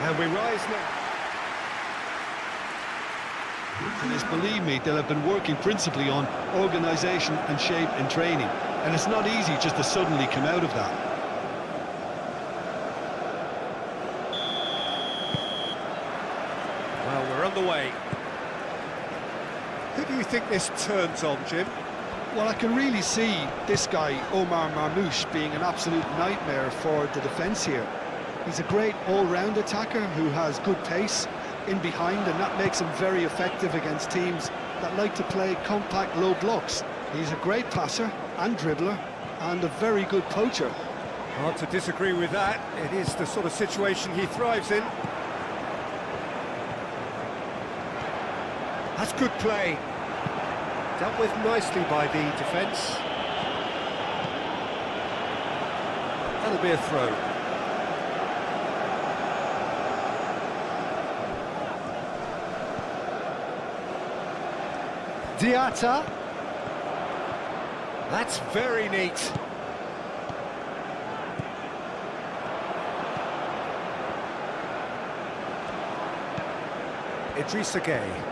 And we rise now. And it's, believe me, they'll have been working principally on organisation and shape in training. And it's not easy just to suddenly come out of that. Well, we're on the way. Who do you think this turns on, Jim? Well, I can really see this guy, Omar Marmoush, being an absolute nightmare for the defence here. He's a great all-round attacker who has good pace in behind, and that makes him very effective against teams that like to play compact low blocks. He's a great passer and dribbler and a very good poacher. Hard to disagree with that. It is the sort of situation he thrives in. That's good play. Dealt with nicely by the defence. That'll be a throw. Diatta. That's very neat. Idrissa Gueye.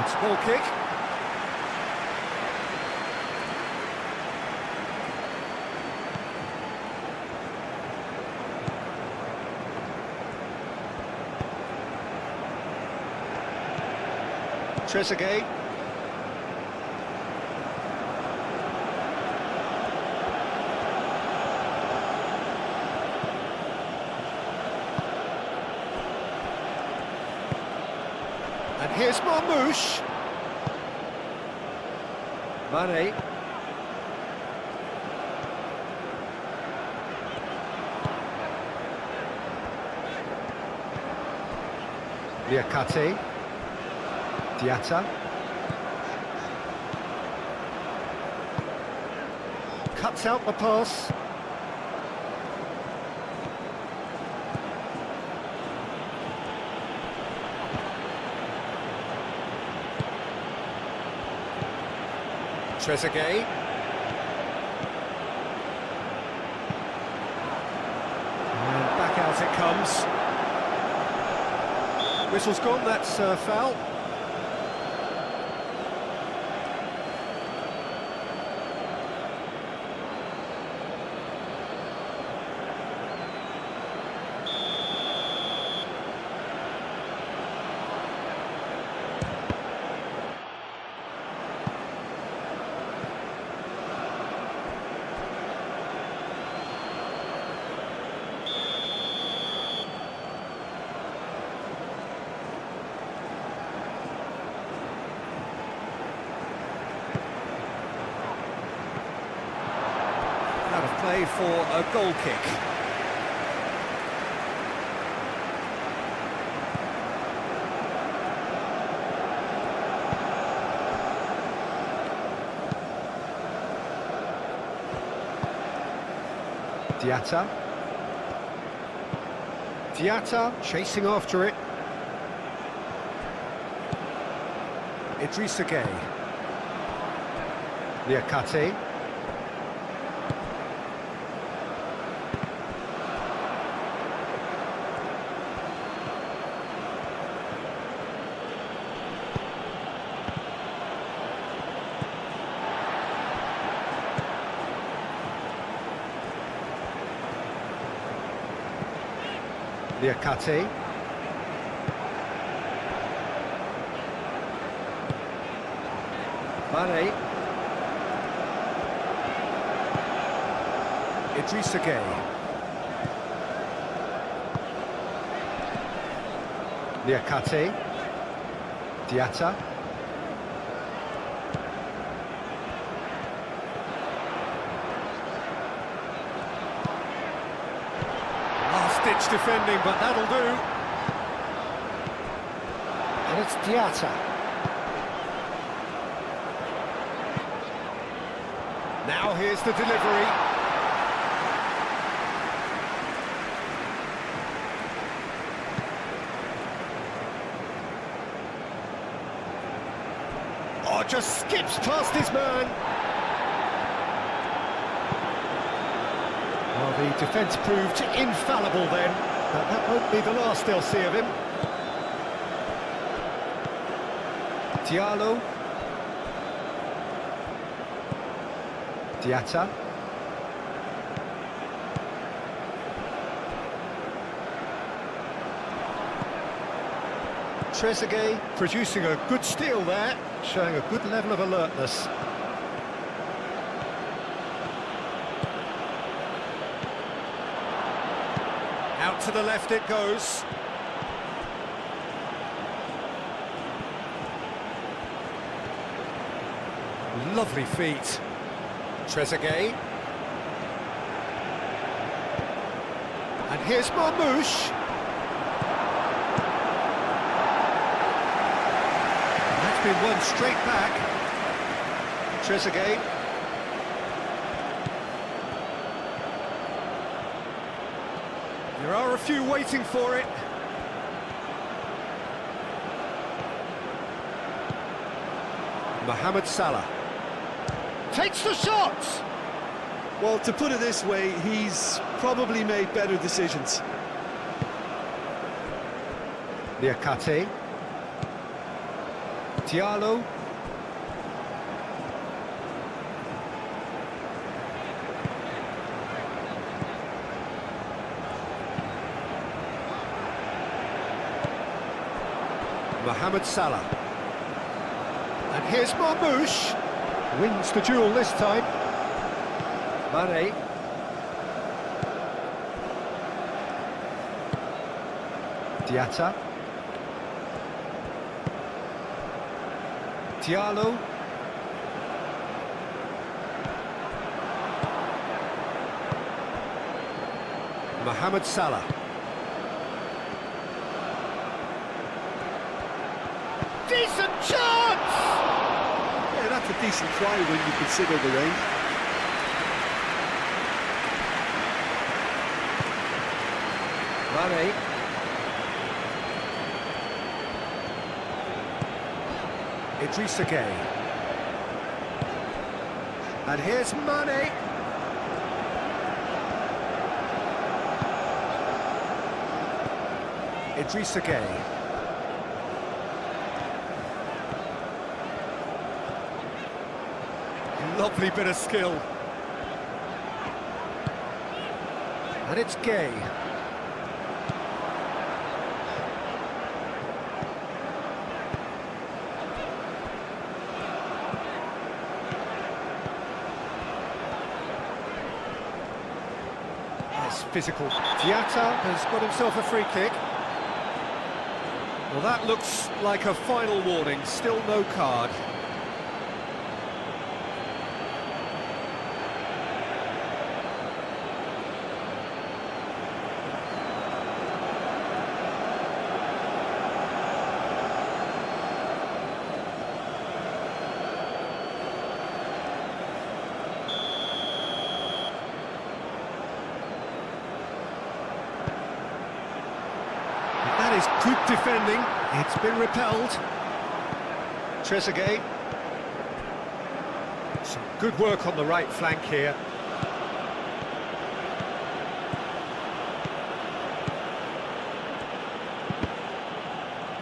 It's ball kick. Trezeguet. And here's Marmoush. Mane. Liakate. Diatta. Cuts out the pass. Trezeguet. And back out it comes. Whistle's gone, that's foul. Out of play for a goal kick. Diatta. Diatta chasing after it. Idrissa Gueye. Liakate. Liakate. Mane. Idrissa Gueye. Liakate. Diatta. Last-ditch defending, but that'll do. And it's Diatta. Now here's the delivery. Oh, just skips past his man. The defence proved infallible then, but that won't be the last they'll see of him. Diallo. Diatta. Trezeguet producing a good steal there, showing a good level of alertness. Out to the left it goes. Lovely feet. Trezeguet. And here's Marmoush. That's been won straight back. Trezeguet. There are a few waiting for it. Mohamed Salah takes the shot! Well, to put it this way, he's probably made better decisions. Niakate. Diallo. Mohamed Salah. And here's Marmoush. Wins the duel this time. Mane. Diatta. Diallo. Mohamed Salah. Decent chance! Yeah, that's a decent try when you consider the range. Mane. Idrissa Gueye. And here's Mane. Idrissa Gueye. Lovely bit of skill. And it's Gueye. That's physical. Diatta has got himself a free kick. Well, that looks like a final warning. Still no card. That is good defending. It's been repelled. Trezeguet. Some good work on the right flank here.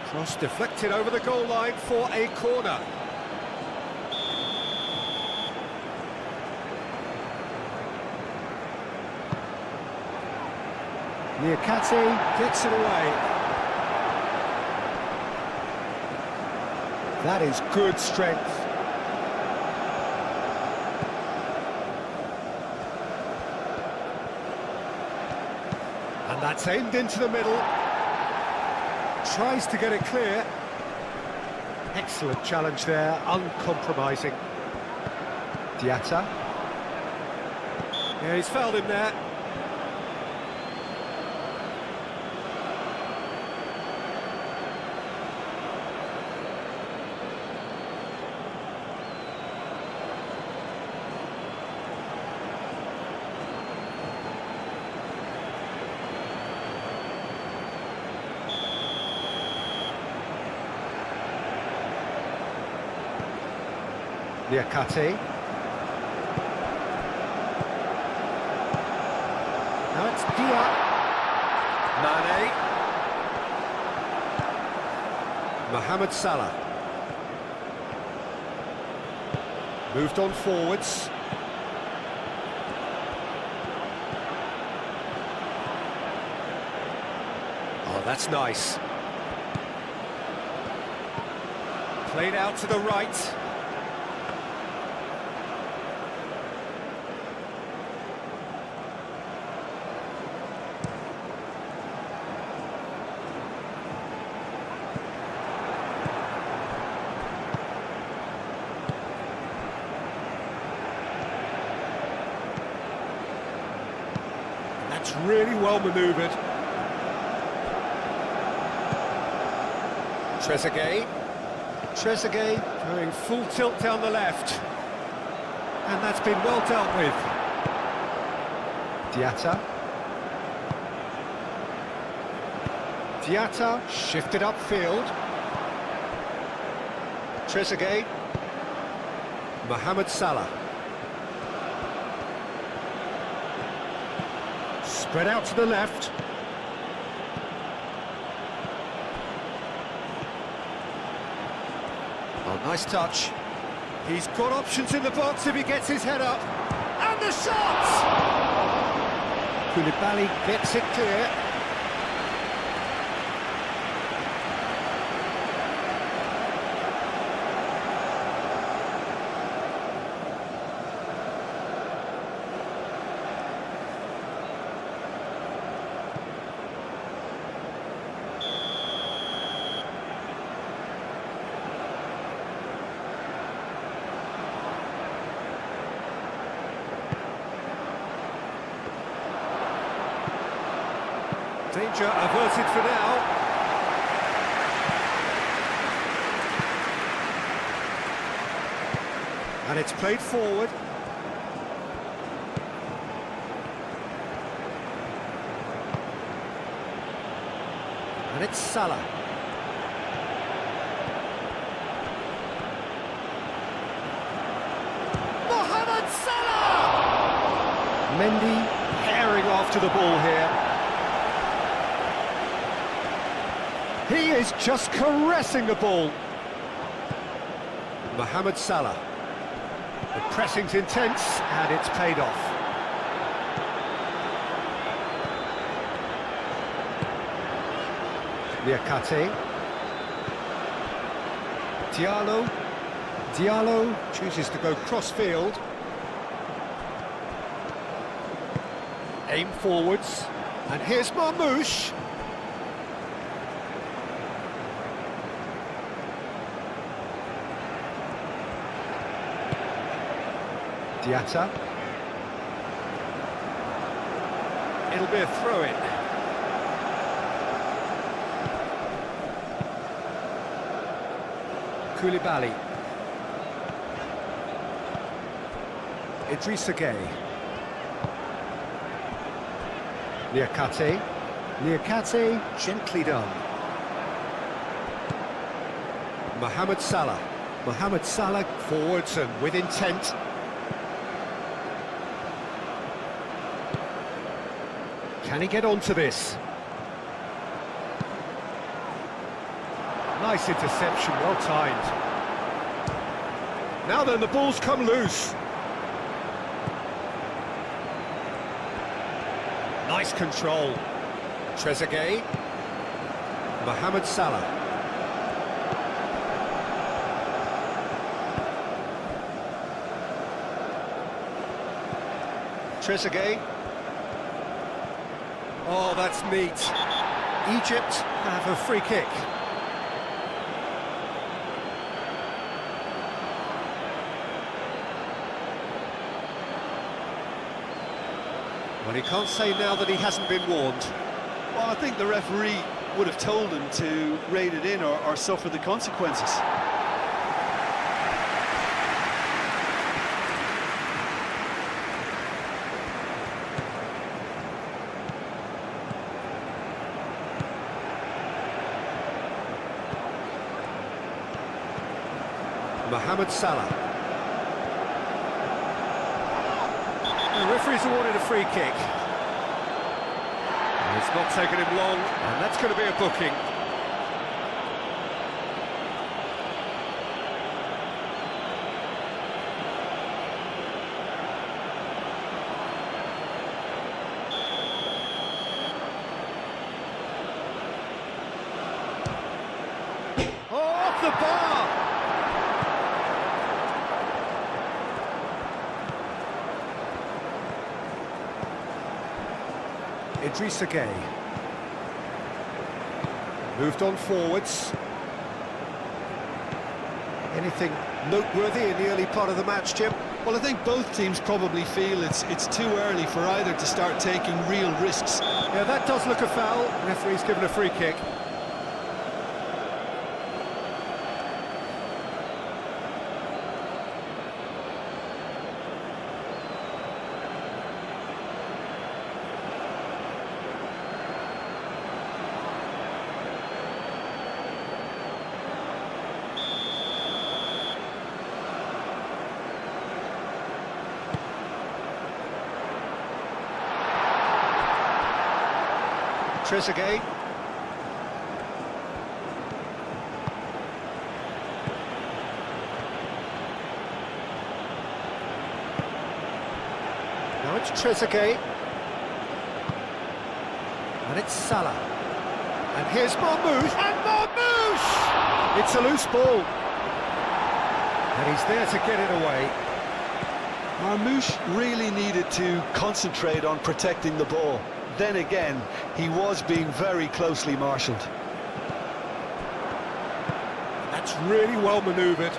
Cross deflected over the goal line for a corner. Niakate gets it away. That is good strength. And that's aimed into the middle. Tries to get it clear. Excellent challenge there, uncompromising. Diatta. Yeah, he's fouled him there. Niakate. Now it's Diop. Mane. Mohamed Salah. Moved on forwards. Oh, that's nice. Played out to the right. That's really well manoeuvred. Trezeguet going full tilt down the left. And that's been well dealt with. Diatta shifted upfield. Trezeguet. Mohamed Salah. Spread out to the left. Oh, nice touch. He's got options in the box if he gets his head up. And the shot! Koulibaly gets it clear. Danger averted for now. And it's played forward. And it's Salah. Mohamed Salah! Mendy herring after the ball here. He is just caressing the ball. Mohamed Salah. The pressing's intense, and it's paid off. Niakate. Diallo chooses to go cross-field. Aim forwards. And here's Marmoush. Diatta. It'll be a throw-in. Koulibaly. Idrissa Gueye. Niakate, gently done. Mohamed Salah. Mohamed Salah forwards and with intent. Can he get onto this? Nice interception, well timed. Now then, the ball's come loose. Nice control. Trezeguet. Mohamed Salah. Trezeguet. Oh, that's neat. Egypt have a free kick. Well, he can't say now that he hasn't been warned. Well, I think the referee would have told him to rein it in or suffer the consequences. Mohamed Salah. The referee's awarded a free kick. It's not taken him long, and that's going to be a booking. Oh, off the bar! Idrissa Gueye. Moved on forwards. Anything noteworthy in the early part of the match, Jim? Well, I think both teams probably feel it's too early for either to start taking real risks. Yeah, that does look a foul. Referee's given a free kick. Trezeguet. Now it's Trezeguet. And it's Salah. And here's Marmoush. And Marmoush! It's a loose ball. And he's there to get it away. Marmoush really needed to concentrate on protecting the ball. Then again, he was being very closely marshalled. That's really well manoeuvred.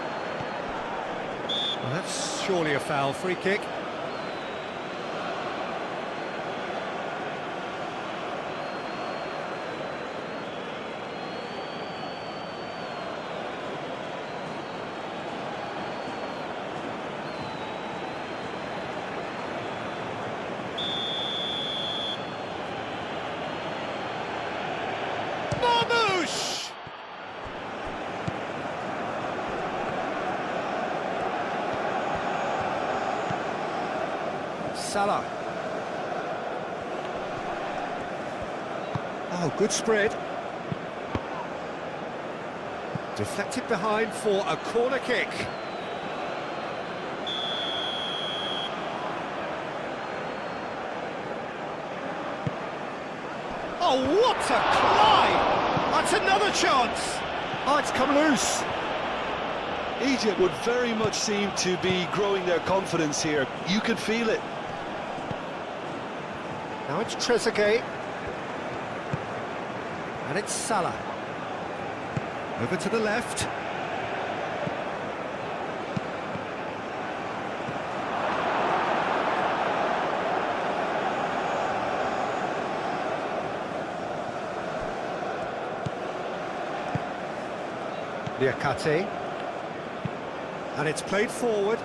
Well, that's surely a foul. Free kick. Marmoush! Salah. Oh, good spread. Deflected behind for a corner kick. Oh, what a climb! That's another chance! Oh, it's come loose. Egypt would very much seem to be growing their confidence here. You could feel it. Now it's Trezeguet. And it's Salah. Over to the left. Liakate. And it's played forward.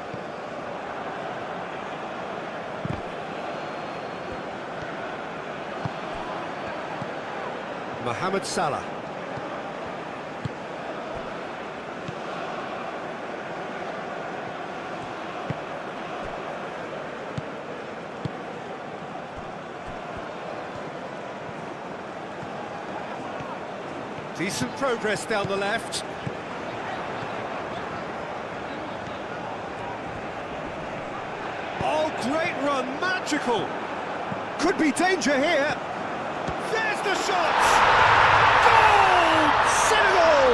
Mohamed Salah. Decent progress down the left. Oh, great run, magical. Could be danger here. There's the shot! Goal! Senegal!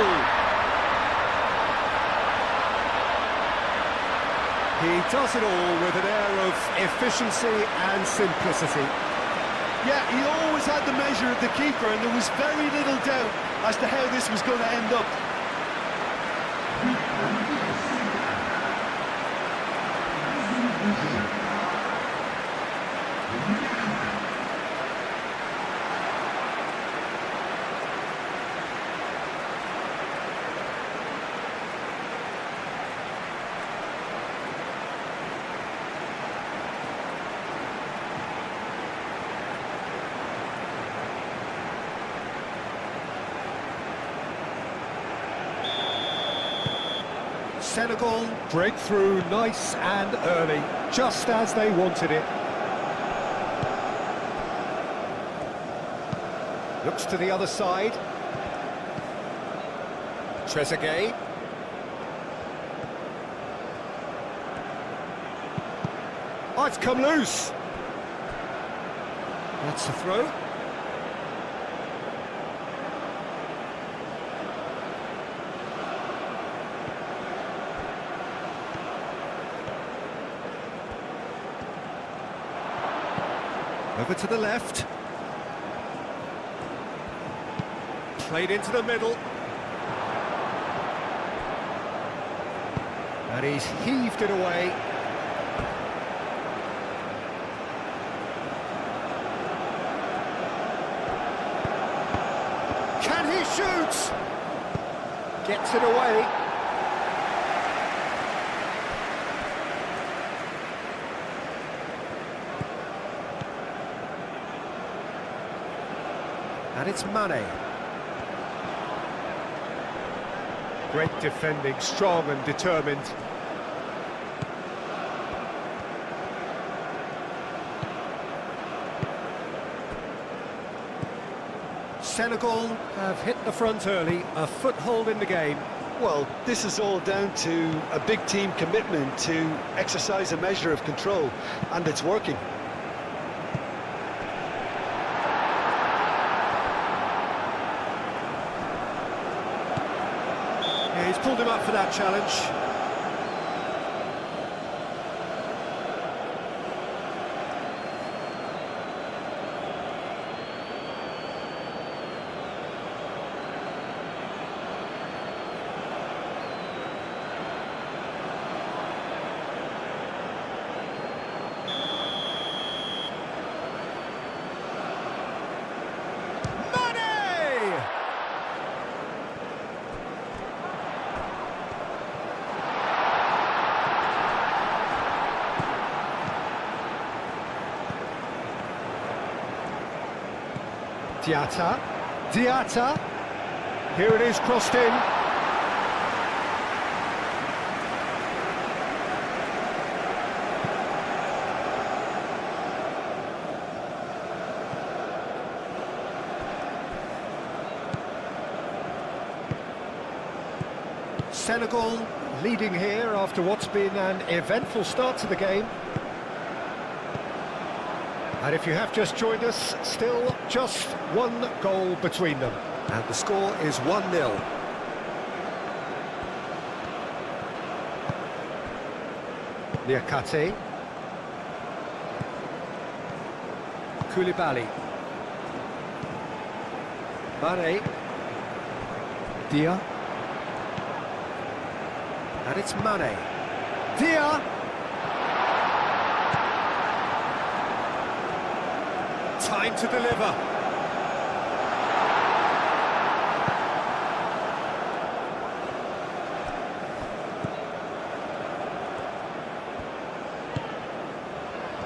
He does it all with an air of efficiency and simplicity. Yeah, he always had the measure of the keeper, and there was very little doubt as to how this was going to end up. Senegal break through nice and early, just as they wanted it. Looks to the other side. Trezeguet. Oh, it's come loose. That's the throw. Over to the left. Played into the middle. And he's heaved it away. Can he shoot? Gets it away. And it's Mane. Great defending, strong and determined. Senegal have hit the front early, a foothold in the game. Well, this is all down to a big team commitment to exercise a measure of control, and it's working. Yeah, he's pulled him up for that challenge. Diatta, here it is, crossed in. Senegal leading here after what's been an eventful start to the game. And if you have just joined us, still just one goal between them. And the score is 1-0. Niakate. Koulibaly. Mane. Dia. And it's Mane. Dia! Time to deliver.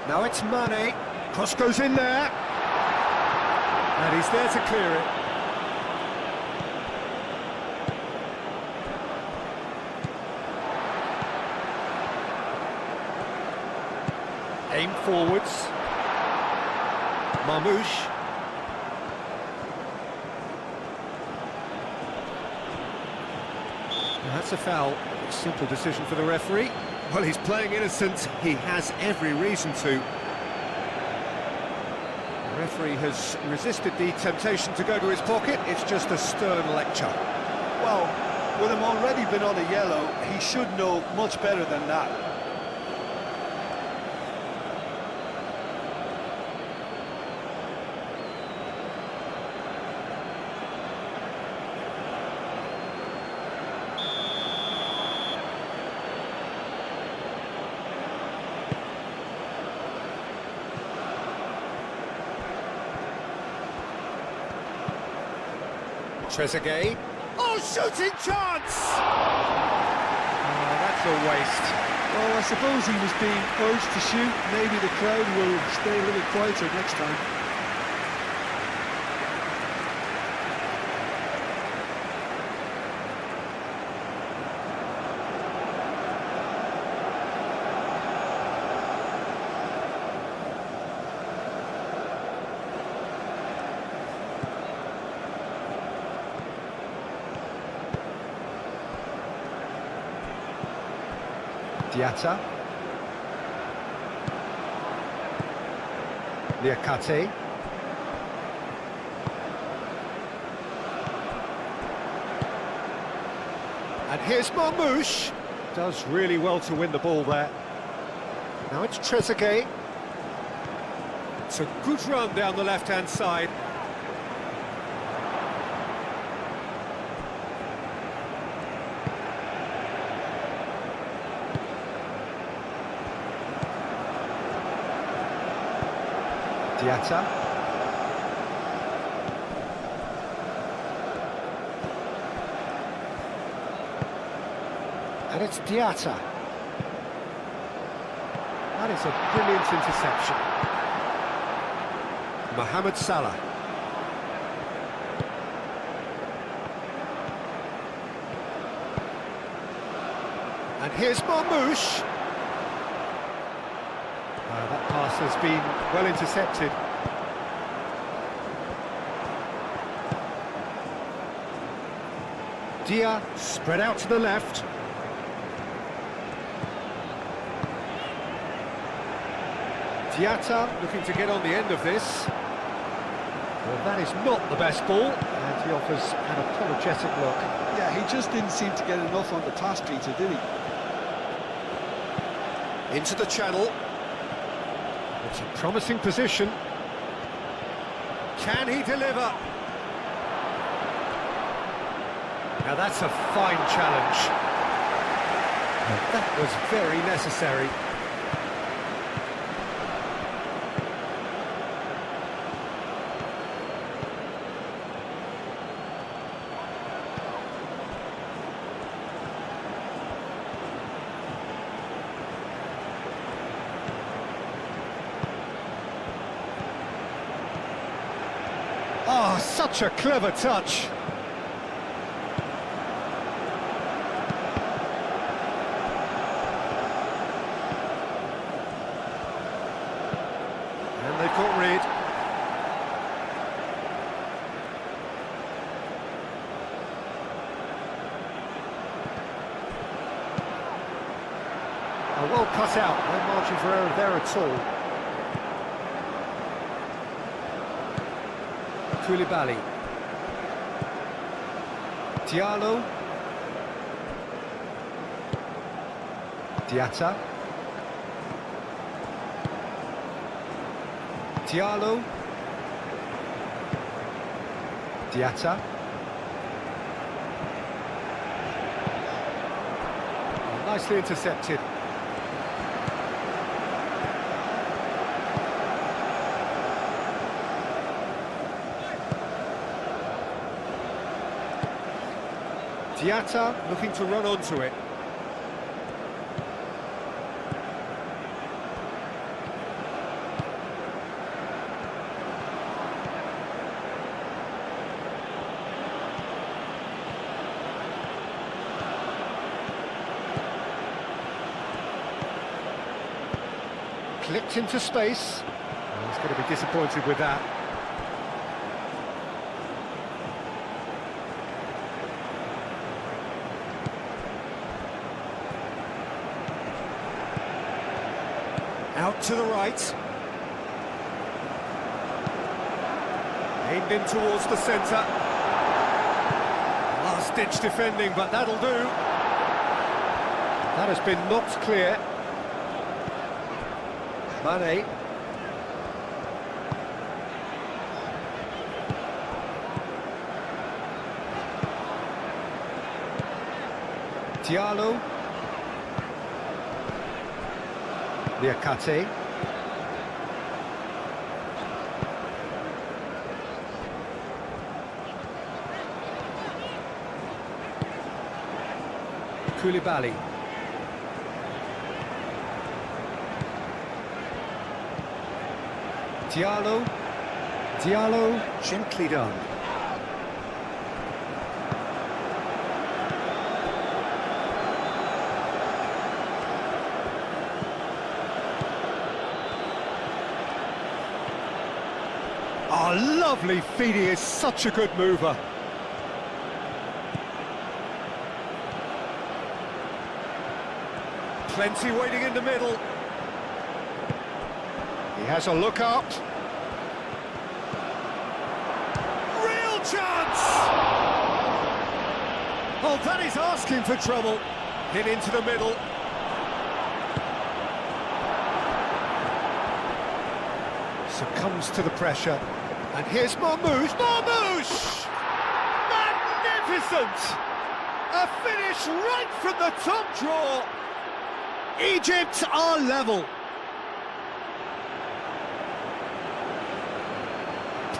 Now it's Mane. Cross goes in there. And he's there to clear it. Aim forwards. Marmoush. Now that's a foul. Simple decision for the referee. Well, he's playing innocent. He has every reason to. The referee has resisted the temptation to go to his pocket. It's just a stern lecture. Well, with him already been on a yellow, he should know much better than that. Trezeguet. Oh, shooting chance! Oh, that's a waste. Well, I suppose he was being urged to shoot. Maybe the crowd will stay a little quieter next time. Diatta. Liakate. And here's Marmoush. Does really well to win the ball there. Now it's Trezeguet. It's a good run down the left-hand side. Diatta. And it's Diatta. That is a brilliant interception. Mohamed Salah. And here's Marmoush. That pass has been well intercepted. Dia spread out to the left. Diatta looking to get on the end of this. Well, that is not the best ball, and he offers an apologetic look. Yeah, he just didn't seem to get enough on the pass, Peter, did he? Into the channel. It's a promising position. Can he deliver? Now that's a fine challenge. That was very necessary. Oh, such a clever touch. And they've got rid. Oh, well cut out, no margin for error there at all. Koulibaly. Diallo. Diatta. Diallo. Diatta. Oh, nicely intercepted. Diatta looking to run onto it. Clipped into space. Oh, he's going to be disappointed with that. Out to the right. Aimed in towards the centre. Last-ditch defending, but that'll do. That has been knocked clear. Mane. Diallo. Liakate. Koulibaly. Diallo. Diallo, gently done. Oh, lovely feet, he is such a good mover. Plenty waiting in the middle. He has a look up. Real chance! Oh, that is asking for trouble. Hit into the middle. Succumbs to the pressure. And here's Marmoush. Marmoush! Magnificent! A finish right from the top draw. Egypt are level.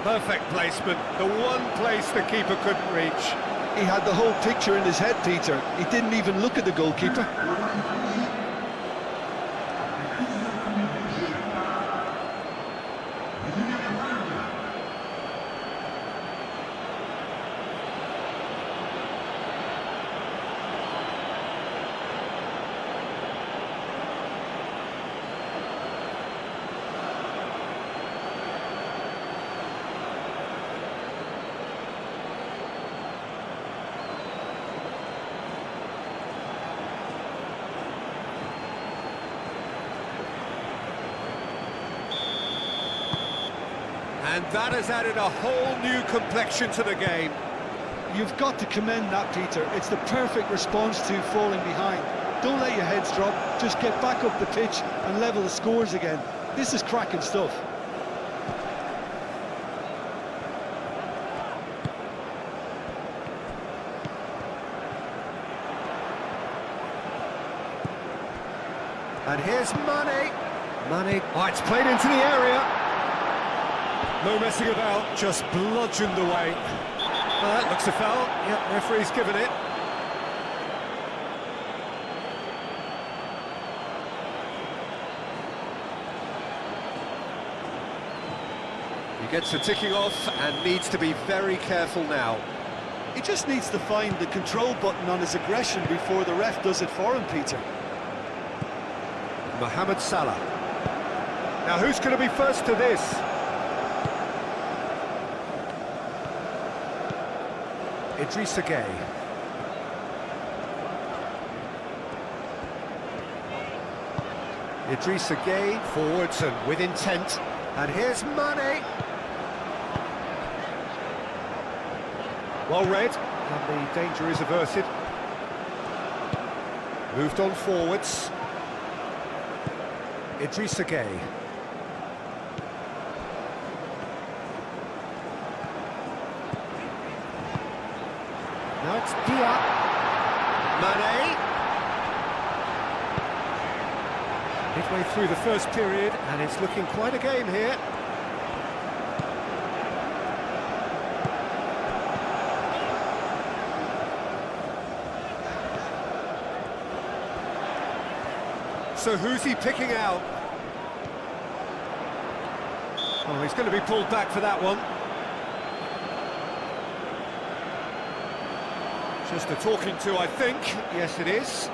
Perfect placement, the one place the keeper couldn't reach. He had the whole picture in his head, Peter. He didn't even look at the goalkeeper. And that has added a whole new complexion to the game. You've got to commend that, Peter. It's the perfect response to falling behind. Don't let your heads drop, just get back up the pitch and level the scores again. This is cracking stuff. And here's Mane. Mane, oh, it's played into the area. No messing about, just bludgeoned away. Well, that looks a foul. Yep, referee's given it. He gets the ticking off and needs to be very careful now. He just needs to find the control button on his aggression before the ref does it for him, Peter. Mohamed Salah. Now who's going to be first to this? Idrissa Gueye. Idrissa Gueye forwards and with intent. And here's Mane. Well read, and the danger is averted. Moved on forwards. Idrissa Gueye. Now it's Diop. Mane. Midway through the first period, and it's looking quite a game here. So who's he picking out? Oh, he's going to be pulled back for that one. Just a talking to, I think. Yes, it is.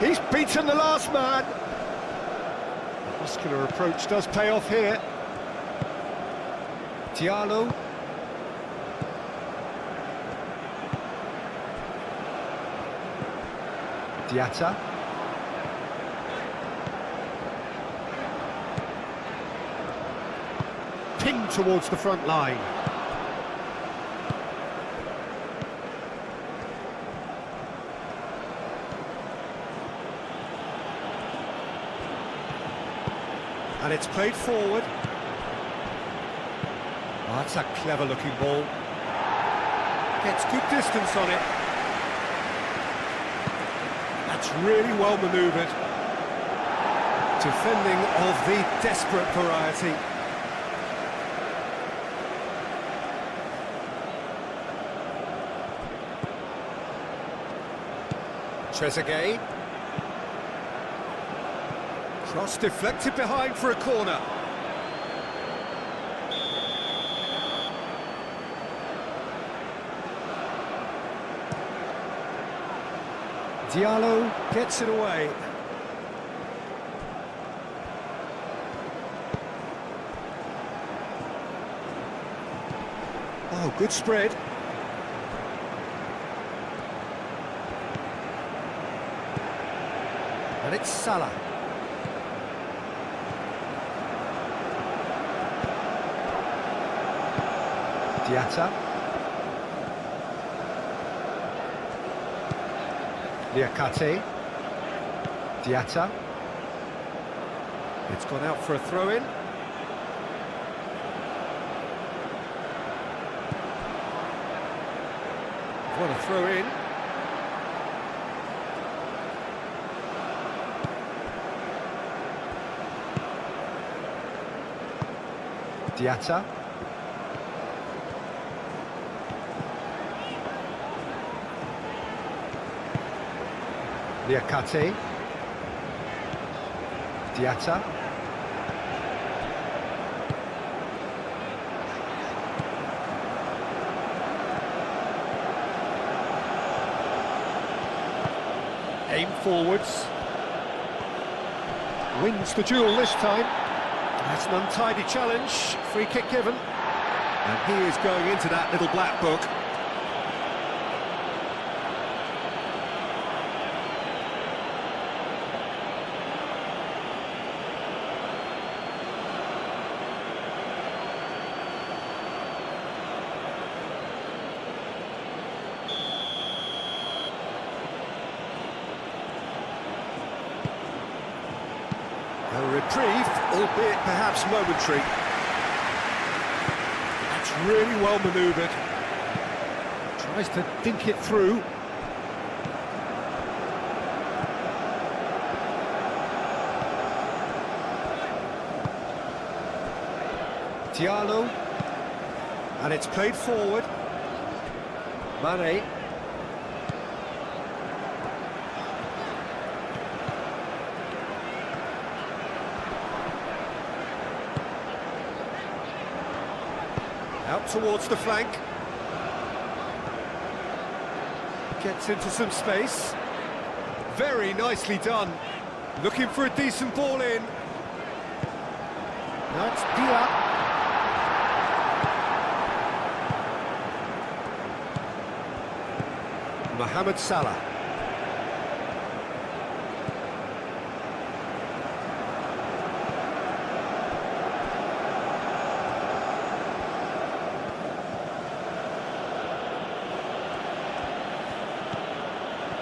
He's beaten the last man. The muscular approach does pay off here. Diallo. Diatta. Pinged towards the front line. And it's played forward. Oh, that's a clever-looking ball. Gets good distance on it. That's really well manoeuvred. Defending of the desperate variety. Trezeguet. Cross deflected behind for a corner. Diallo gets it away. Oh, good spread. And it's Salah. Diatta. Liakate. Diatta. It's gone out for a throw-in. What a throw-in. Diatta. Liakate. Diatta. Aim forwards. Wins the duel this time. That's an untidy challenge. Free kick given. And he is going into that little black book. A reprieve, albeit perhaps momentary. That's really well manoeuvred. Tries to dink it through. Diallo. And it's played forward. Mane. Out towards the flank. Gets into some space. Very nicely done. Looking for a decent ball in. That's Dia. Mohamed Salah.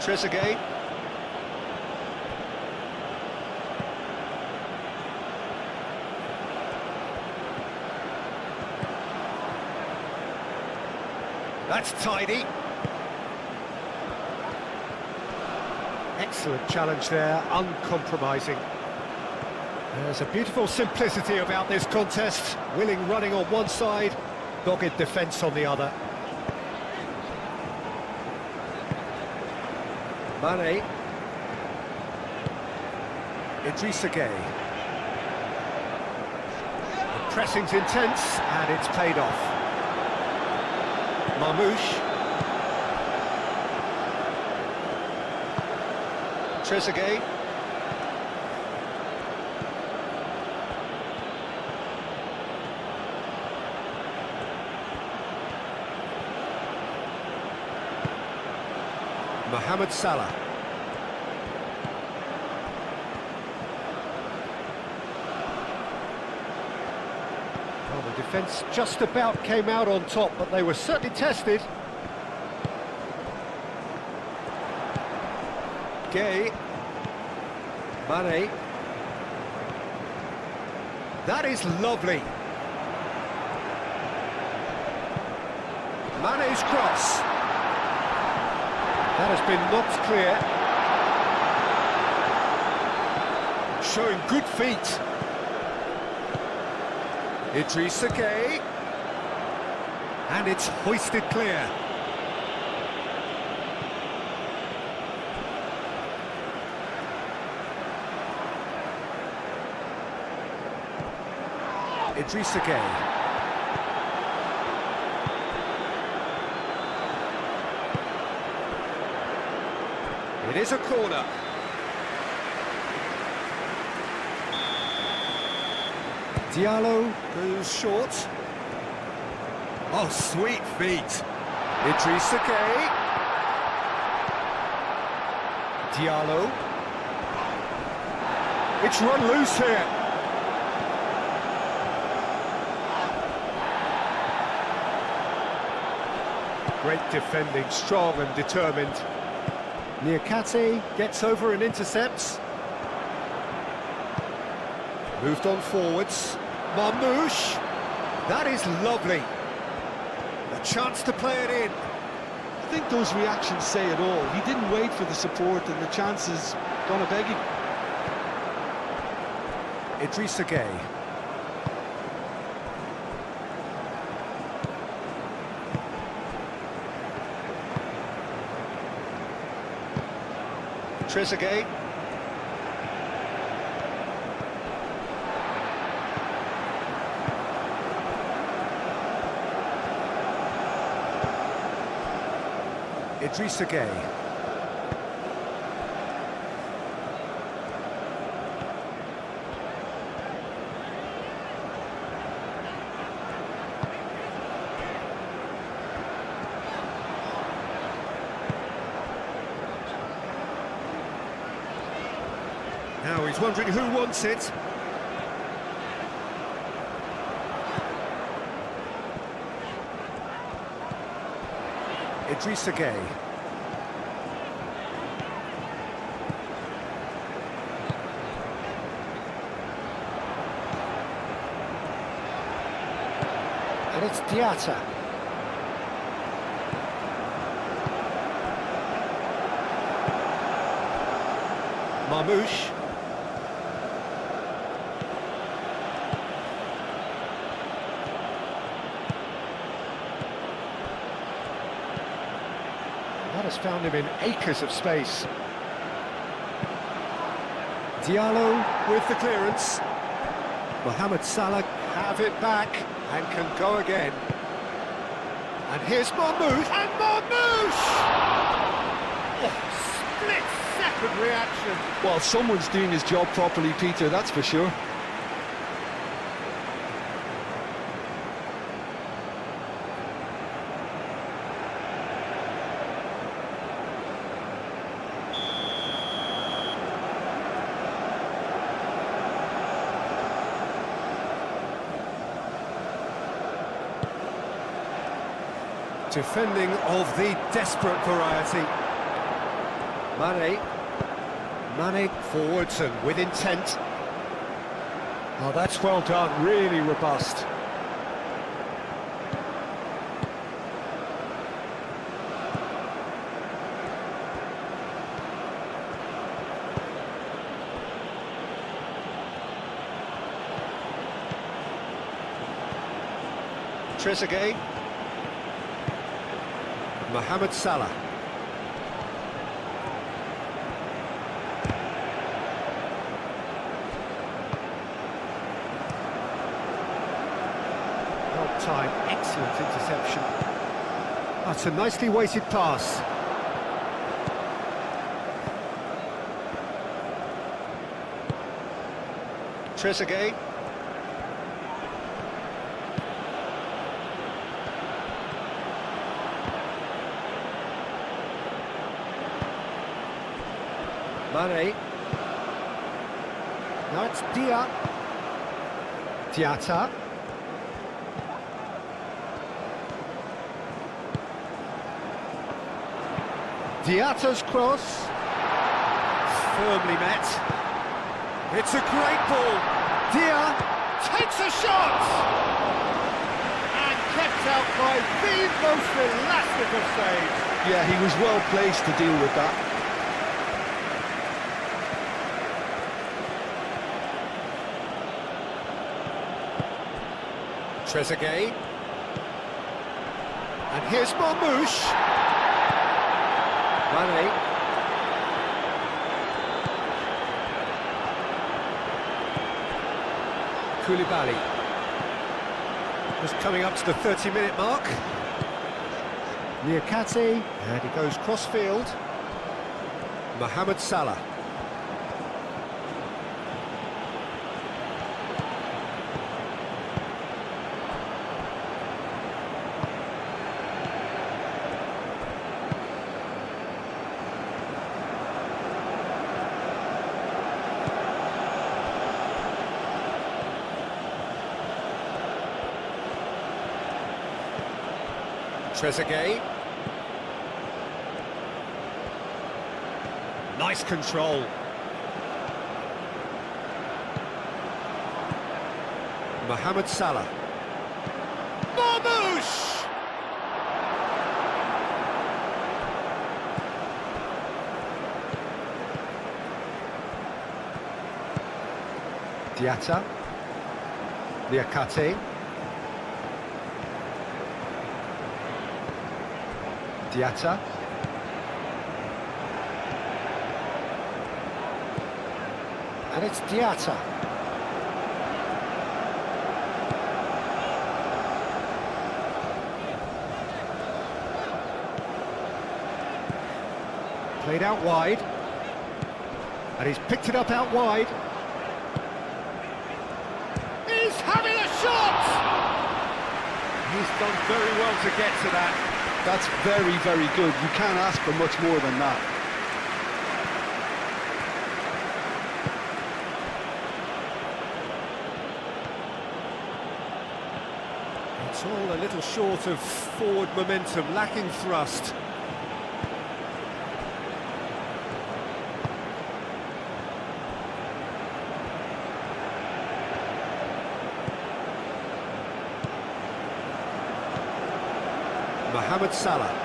Trezeguet. That's tidy. Excellent challenge there, uncompromising. There's a beautiful simplicity about this contest. Willing running on one side, dogged defence on the other. Mane. Idrissa Gueye. The pressing's intense, and it's paid off. Marmoush. Trezeguet. Mohamed Salah. Well, the defence just about came out on top, but they were certainly tested. Gueye. Mane. That is lovely. Mane's cross. That has been knocked clear. Showing good feet. Idrissa Gueye. And it's hoisted clear. Idrissa Gueye. It is a corner. Diallo goes short. Oh, sweet feet. Idrissa Gueye. Diallo. It's run loose here. Great defending, strong and determined. Niakate gets over and intercepts. Moved on forwards. Marmoush. That is lovely. A chance to play it in. I think those reactions say it all. He didn't wait for the support and the chance is gonna beg him. Idrissa Gueye. Trezeguet. Idrissa Gueye. Now he's wondering who wants it. Idrissa Gueye. And it's Diatta. Marmoush. That has found him in acres of space. Diallo with the clearance. Mohamed Salah have it back and can go again. And here's Marmoush, and Marmoush! Oh, split-second reaction. Well, someone's doing his job properly, Peter, that's for sure. Defending of the desperate variety. Mane forwards and with intent. Oh, that's well done, really robust. Trezeguet. Mohamed Salah. Well timed, excellent interception. That's a nicely weighted pass. Trezeguet. Mane. Now it's Diatta. Diatta's cross. Firmly met. It's a great ball. Dia takes a shot! And kept out by the most elastic of saves. Yeah, he was well placed to deal with that. Trezeguet. And here's Marmoush. Mane. Koulibaly. Just coming up to the 30-minute mark. Niakate, and he goes cross-field. Mohamed Salah. Trezeguet. Nice control. Mohamed Salah. Marmoush! Diatta. Niakate. Diatta. And it's Diatta. Played out wide. And he's picked it up out wide. He's having a shot! He's done very well to get to that. That's very, very good. You can't ask for much more than that. It's all a little short of forward momentum, lacking thrust. Mohamed Salah.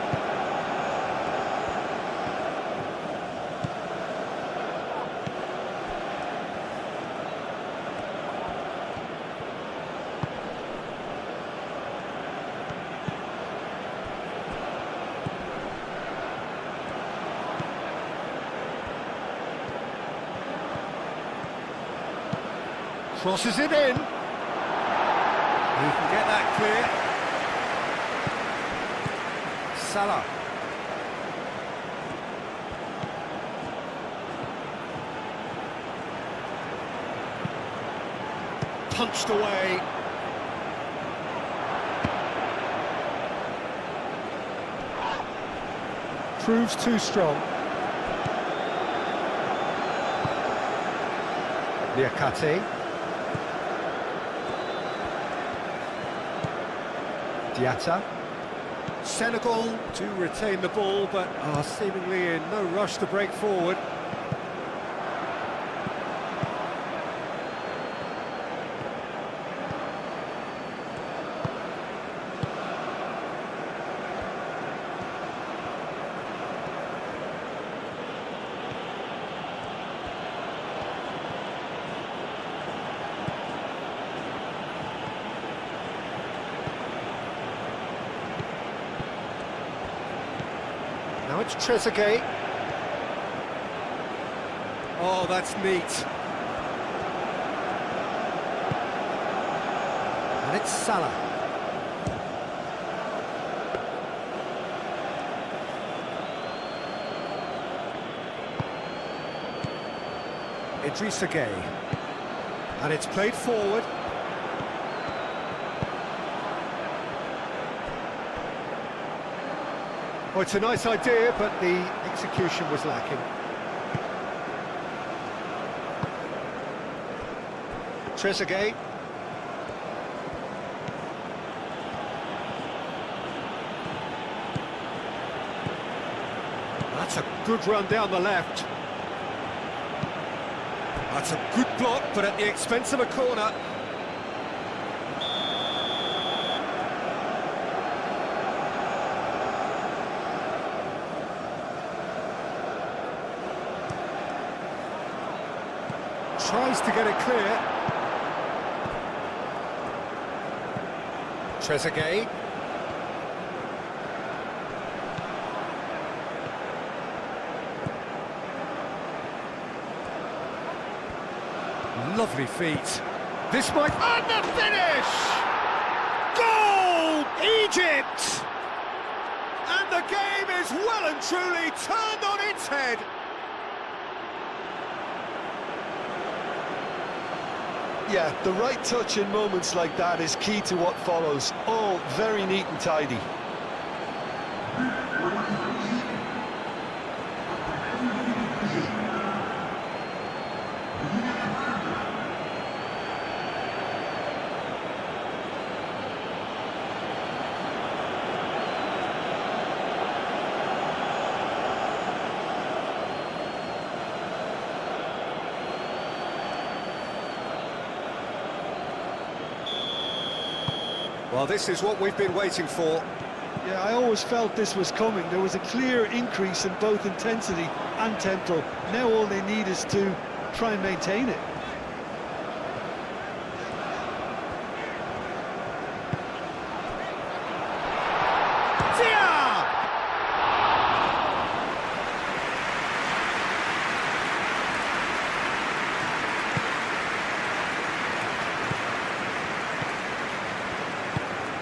Crosses it in. He can get that clear. Salah. Punched away. Proves too strong. Niakate. Diatta. Senegal do retain the ball, but are seemingly in no rush to break forward. Now it's Trezeguet. Oh, that's neat. And it's Salah. Idrissa Gueye. And it's played forward. Well, it's a nice idea, but the execution was lacking. Trezeguet. That's a good run down the left. That's a good block, but at the expense of a corner. Tries to get it clear. Trezeguet. Lovely feet. This might... And the finish! Goal! Egypt! And the game is well and truly turned on its head. Yeah, the right touch in moments like that is key to what follows. All very neat and tidy. Well, this is what we've been waiting for. Yeah, I always felt this was coming. There was a clear increase in both intensity and tempo. Now all they need is to try and maintain it.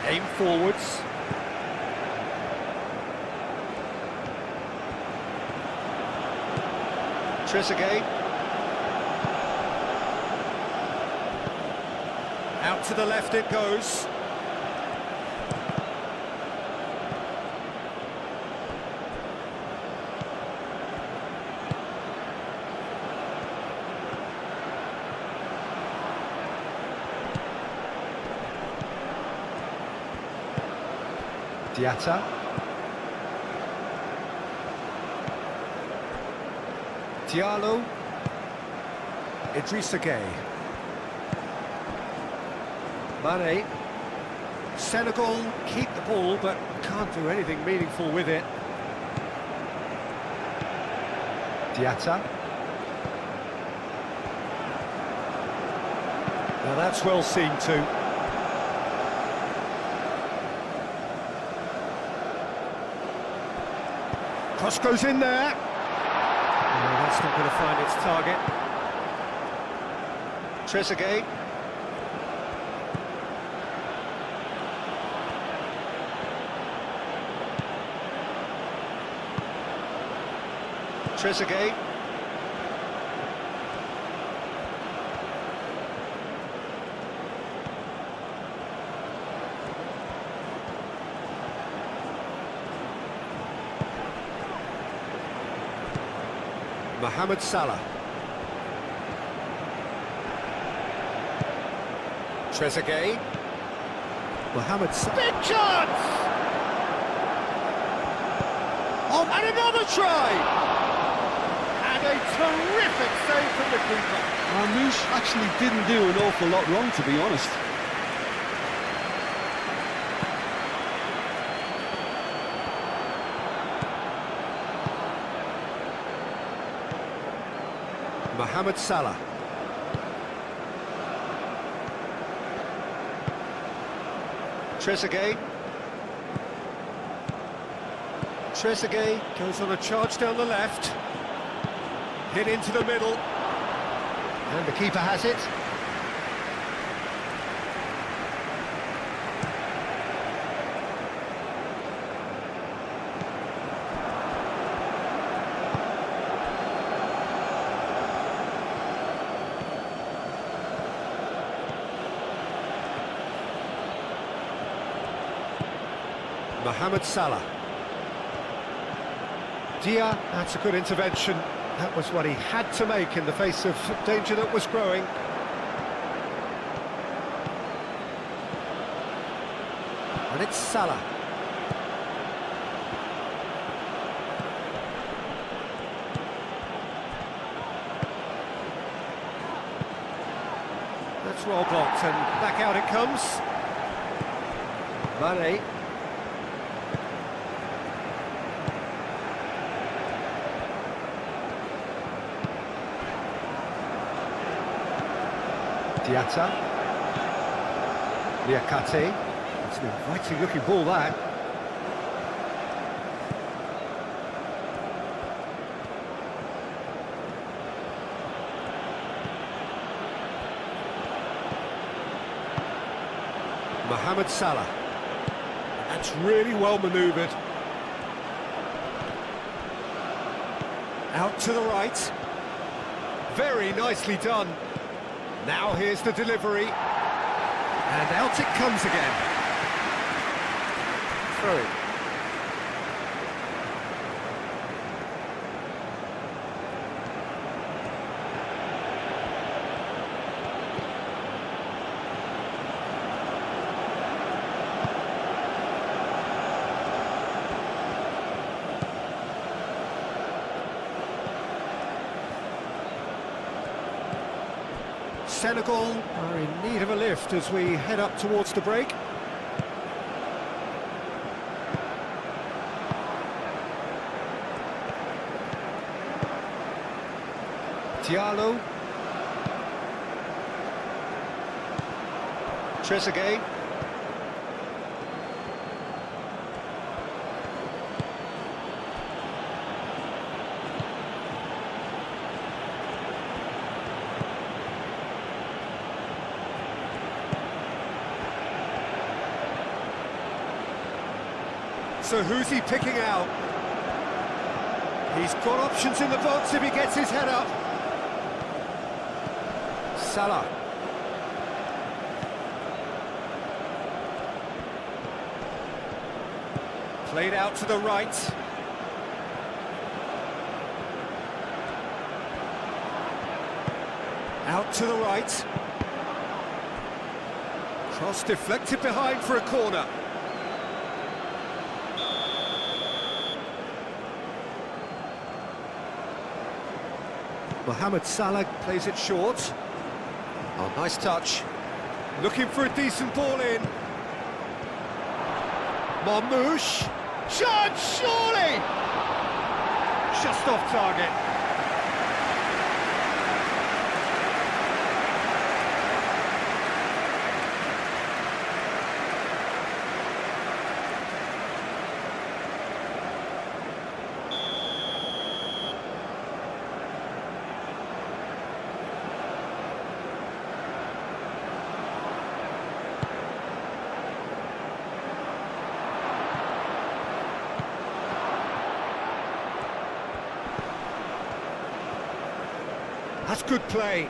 Aim forwards. Trezeguet. Out to the left it goes. Diatta. Diallo. Idrissa Gueye. Mane. Senegal keep the ball but can't do anything meaningful with it. Diatta. Now that's well seen too. Cross goes in there. No, that's not going to find its target. Trezeguet. Trezeguet. Mohamed Salah. Trezeguet. Mohamed Salah. Big chance! Oh, and another try! And a terrific save from the keeper. Marmoush actually didn't do an awful lot wrong, to be honest. Mohamed Salah. Trezeguet. Trezeguet goes on a charge down the left. Hit into the middle. And the keeper has it. Mohamed Salah. Dia, that's a good intervention. That was what he had to make in the face of danger that was growing. And it's Salah. That's well blocked, and back out it comes. Mane. Diatta. Liakate. It's an inviting looking ball, that. Mohamed Salah. That's really well manoeuvred. Out to the right. Very nicely done. Now here's the delivery. And out it comes again. Throw it. Senegal are in need of a lift as we head up towards the break. Diallo. Trezeguet. So who's he picking out? He's got options in the box if he gets his head up. Salah. Played out to the right. Out to the right. Cross deflected behind for a corner. Mohamed Salah plays it short. Oh, nice touch. Looking for a decent ball in. Marmoush. Shot, surely! Just off target. That's good play.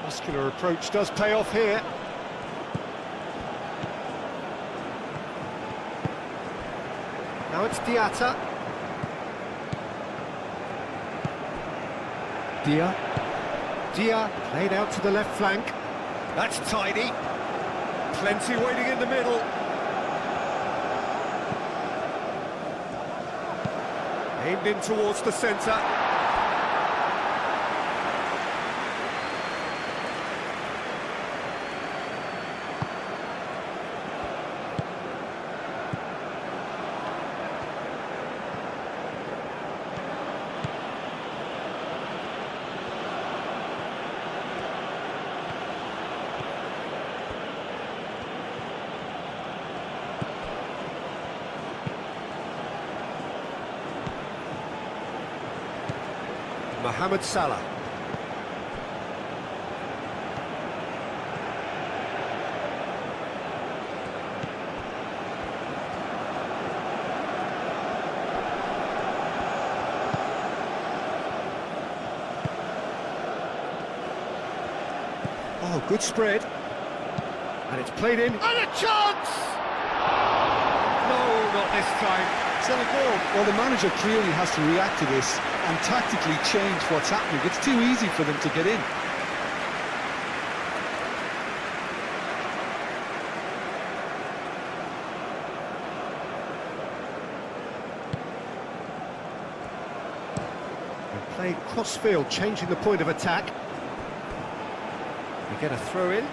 Muscular approach does pay off here. Now it's Diatta. Dia played out to the left flank. That's tidy. Plenty waiting in the middle. Aimed in towards the centre. Mohamed Salah. Oh, good spread. And it's played in. And a chance! No, not this time. Senegal, well, the manager clearly has to react to this and tactically change what's happening. It's too easy for them to get in. They played cross-field, changing the point of attack. We get a throw-in.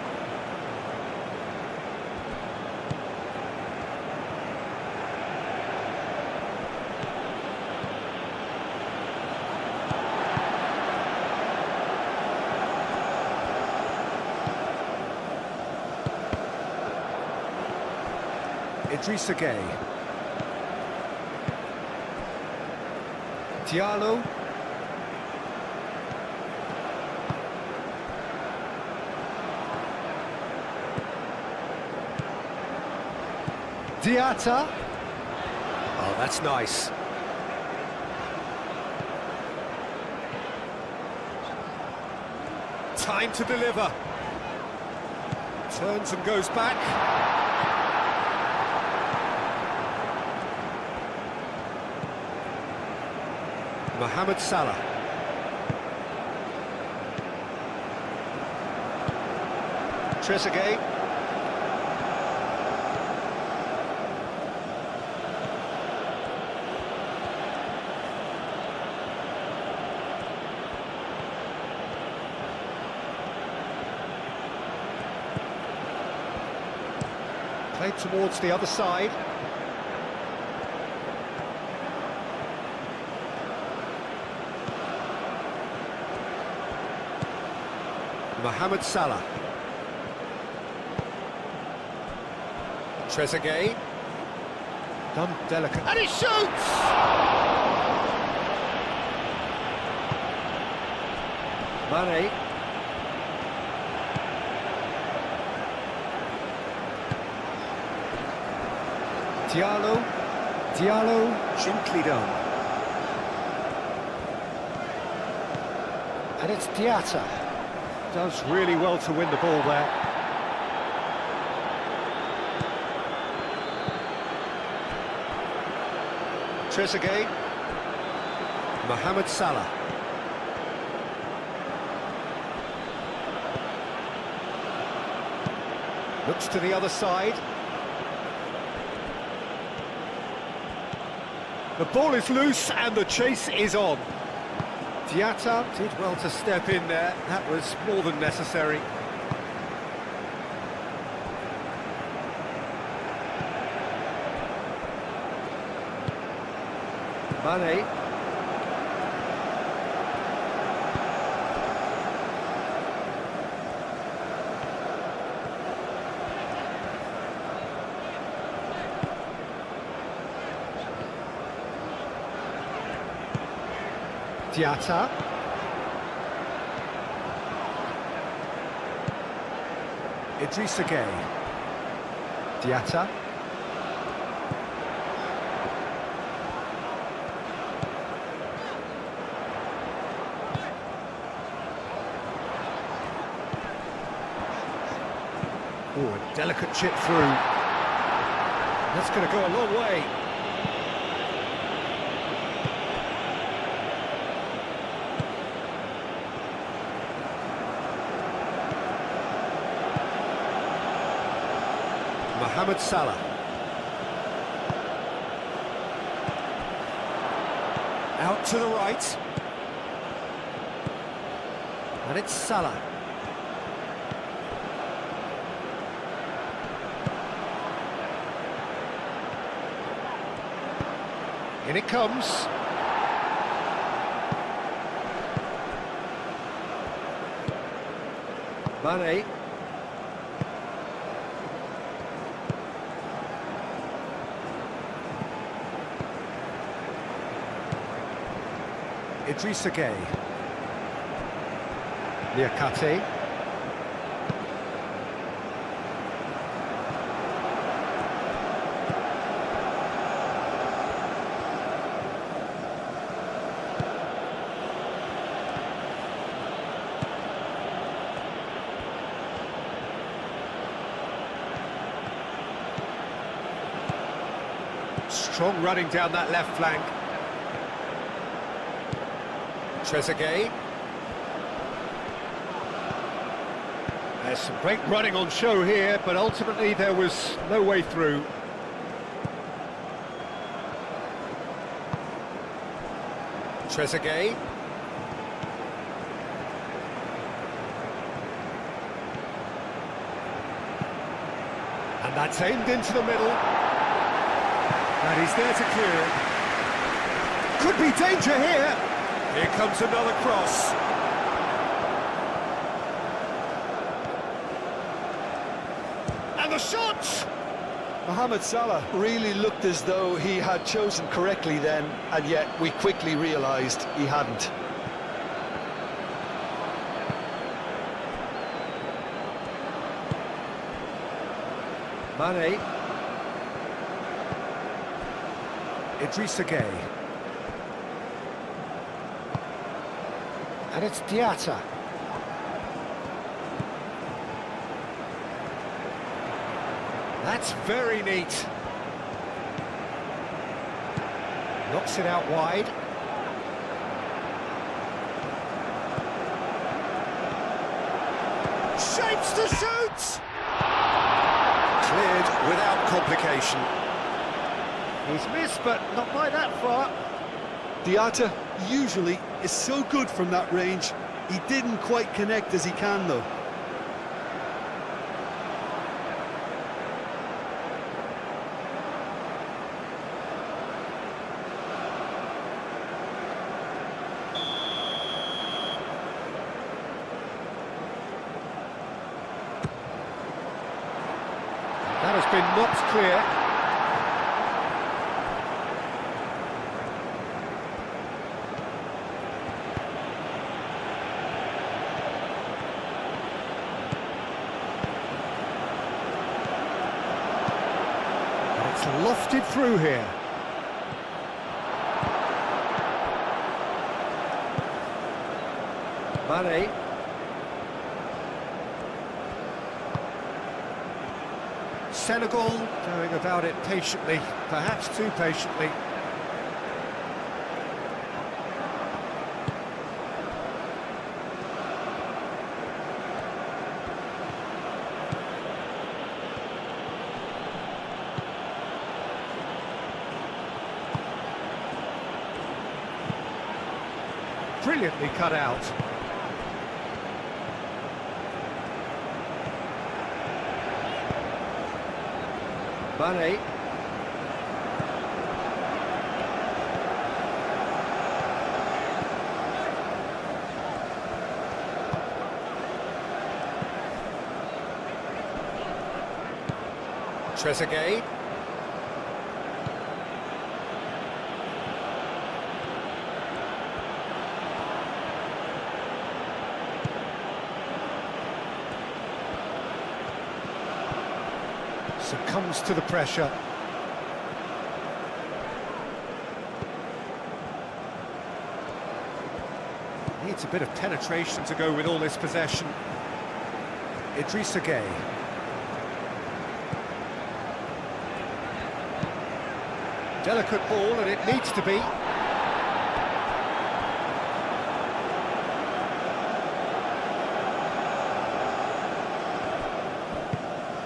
Idrissa Gueye. Diallo. Diatta. Oh, that's nice. Time to deliver. Turns and goes back. Mohamed Salah. Trezeguet. Played towards the other side. Mohamed Salah. Trezeguet. Done delicate. And he shoots! Mane. Diallo, gently done. And it's Diatta. Does really well to win the ball there. Trezeguet. Mohamed Salah. Looks to the other side. The ball is loose and the chase is on. Diatta did well to step in there. That was more than necessary. Mane. Diatta. Idrissa Gueye. Diatta. Oh, a delicate chip through. That's going to go a long way. Mohamed Salah. Out to the right. And it's Salah. In it comes. Mane. Idrissa Gueye. Niakate. Strong running down that left flank. Trezeguet. There's some great running on show here, but ultimately there was no way through. Trezeguet. And that's aimed into the middle. And he's there to clear it. Could be danger here. Here comes another cross. And the shot! Mohamed Salah really looked as though he had chosen correctly then, and yet we quickly realised he hadn't. Mane. Idrissa Gueye. And it's Diatta. That's very neat. Knocks it out wide. Shapes to shoot! Cleared without complication. He's missed, but not by that far. Diatta usually is so good from that range. He didn't quite connect as he can, though. That has been knocked clear. And it's lofted through here. Mane. Senegal going about it patiently, perhaps too patiently. Brilliantly cut out. Mane. Trezeguet. Succumbs to the pressure. Needs a bit of penetration to go with all this possession. Idrissa Gueye. Delicate ball, and it needs to be.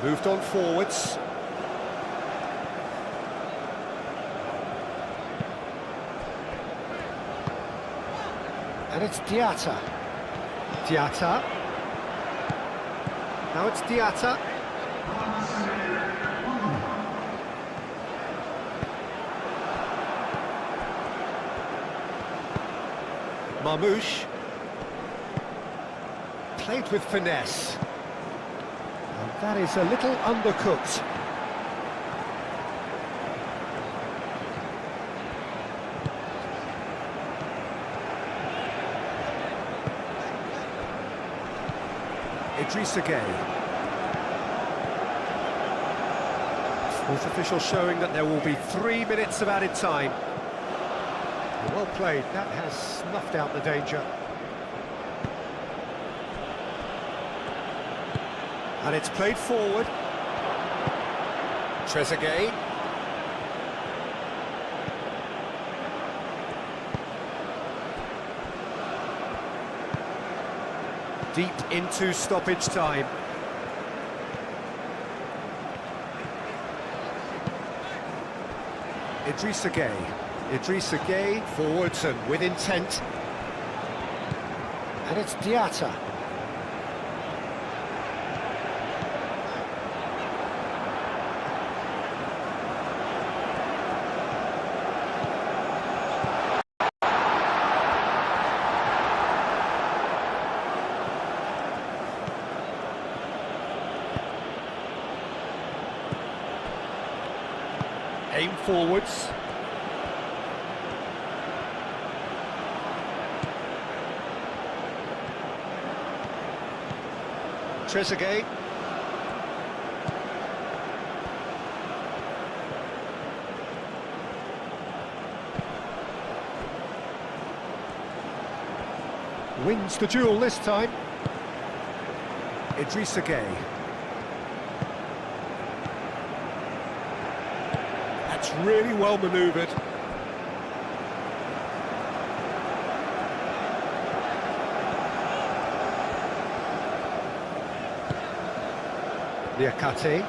Moved on forwards. And it's Diatta. Diatta. Now it's Diatta. Marmoush. Played with finesse. And that is a little undercooked. Idrissa Gueye. Fourth official showing that there will be 3 minutes of added time. Well played, that has snuffed out the danger. And it's played forward. Trezeguet. Deep into stoppage time. Idrissa Gueye. Idrissa Gueye forwards and with intent. And it's Diatta. Aim forwards. Trezeguet. Wins the duel this time. Idrissa Gueye. That's really well manoeuvred. Liakate.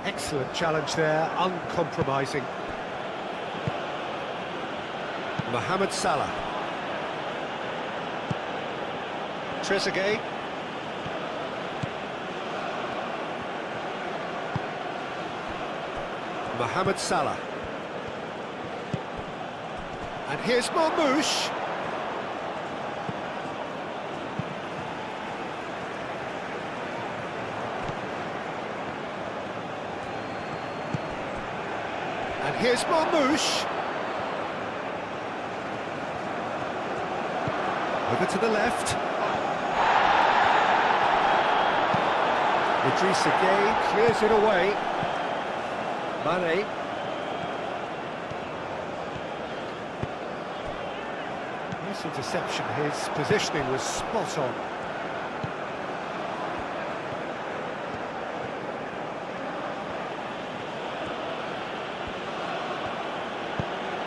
Excellent challenge there, uncompromising. Mohamed Salah. Trezeguet. Mohamed Salah. And here's Marmoush. And here's Marmoush. Over to the left. Idrissa Gueye clears it away. Mane. Nice interception, his positioning was spot on.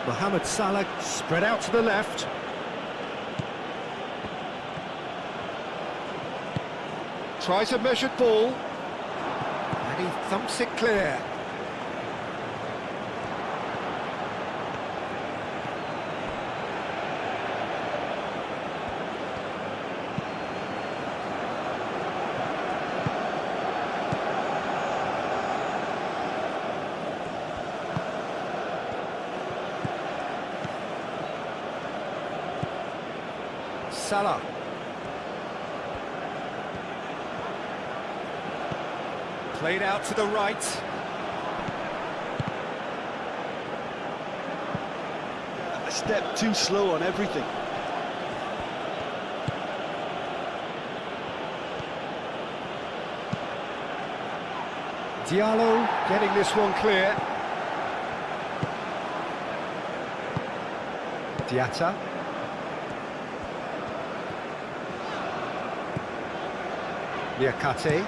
Mohamed Salah spread out to the left. Tries a measured ball, and he thumps it clear. Salah. Played out to the right. A step too slow on everything. Diallo getting this one clear. Diatta. Liakate.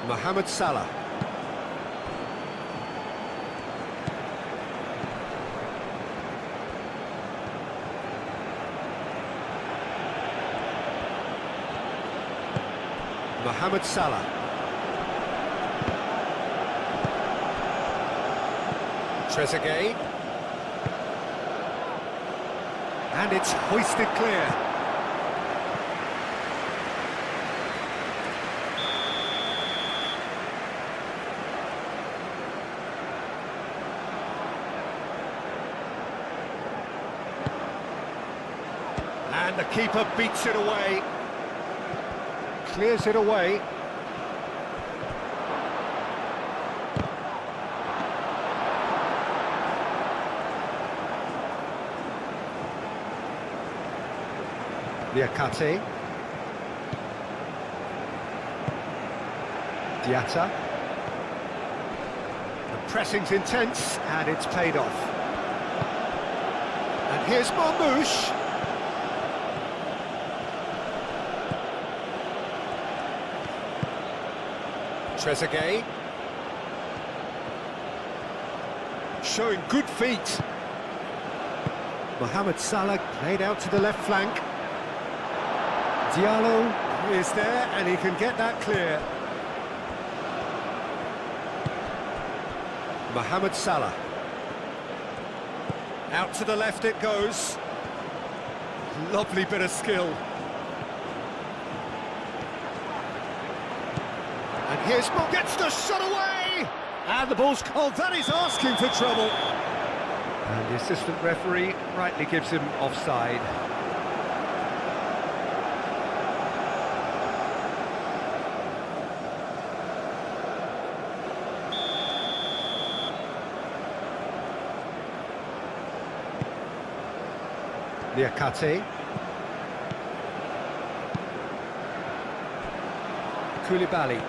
Mohamed Salah. Mohamed Salah. Trezeguet. And it's hoisted clear. And the keeper beats it away. Clears it away. Liakate. Diatta. The pressing's intense, and it's paid off. And here's Marmoush. Trezeguet. Showing good feet. Mohamed Salah played out to the left flank. Diallo is there, and he can get that clear. Mohamed Salah. Out to the left it goes. Lovely bit of skill. And here's Mo, gets the shot away! And the ball's cold, that is asking for trouble. And the assistant referee rightly gives him offside. Liakate. Koulibaly.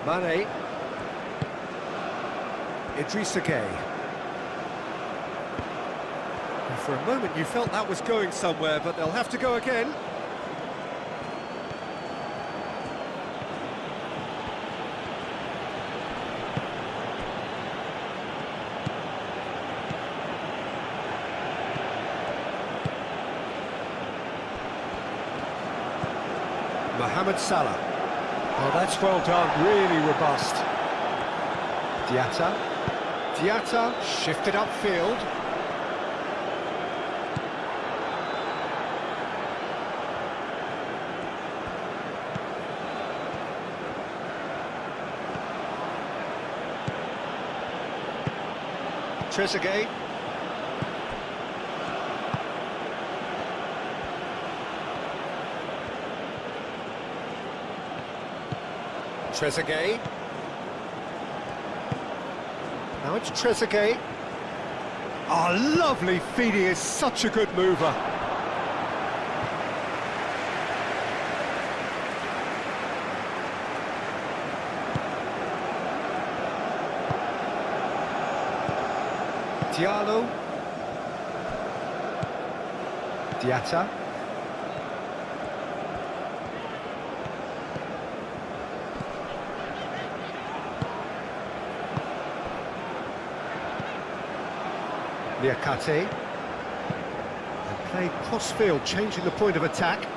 Mane. Idrissa Gueye. And for a moment you felt that was going somewhere, but they'll have to go again. Mohamed Salah. Oh, that's well done, really robust. Diatta shifted upfield. Trezeguet. Trezeguet. Now it's Trezeguet. Oh, lovely feed, he is such a good mover. Diallo. Diatta. Niakate. And played cross-field, changing the point of attack.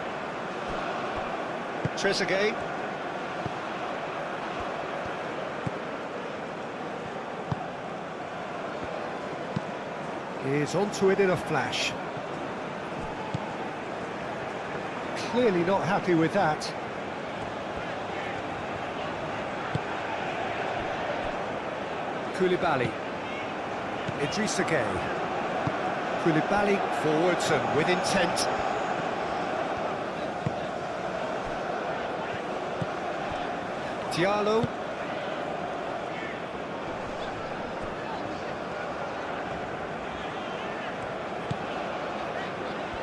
Trezeguet. Is onto it in a flash. Clearly not happy with that. Koulibaly. Idrissa Gueye. Koulibaly forwards and with intent. Diallo.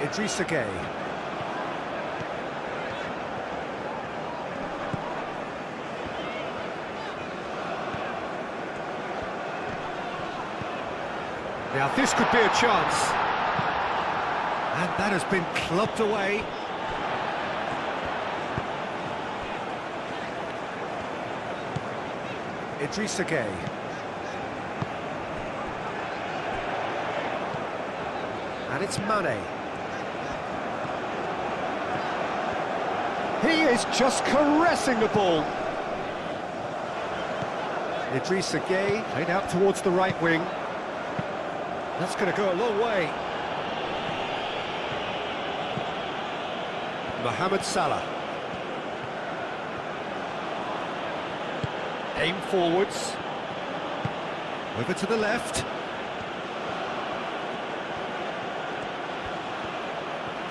Idrissa Gueye. Now this could be a chance. And that has been clubbed away. Idrissa Gueye. And it's Mane. He is just caressing the ball. Idrissa Gueye played out towards the right wing. That's going to go a long way. Mohamed Salah. Aim forwards. Over to the left.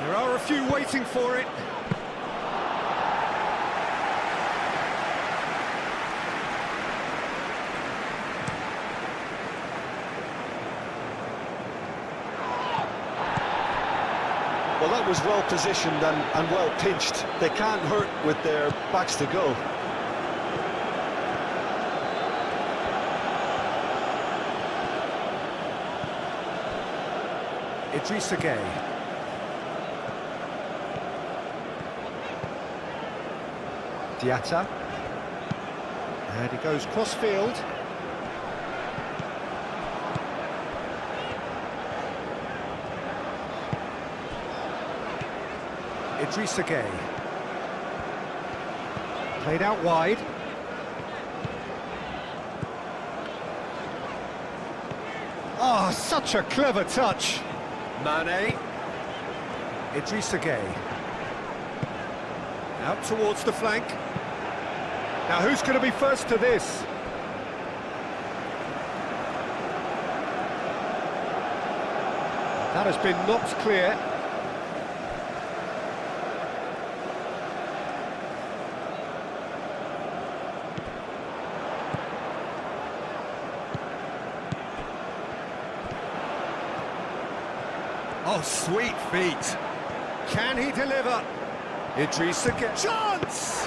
There are a few waiting for it. Well, that was well positioned and well pinched. They can't hurt with their backs to goal. Idrissa Gueye. Diatta. And he goes cross-field. Idrissa Gueye. Played out wide. Oh, such a clever touch. Mane. Idrissa Gueye. Out towards the flank. Now who's going to be first to this? That has been knocked clear. Oh, sweet feet. Can he deliver? Idrissa Gueye. Chance!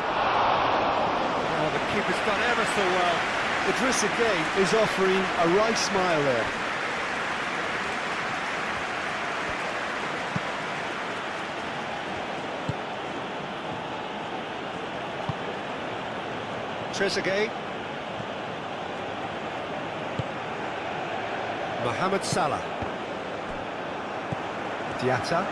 Oh, the goalkeeper's done ever so well. Idrissa Gueye is offering a right smile there. Trezeguet. Mohamed Salah. Diatta.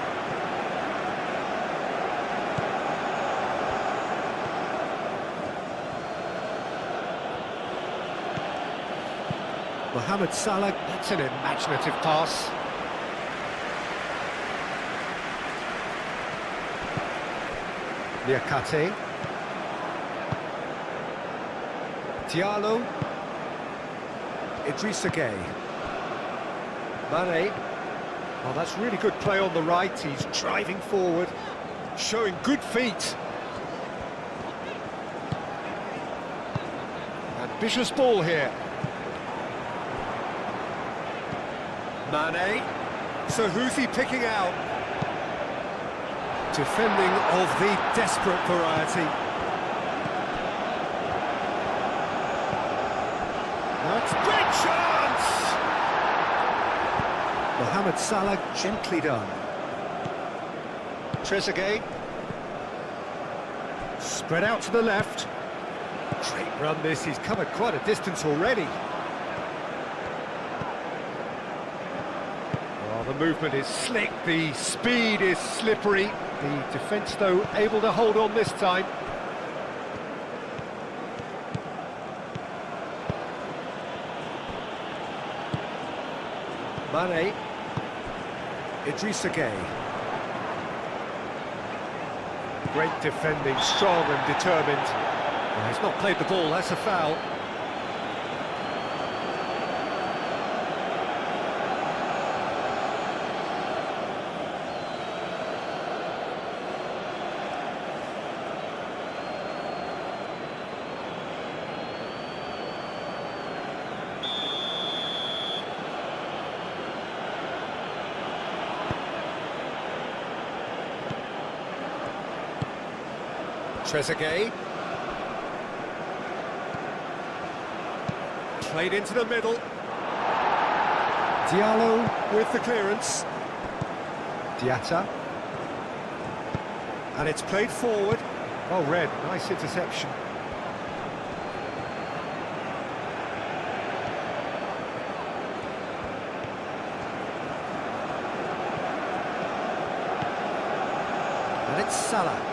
Mohamed Salah, that's an imaginative pass. Niakate. Diallo. Idrissa Gueye. Mane. Oh, that's really good play on the right. He's driving forward, showing good feet. Ambitious ball here. Mane. So who's he picking out? Defending of the desperate variety. That's a great chance! Mohamed Salah, gently done. Trezeguet. Spread out to the left. Great run this, he's covered quite a distance already. Oh, the movement is slick, the speed is slippery. The defence, though, able to hold on this time. Mane. Idrissa Gueye. Great defending, strong and determined. Well, he's not played the ball, that's a foul. Trezeguet. Played into the middle. Diallo with the clearance. Diatta. And it's played forward. Oh, Red, nice interception. And it's Salah.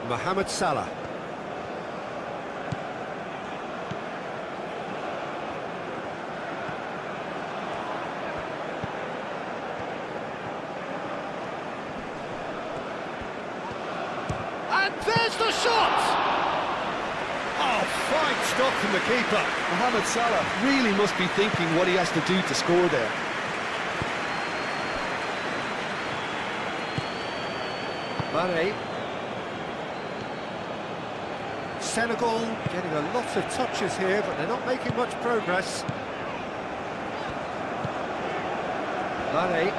Mohamed Salah. And there's the shot! Oh, fine stop from the keeper. Mohamed Salah really must be thinking what he has to do to score there. Mane. Senegal getting a lot of touches here, but they're not making much progress. Mane.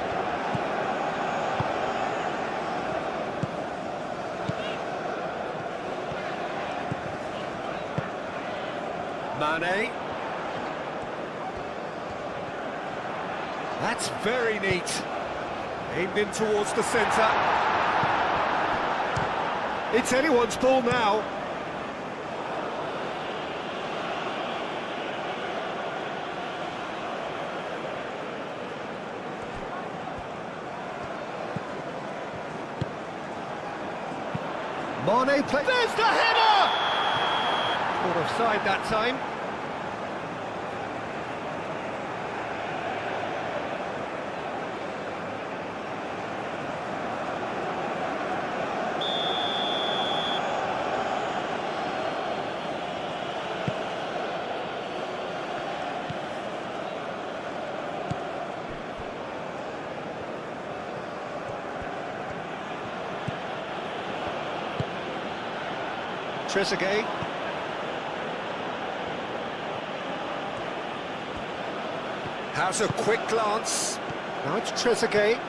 Mane. That's very neat. Aimed in towards the centre. It's anyone's ball now. Mane play. There's the header! Caught offside that time. Trezeguet. Has a quick glance. Now it's Trezeguet.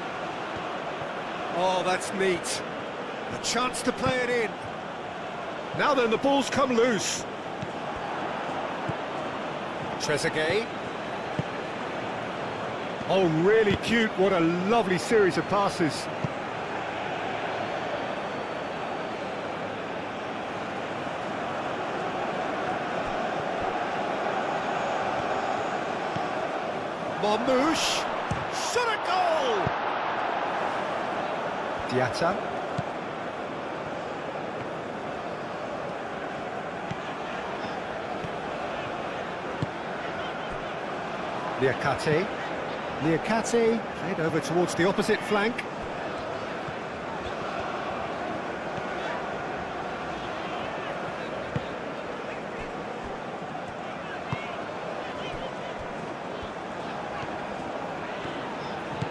Oh, that's neat. A chance to play it in. Now then, the ball's come loose. Trezeguet. Oh, really cute. What a lovely series of passes. Marmoush. Shot a goal! Diatta. Liakate played over towards the opposite flank.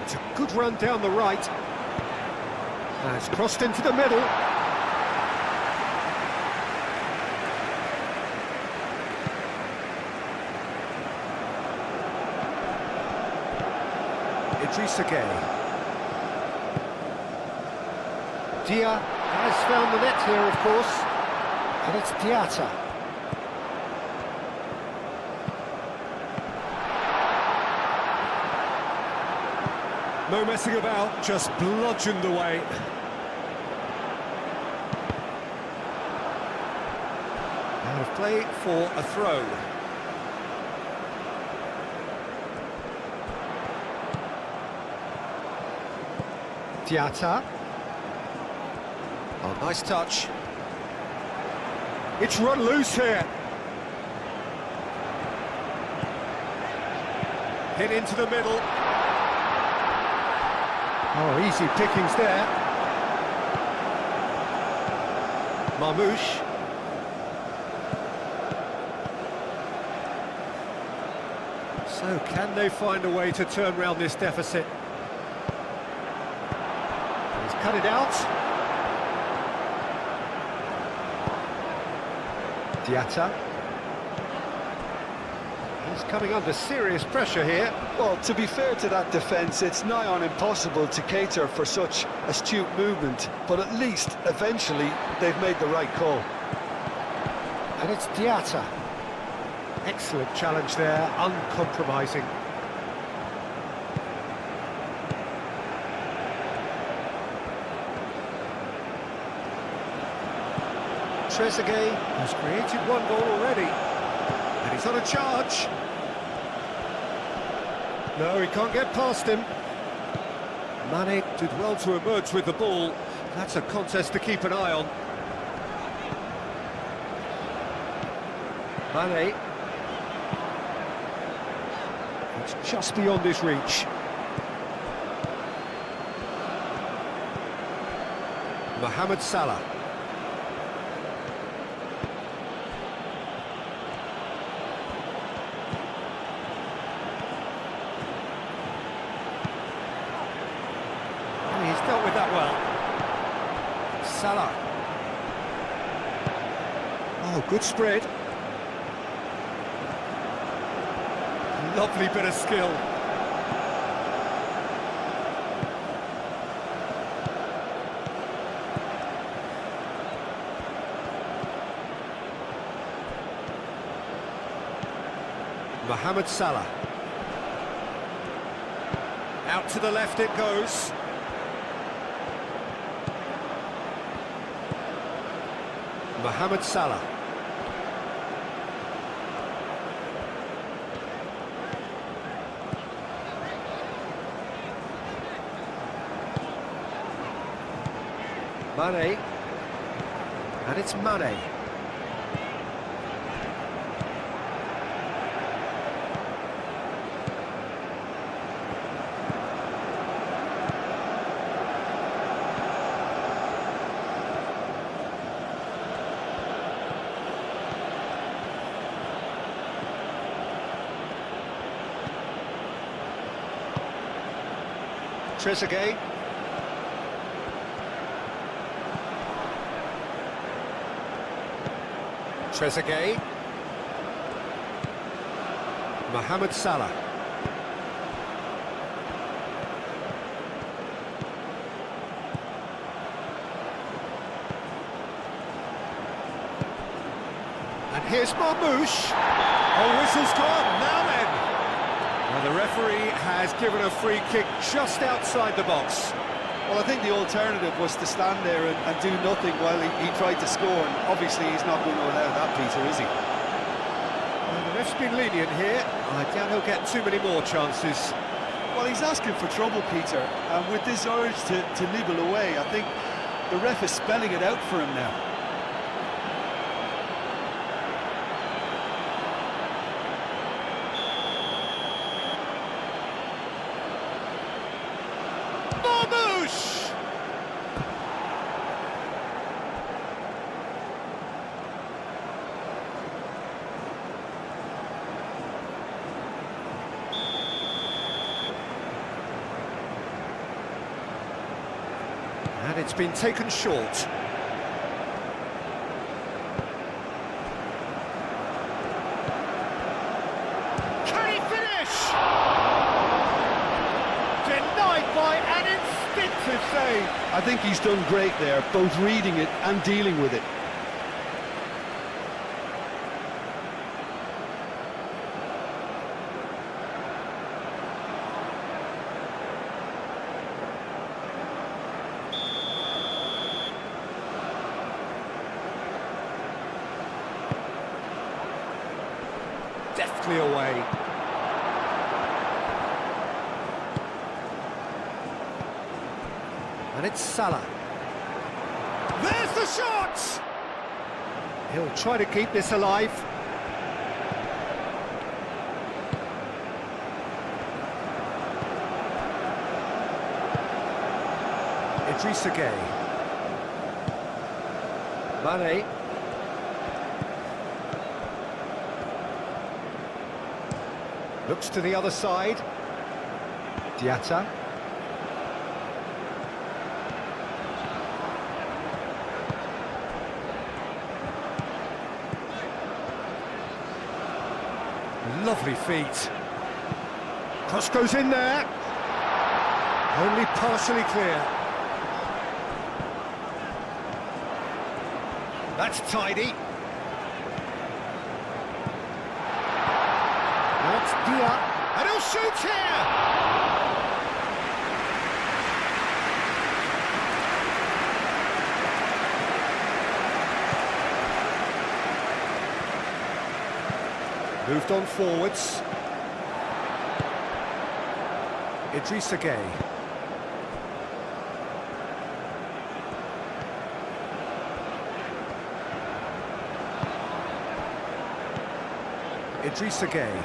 It's a good run down the right. It's crossed into the middle. Trezeguet. Dia has found the net here, of course, and it's Diatta. No messing about, just bludgeoned away. Out of play for a throw. Diatta. Oh, nice touch. It's run loose here. Hit into the middle. Oh, easy pickings there. Marmoush. So, can they find a way to turn round this deficit? Cut it out. Diatta. He's coming under serious pressure here. Well, to be fair to that defence, it's nigh on impossible to cater for such astute movement, but at least, eventually, they've made the right call. And it's Diatta. Excellent challenge there, uncompromising. Trezeguet has created one goal already, and he's on a charge. No, he can't get past him. Mane did well to emerge with the ball. That's a contest to keep an eye on. Mane. It's just beyond his reach. Mohamed Salah. Dealt with that well. Salah. Oh, good spread. Lovely bit of skill. Mohamed Salah. Out to the left it goes. Mohamed Salah. Mane. And it's Mane. Trezeguet. Trezeguet. Mohamed Salah. here's Marmouche. Oh, whistle's gone, now then. Well, the referee has given a free kick just outside the box. Well, I think the alternative was to stand there and do nothing while he tried to score, and obviously he's not going to allow that, Peter, is he? Well, the ref's been lenient here. I doubt he'll get too many more chances. Well, he's asking for trouble, Peter, and with this urge to nibble away, I think the ref is spelling it out for him now. Marmouche! And it's been taken short. Can he finish? Denied by an instinctive save. I think he's done great there, both reading it and dealing with it. Deftly away. And it's Salah. There's the shot! He'll try to keep this alive. Idrissa Gueye. Mane. Looks to the other side. Diatta. Lovely feet. Cross goes in there. Only partially clear. That's tidy. That's Dia. And he'll shoot here! Moved on forwards. Idrissa Gueye. Idrissa Gueye.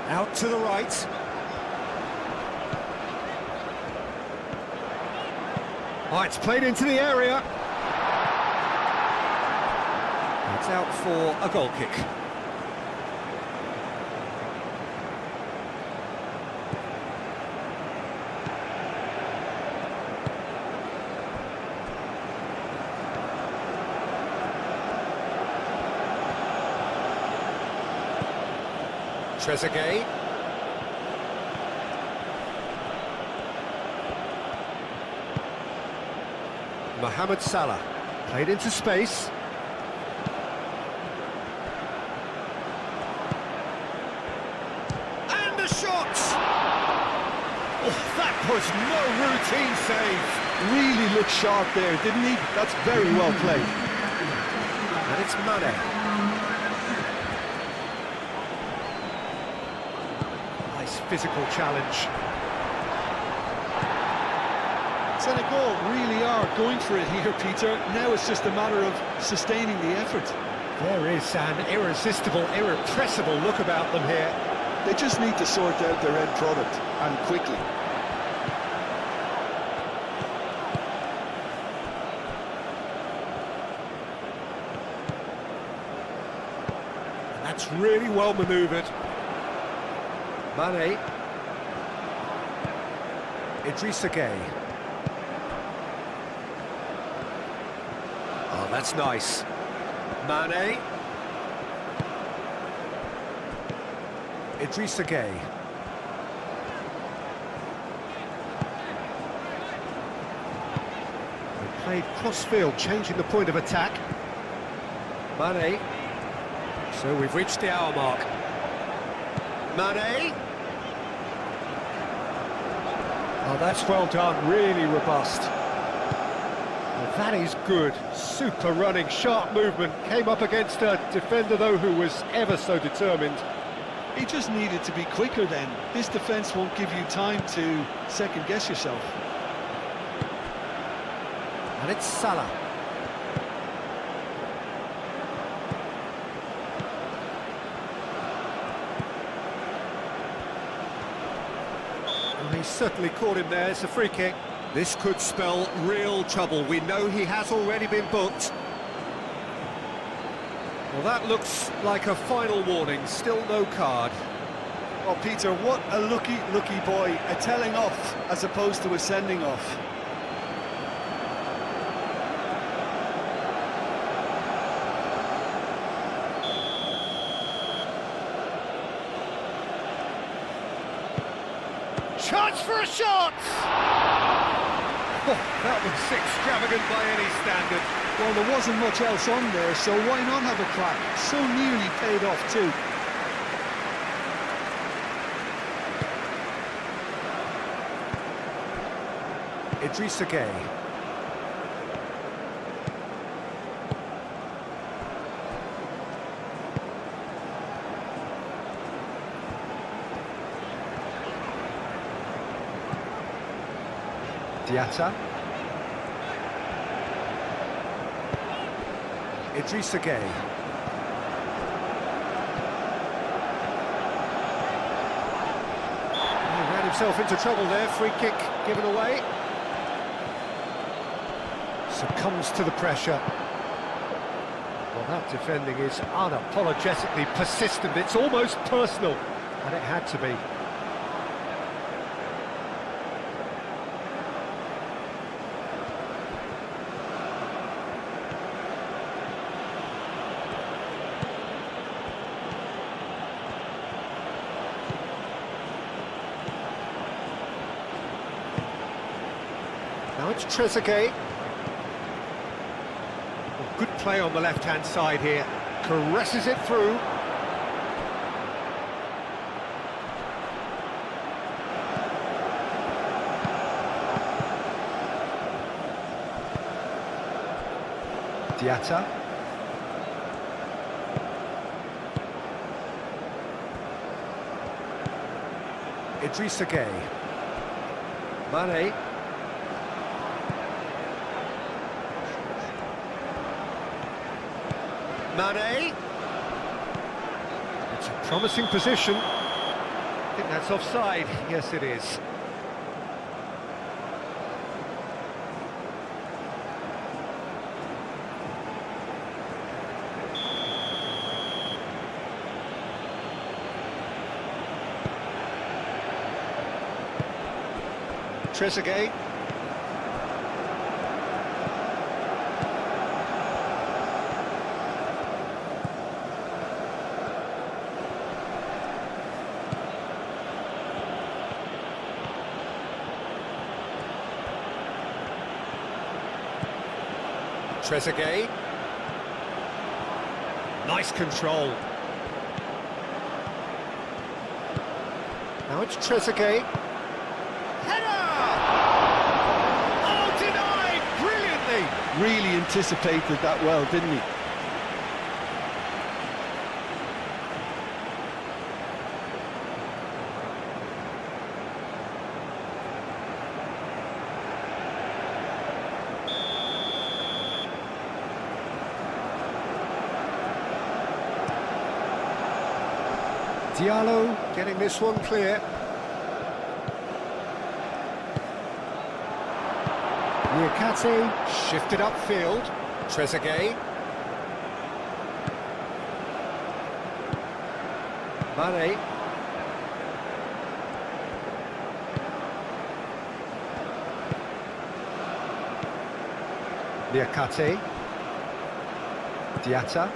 Out to the right. Oh, it's played into the area. It's out for a goal kick. Trezeguet. Mohamed Salah. Played into space. And the shot! Oh, that was no routine save. Really looked sharp there, didn't he? That's very well played. And it's Mane. Nice physical challenge. Senegal really are going for it here, Peter. Now it's just a matter of sustaining the effort. There is an irresistible, irrepressible look about them here. They just need to sort out their end product, and quickly. That's really well manoeuvred. Mane. Idrissa Gueye. Oh, that's nice. Mane. Idrissa Gueye. Played cross-field, changing the point of attack. Mane. So we've reached the hour mark. Mane. Oh, that's well done, really robust. Well, that is good. Super running, sharp movement. Came up against a defender, though, who was ever so determined. He just needed to be quicker then. This defence won't give you time to second-guess yourself. And it's Salah. Well, he certainly caught him there. It's a free kick. This could spell real trouble. We know he has already been booked. Well, that looks like a final warning. Still no card. Oh, Peter, what a lucky boy. A telling off as opposed to a sending off. Chance for a shot! Oh, that was extravagant by any standard. Well, there wasn't much else on there, so why not have a crack? So nearly paid off too. Idrissa Gueye. Diatta. Idrissa Gueye. He ran himself into trouble there, free kick given away. Succumbs to the pressure. Well, that defending is unapologetically persistent. It's almost personal, and it had to be. Now it's Trezeguet. Good play on the left-hand side here. Caresses it through. Diatta. Idrissa Gueye. Mane. Mane. It's a promising position. I think that's offside. Yes, it is. Trezeguet. Trezeguet. Nice control. Now it's Trezeguet. Header! Oh, denied! Brilliantly! Really anticipated that well, didn't he? Diallo getting this one clear. Niakate shifted upfield. Trezeguet. Mane. Niakate. Diatta.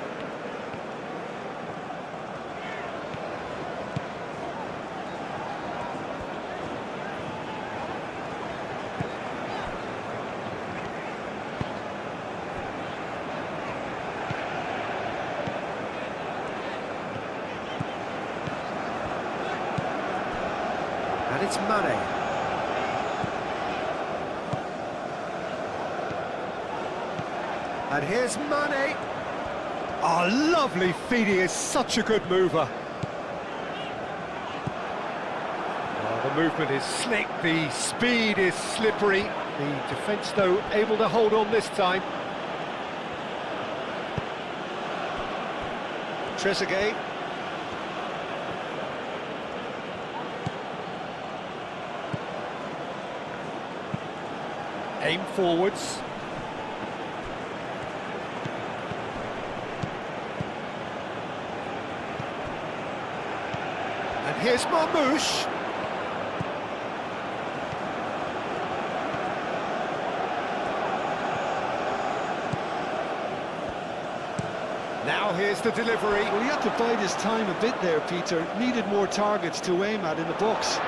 it's Mane. And here's Mane. Oh, lovely feet, he is such a good mover. Oh, the movement is slick, the speed is slippery. The defence, though, able to hold on this time. Trezeguet. Aim forwards. And here's Marmoush. Now here's the delivery. Well, he had to bide his time a bit there, Peter. Needed more targets to aim at in the box.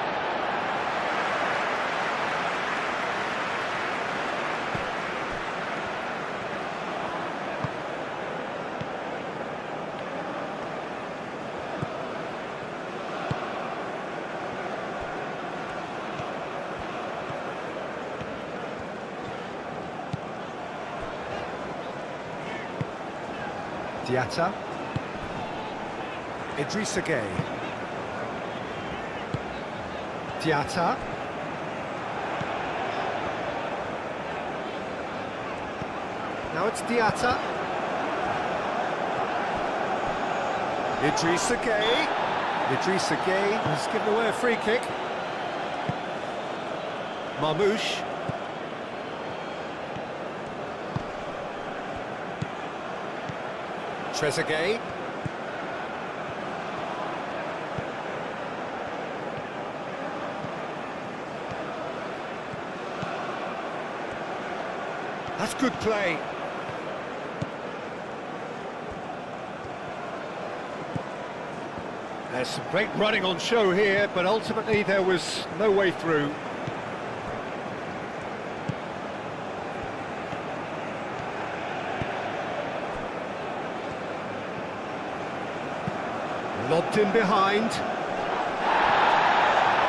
Diatta. Idrissa Gueye. Diatta. Now it's Diatta. Idrissa Gueye. Idrissa Gueye has given away a free kick. Marmoush. Trezeguet. That's good play. There's some great running on show here, but ultimately there was no way through. Lobbed in behind.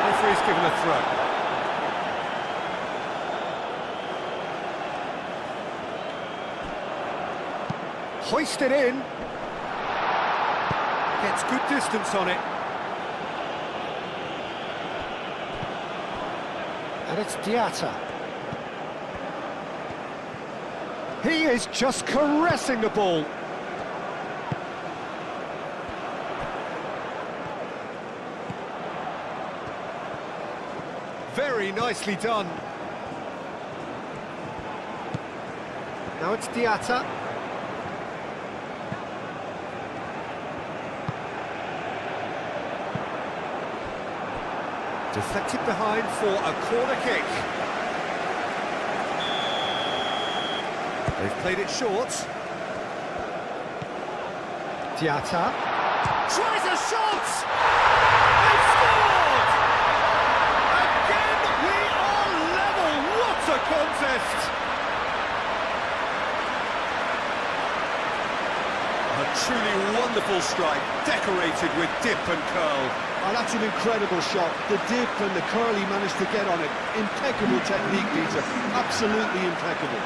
Referee's given a throw. Hoisted in. Gets good distance on it. And it's Diatta. He is just caressing the ball. Very nicely done. Now it's Diatta. Deflected behind for a corner kick. They've played it short. Diatta. Tries a shot! They've scored! Again, we are level! What a contest! A truly wonderful strike, decorated with dip and curl. Oh, that's an incredible shot. The dip and the curl he managed to get on it. Impeccable technique, Peter. Absolutely impeccable.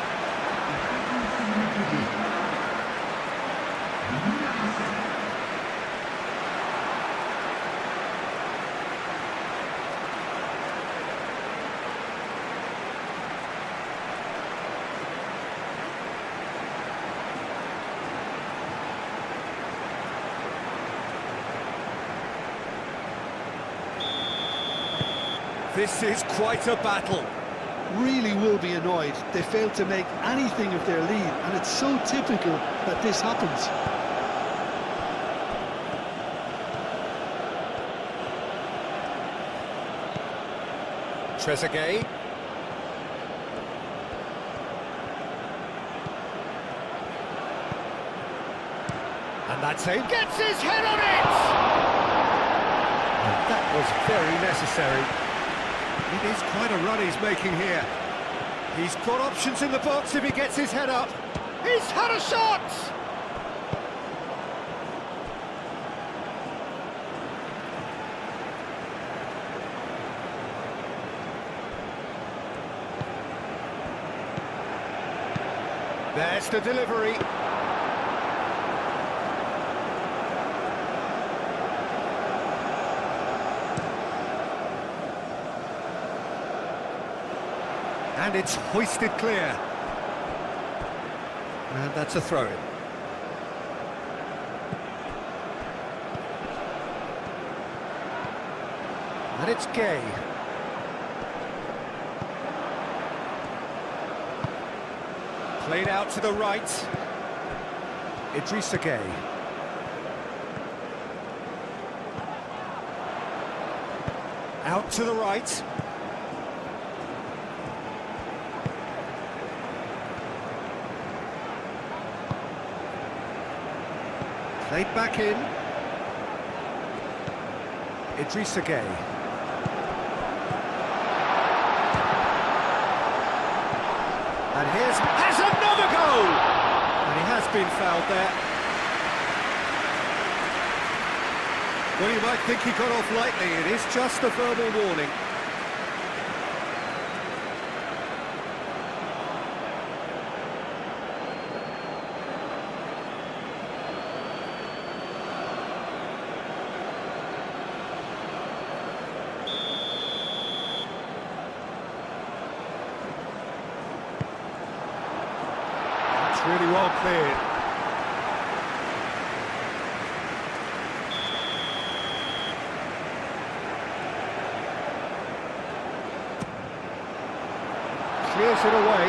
This is quite a battle. Really will be annoyed. They failed to make anything of their lead, and it's so typical that this happens. Trezeguet. And that's him. Gets his head on it! And that was very necessary. It is quite a run he's making here. He's got options in the box if he gets his head up. He's had a shot! There's the delivery. And it's hoisted clear. And that's a throw-in. And it's Gay. Played out to the right. Idrissa Gay. Out to the right. Played back in. Idrissa Gay. And has another goal! And he has been fouled there. Well, you might think he got off lightly. It is just a verbal warning. Really well cleared. Clears it away.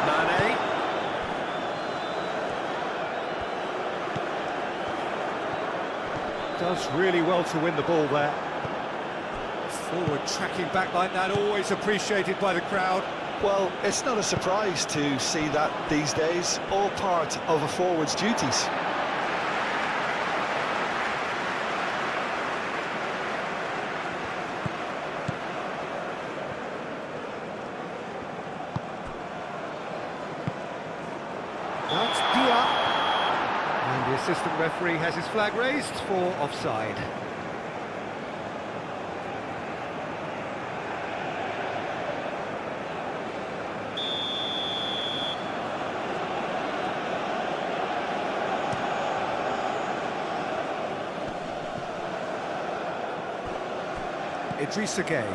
Mane. Does really well to win the ball there. Forward tracking back like that, always appreciated by the crowd. Well, it's not a surprise to see that these days, all part of a forward's duties. Now it's Dia. And the assistant referee has his flag raised for offside. Idrissa Gay.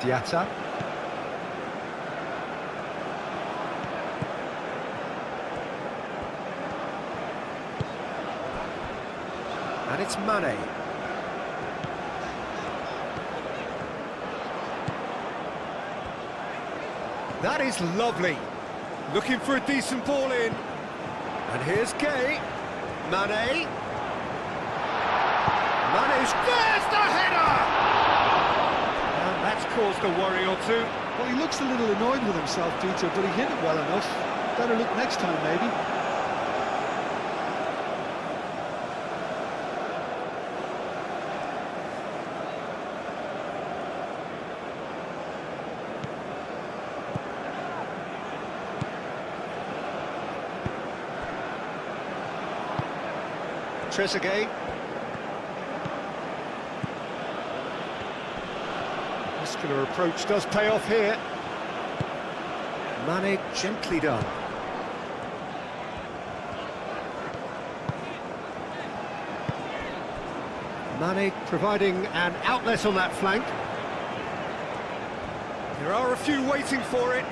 Diatta. And it's Mane. That is lovely. Looking for a decent ball in. And here's Gay. Mane. Mane's, there's the header! And that's caused a worry or two. Well, he looks a little annoyed with himself, Peter, but he hit it well enough. Better look next time, maybe. Trezeguet. Muscular approach does pay off here. Mane gently done. Mane providing an outlet on that flank. There are a few waiting for it.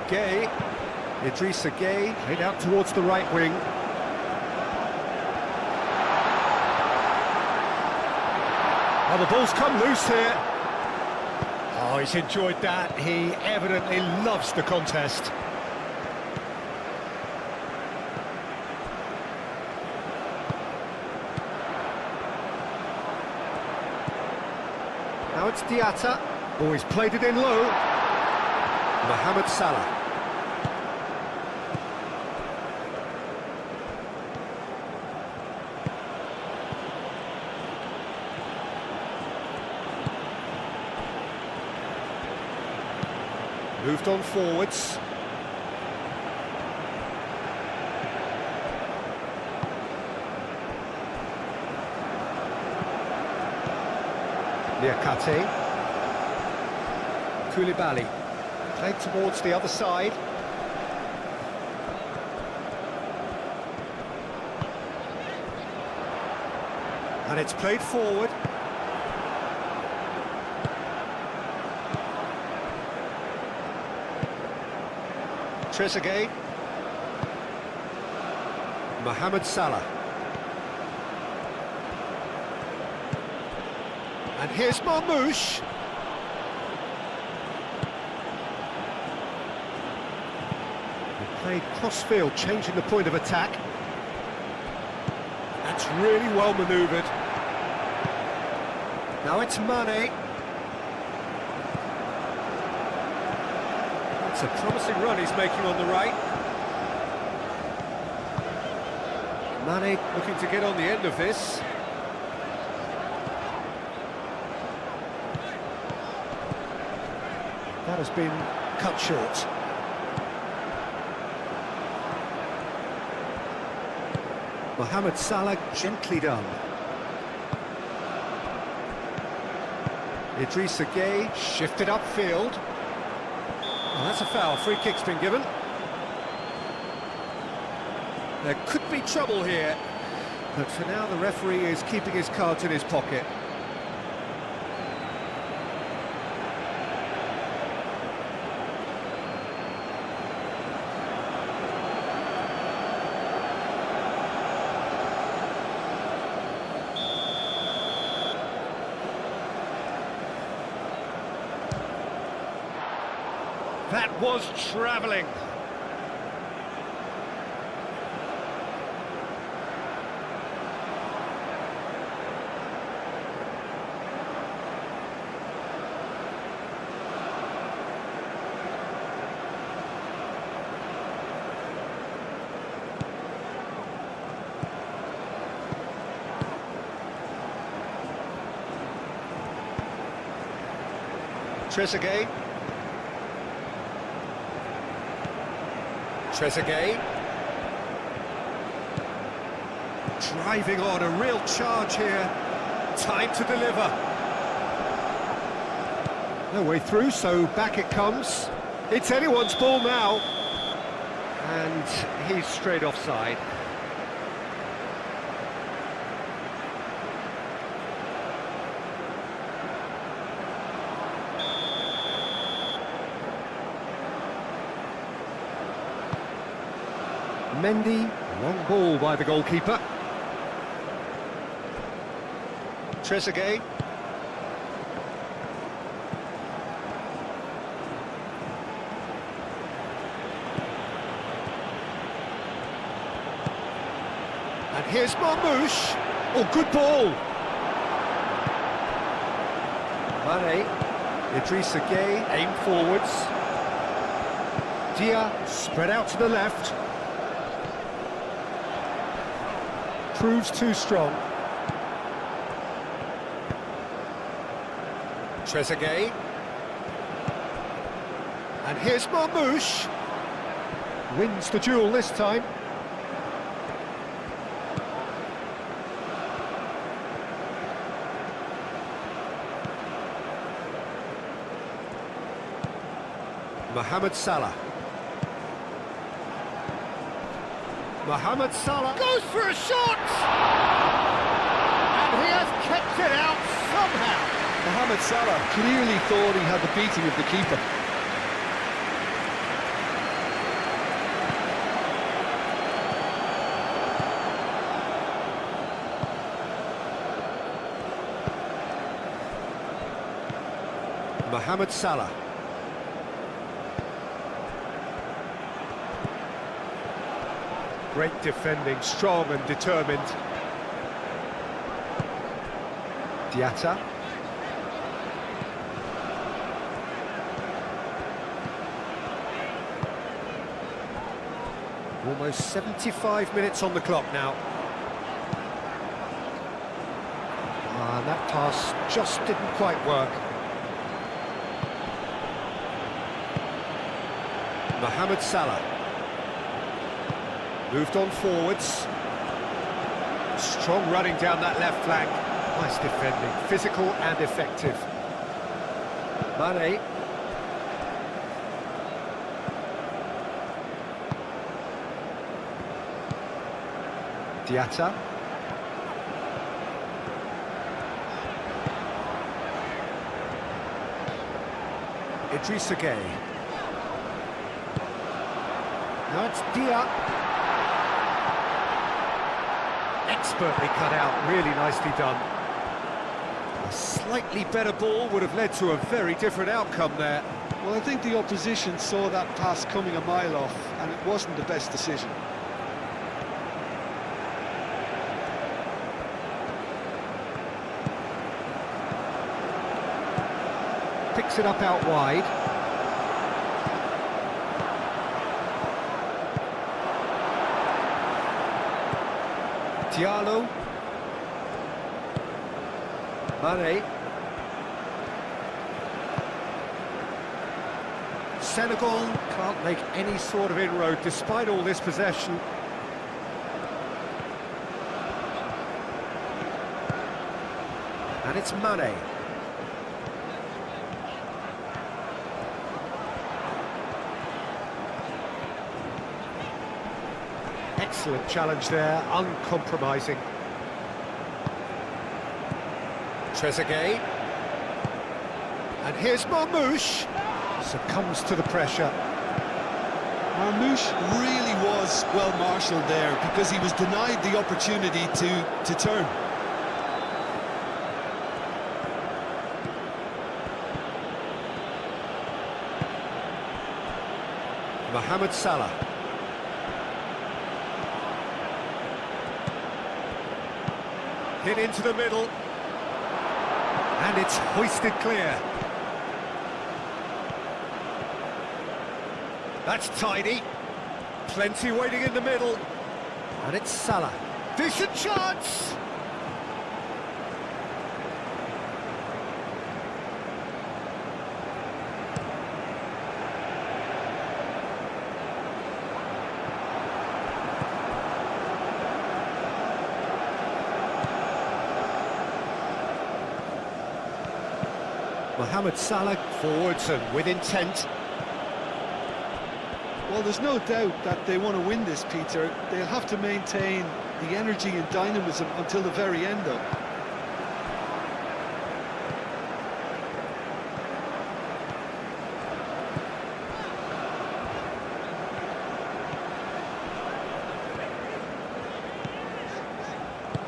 Gay. Idrissa Gay played out towards the right wing. Oh, the ball's come loose here. Oh, he's enjoyed that. He evidently loves the contest. Now it's Diatta. Oh, he's played it in low. Mohamed Salah. Moved on forwards. Niakate. Koulibaly. Played towards the other side. And it's played forward. Trezeguet. Mohamed Salah. And here's Marmoush. He played cross-field, changing the point of attack. That's really well manoeuvred. Now it's Mane. It's a promising run he's making on the right. Mane looking to get on the end of this. That has been cut short. Mohamed Salah, gently done. Idrissa Gueye, shifted upfield. Oh, that's a foul, free kick's been given. There could be trouble here, but for now the referee is keeping his cards in his pocket. That was travelling. Trezeguet. Trezeguet. Driving on, a real charge here. Time to deliver. No way through, so back it comes. It's anyone's ball now. And he's straight offside. Mendy, long ball by the goalkeeper. Trezeguet. And here's Marmoush. Oh, good ball. Mane, Idrissa Gueye, aim forwards. Dia spread out to the left. Proves too strong. Trezeguet. And here's Marmoush. Wins the duel this time. Mohamed Salah. Mohamed Salah goes for a shot! And he has kept it out somehow. Mohamed Salah clearly thought he had the beating of the keeper. Mohamed Salah. Great defending, strong and determined. Diatta. Almost 75 minutes on the clock now. And that pass just didn't quite work. Mohamed Salah. Moved on forwards. Strong running down that left flank. Nice defending, physical and effective. Mane. Diatta. Idrissa Gueye. Now it's Dia. Expertly cut out, really nicely done. A slightly better ball would have led to a very different outcome there. Well, I think the opposition saw that pass coming a mile off, and it wasn't the best decision. Picks it up out wide. Diallo. Mane. Senegal can't make any sort of inroad despite all this possession. And it's Mane. Excellent challenge there, uncompromising. Trezeguet. And here's Marmoush. Succumbs to the pressure. Marmoush really was well marshalled there because he was denied the opportunity to turn. Mohamed Salah. Hit into the middle. And it's hoisted clear. That's tidy. Plenty waiting in the middle. And it's Salah. Decent chance! Mohamed Salah forwards and with intent. Well, there's no doubt that they want to win this, Peter. They'll have to maintain the energy and dynamism until the very end, though.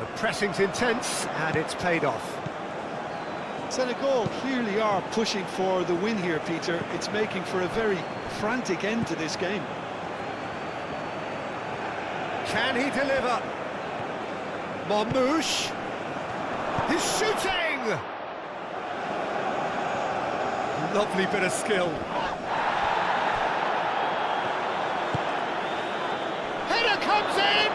The pressing's intense and it's paid off. Senegal clearly are pushing for the win here, Peter. It's making for a very frantic end to this game. Can he deliver? Marmoush. He's shooting! Lovely bit of skill. Header comes in!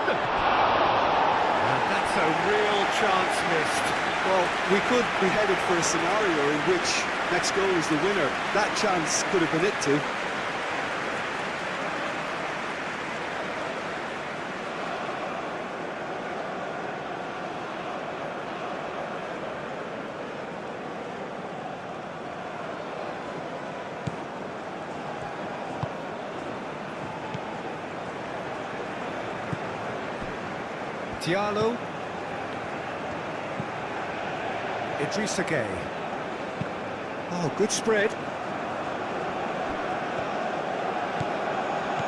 And that's a real chance missed. Well, we could be headed for a scenario in which next goal is the winner. That chance could have been it too. Diallo. Idrissa Gueye. Oh, good spread.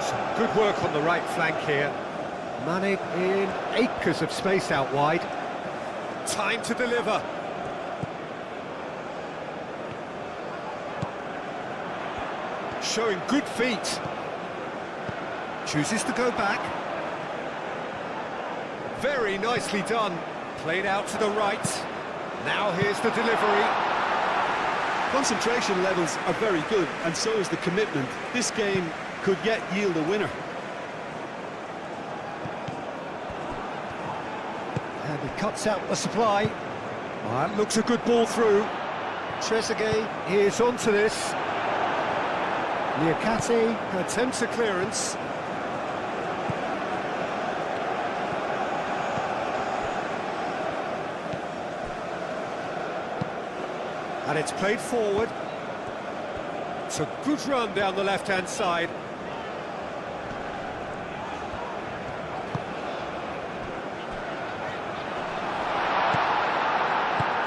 Some good work on the right flank here. Mane in acres of space out wide. Time to deliver. Showing good feet. Chooses to go back. Very nicely done. Played out to the right. Now here's the delivery. Concentration levels are very good, and so is the commitment. This game could yet yield a winner. And he cuts out the supply. Oh, that looks a good ball through. Trezeguet is onto this. Niakate attempts a clearance. And it's played forward. It's a good run down the left-hand side.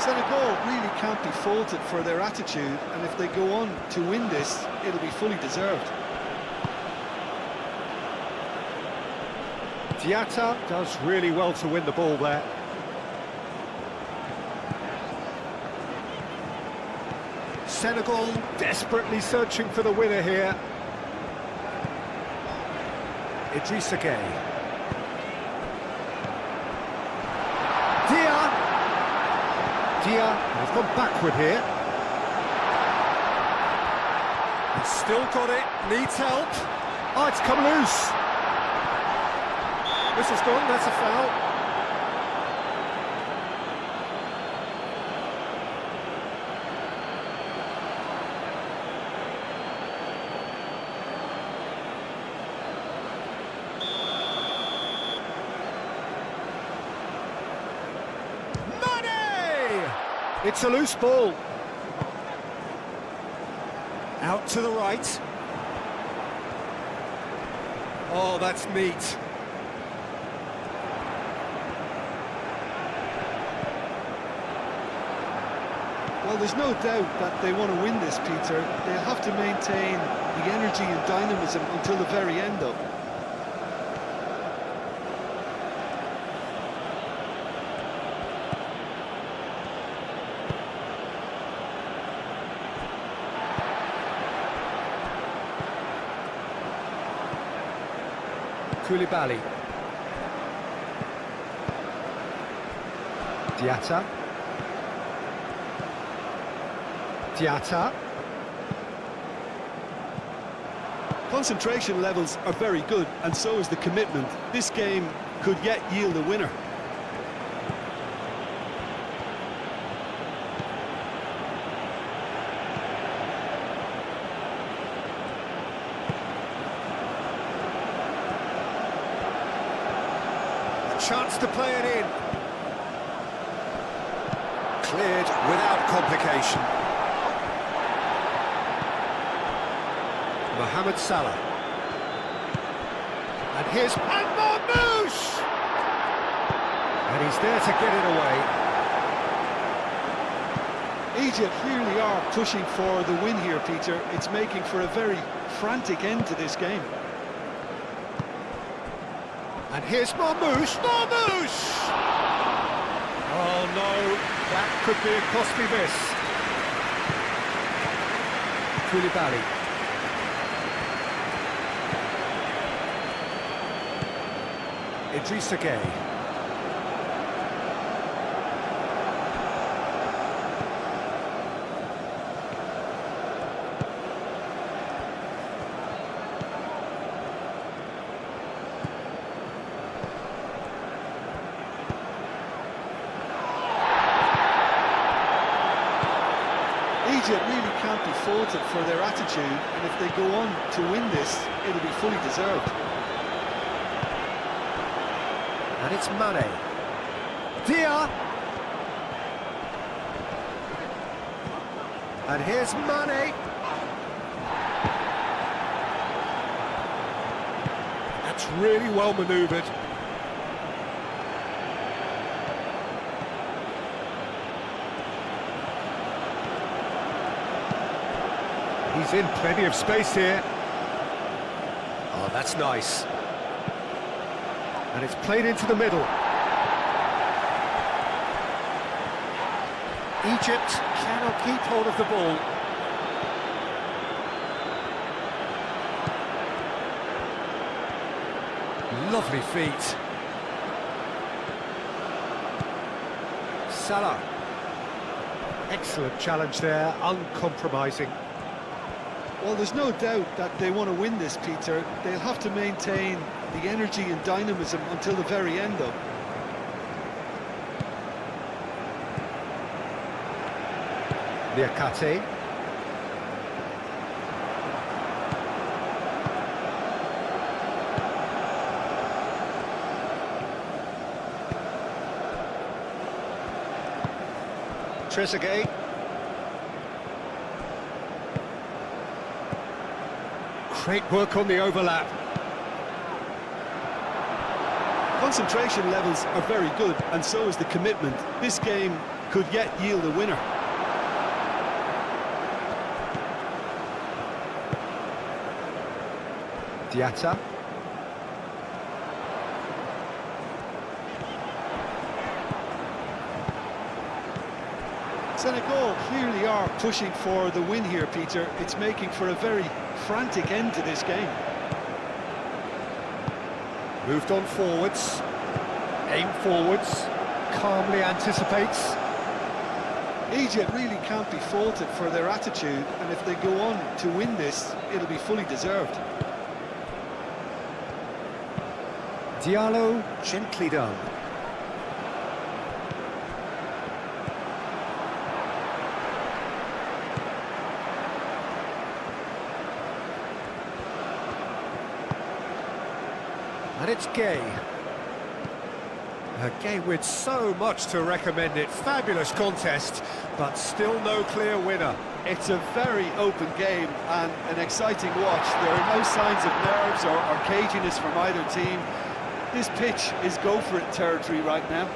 Senegal really can't be faulted for their attitude, and if they go on to win this, it'll be fully deserved. Diatta does really well to win the ball there. Senegal desperately searching for the winner here. Idrissa Gueye. Dia has gone backward here. He's still got it, needs help. Oh, it's come loose. This is gone, that's a foul. It's a loose ball. Out to the right. Oh, that's neat. Well, there's no doubt that they want to win this, Peter. They'll have to maintain the energy and dynamism until the very end, though. Koulibaly. Diatta. Concentration levels are very good, and so is the commitment. This game could yet yield a winner. Chance to play it in. Cleared without complication. Mohamed Salah. And here's Marmoush! And he's there to get it away. Egypt really are pushing for the win here, Peter. It's making for a very frantic end to this game. And here's Marmoush. Marmoush! Oh no, that could be a costly miss. Koulibaly. Idrissa Gueye. Egypt really can't be faulted for their attitude, and if they go on to win this, it'll be fully deserved. And it's Mane. Dia! And here's Mane. That's really well manoeuvred. He's in plenty of space here. Oh, that's nice. And it's played into the middle. Egypt cannot keep hold of the ball. Lovely feet. Salah. Excellent challenge there, uncompromising. Well, there's no doubt that they want to win this, Peter. They'll have to maintain the energy and dynamism until the very end, though. Niakate. Trezeguet. Great work on the overlap. Concentration levels are very good, and so is the commitment. This game could yet yield a winner. Diatta. Senegal clearly are pushing for the win here, Peter. It's making for a very frantic end to this game. Moved on forwards. Aim forwards. Calmly anticipates. Egypt really can't be faulted for their attitude, and if they go on to win this, it'll be fully deserved. Diallo, gently done. And it's Gay. Gay with so much to recommend it. Fabulous contest, but still no clear winner. It's a very open game and an exciting watch. There are no signs of nerves or caginess from either team. This pitch is go-for-it territory right now.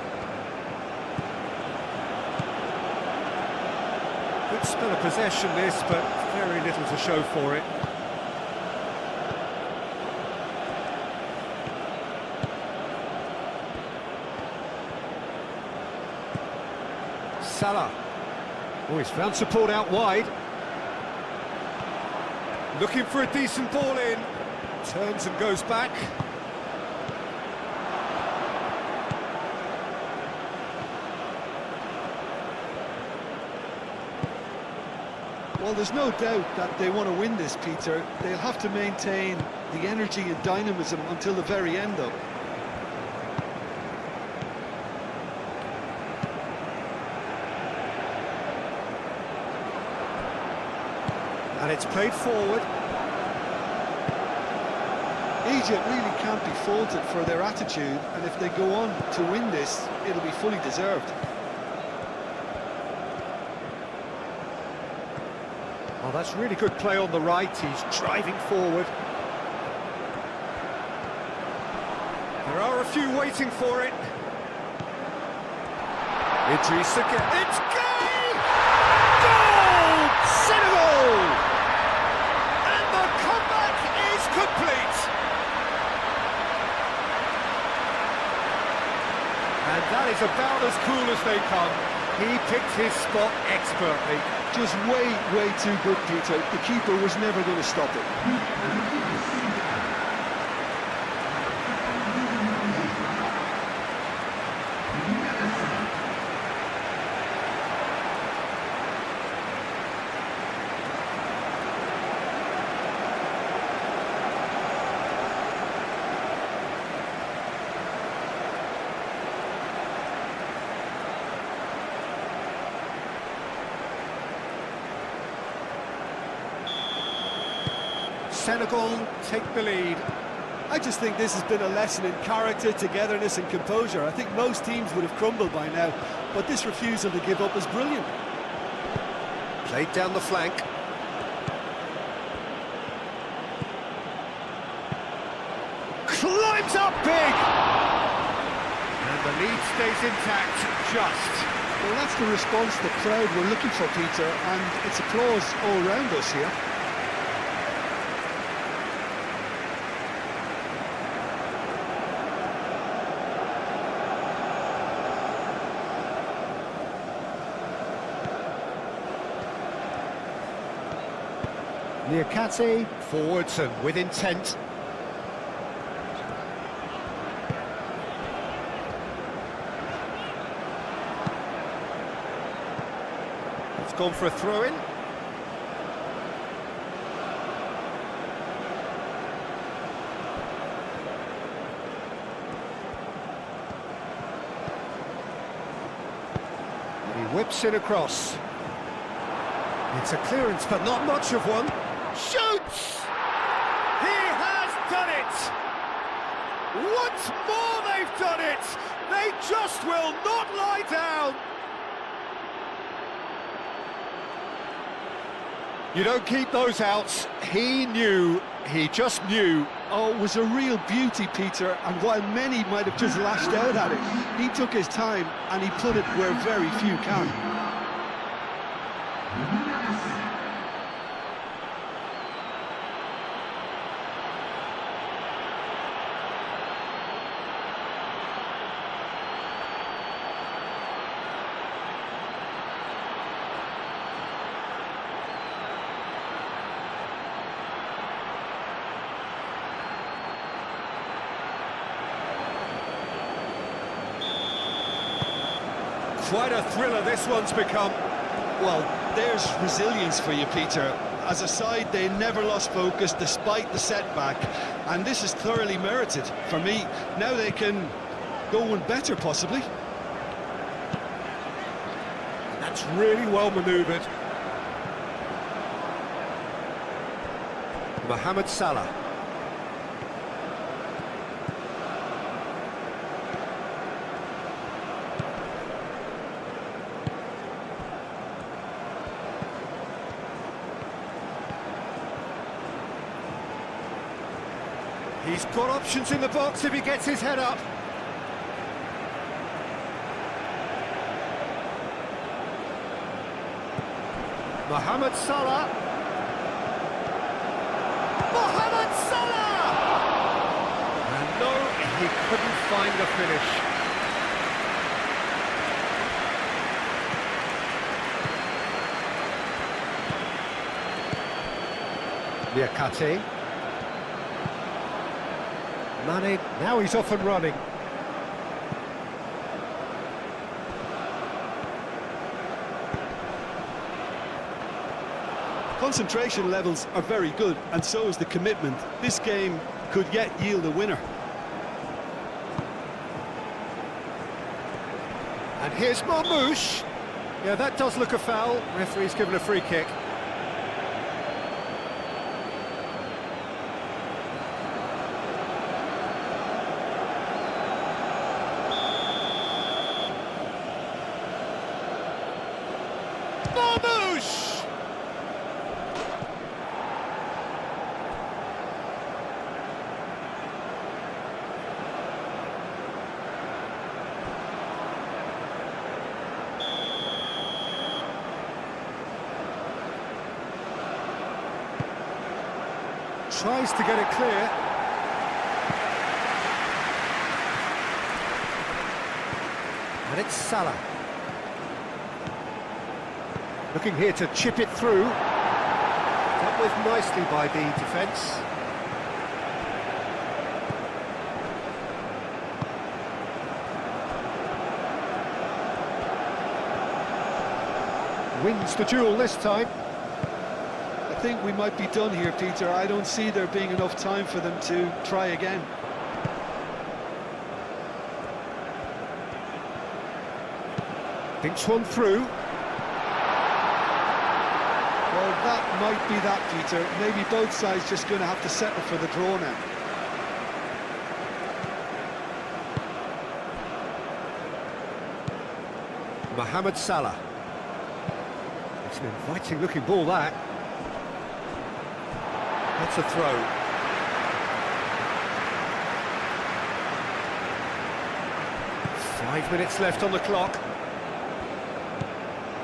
Good spell of possession this, but very little to show for it. Salah. Oh, he's found support out wide. Looking for a decent ball in. Turns and goes back. Well, there's no doubt that they want to win this, Peter. They'll have to maintain the energy and dynamism until the very end, though. And it's played forward. Egypt really can't be faulted for their attitude, and if they go on to win this, it'll be fully deserved. Oh, that's really good play on the right. He's driving forward. There are a few waiting for it. Idris again. It's Gay! Goal! Senegal! And the comeback is complete. And that is about as cool as they come. He picked his spot expertly. Just way too good, Peter. The keeper was never going to stop it. Senegal take the lead. I just think this has been a lesson in character, togetherness and composure. I think most teams would have crumbled by now, but this refusal to give up is brilliant. Played down the flank. Climbs up big! And the lead stays intact, just. Well, that's the response the crowd were looking for, Peter, and it's applause all round us here. Niakate forwards and with intent. It's gone for a throw-in. He whips it across. It's a clearance, but not much of one. Shoots! He has done it! Once more they've done it! They just will not lie down! You don't keep those outs. He just knew. Oh, it was a real beauty, Peter, and while many might have just lashed out at it, he took his time and he put it where very few can. Quite a thriller this one's become. Well, there's resilience for you, Peter. As a side, they never lost focus despite the setback, and this is thoroughly merited for me. Now they can go one better, possibly. That's really well manoeuvred. Mohamed Salah. He's got options in the box if he gets his head up. Mohamed Salah. Mohamed Salah! And no, he couldn't find the finish. Liakate. Mane, now he's off and running. Concentration levels are very good, and so is the commitment. This game could yet yield a winner. And here's Marmoush. Yeah, that does look a foul. Referee's given a free kick. Marmoush! Tries to get it clear. And it's Salah. Looking here to chip it through. Dealt with nicely by the defence. Wins the duel this time. I think we might be done here, Peter. I don't see there being enough time for them to try again. Thinks one through. Well, that might be that, Peter. Maybe both sides just going to have to settle for the draw now. Mohamed Salah. It's an inviting looking ball, that. That's a throw. Five minutes left on the clock.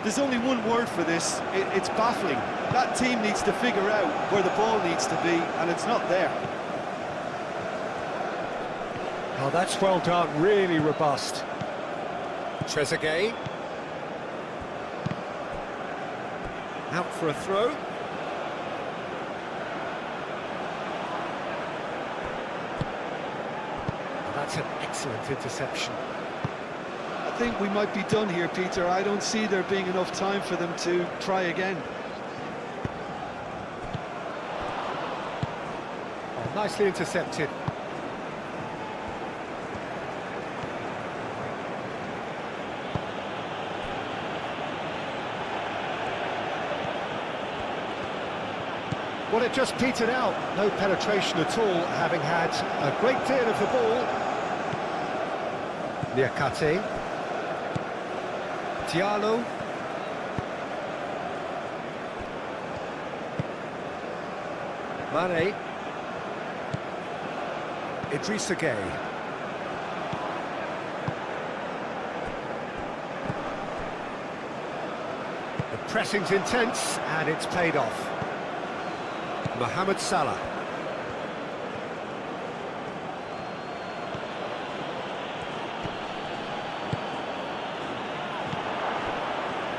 There's only one word for this. It's baffling. That team needs to figure out where the ball needs to be, and it's not there. Oh, that's well done. Really robust. Trezeguet. Out for a throw. That's an excellent interception. I think we might be done here, Peter. I don't see there being enough time for them to try again. Oh, nicely intercepted. Well, it just petered out. No penetration at all, having had a great deal of the ball. Liakate. Diallo. Mane. Idrissa Gueye. The pressing's intense, and it's paid off. Mohamed Salah.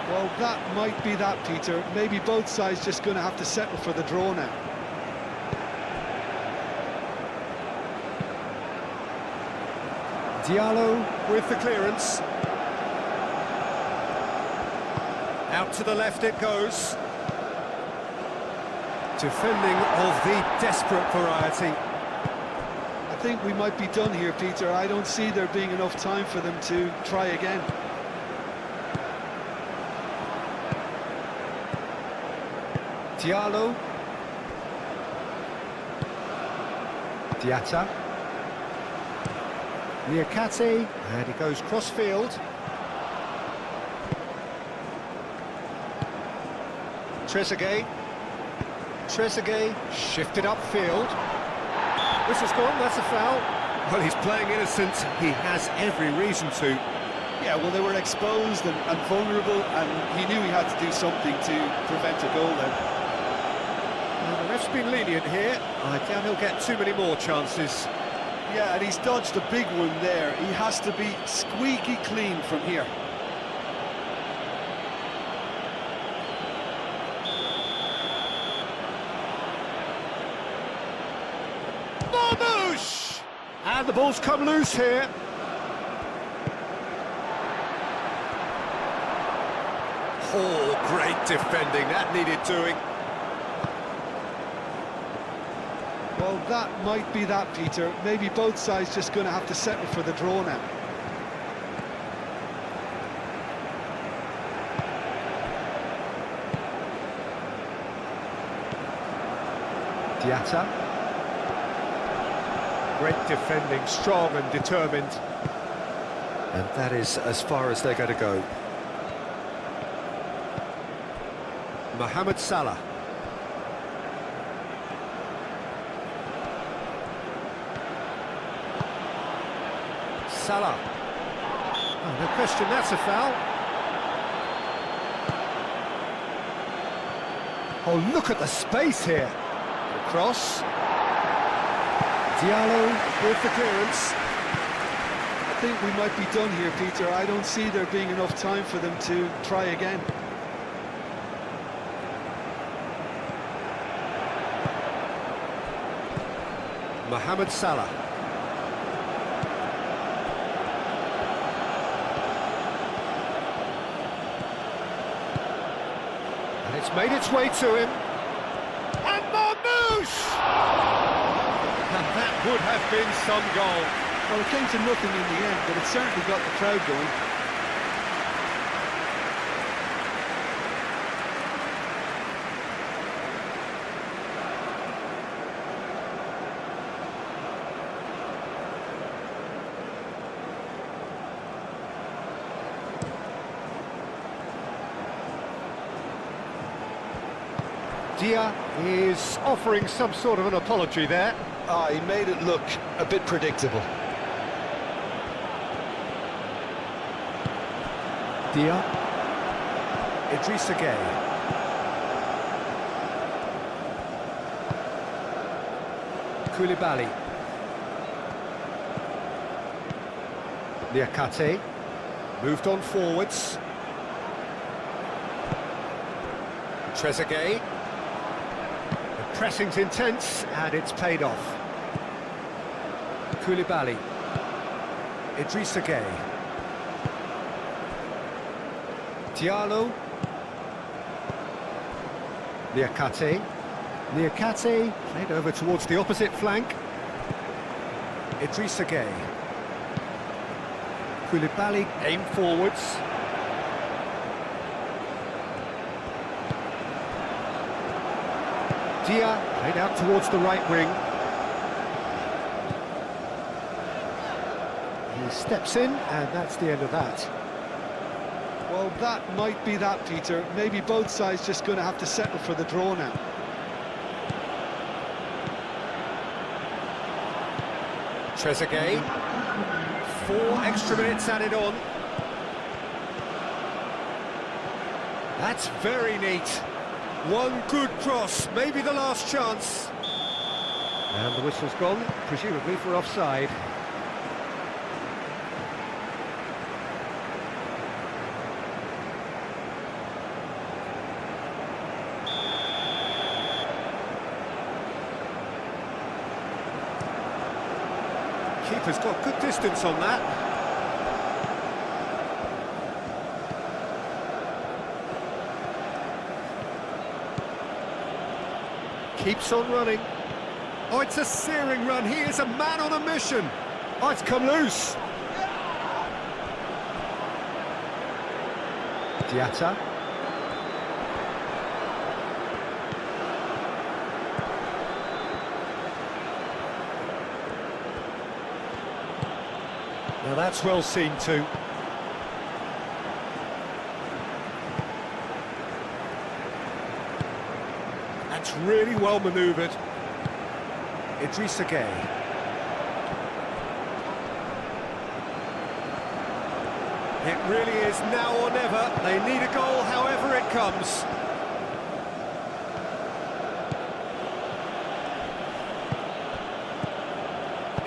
Well, that might be that, Peter. Maybe both sides just going to have to settle for the draw now. Diallo with the clearance. Out to the left it goes. Defending of the desperate variety. I think we might be done here, Peter. I don't see there being enough time for them to try again. Diallo. Diatta. Niakate, and he goes cross-field. Trezeguet. Trezeguet shifted upfield. Whistle's gone, that's a foul. Well, he's playing innocent. He has every reason to. Yeah, well, they were exposed and vulnerable, and he knew he had to do something to prevent a goal there. Well, the ref's been lenient here. I doubt he'll get too many more chances. Yeah, and he's dodged a big one there. He has to be squeaky clean from here. Marmoush! And the ball's come loose here. Oh, great defending. That needed doing. Well, that might be that, Peter. Maybe both sides just going to have to settle for the draw now. Diatta. Great defending, strong and determined. And that is as far as they're going to go. Mohamed Salah. Salah. Oh, no question, that's a foul. Oh, look at the space here. The cross. Diallo with the clearance. I think we might be done here, Peter. I don't see there being enough time for them to try again. Mohamed Salah. And it's made its way to him. And Marmoush! And that would have been some goal. Well, it came to nothing in the end, but it certainly got the crowd going. Dia is offering some sort of an apology there. He made it look a bit predictable. Dia. Idrissa Gueye. Koulibaly. Niakate. Moved on forwards. Trezeguet. The pressing's intense, and it's paid off. Koulibaly. Idrissa Gueye. Diallo. Niakate. Niakate played over towards the opposite flank. Idrissa Gueye. Koulibaly aimed forwards. Dia played out towards the right wing. He steps in, and that's the end of that. Well, that might be that, Peter. Maybe both sides just going to have to settle for the draw now. Trezeguet. 4 extra minutes added on. That's very neat. One good cross, maybe the last chance. And the whistle's gone, presumably for offside. Keeper's got good distance on that. Keeps on running. Oh, it's a searing run. He is a man on a mission. Oh, it's come loose. Diatta. Now that's well seen too. That's really well manoeuvred. Idrissa Gueye. It really is now or never. They need a goal however it comes.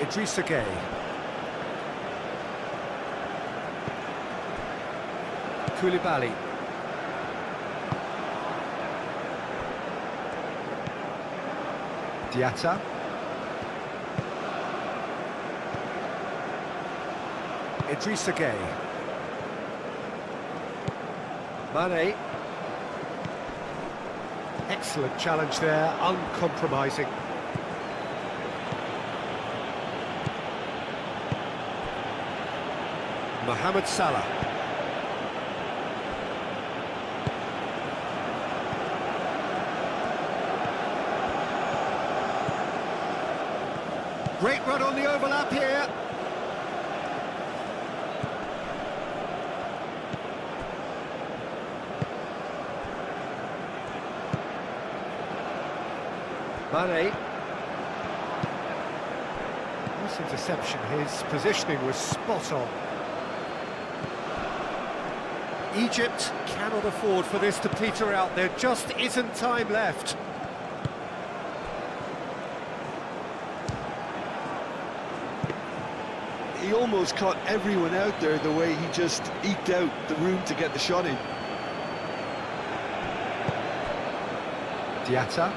Idrissa Gueye. Koulibaly. Diatta. Idrissa Gueye. Mane. Excellent challenge there, uncompromising. Mohamed Salah. Great run on the overlap here. Mane. Nice interception, his positioning was spot on. Egypt cannot afford for this to peter out, there just isn't time left. He almost caught everyone out there the way he just eked out the room to get the shot in. Diatta.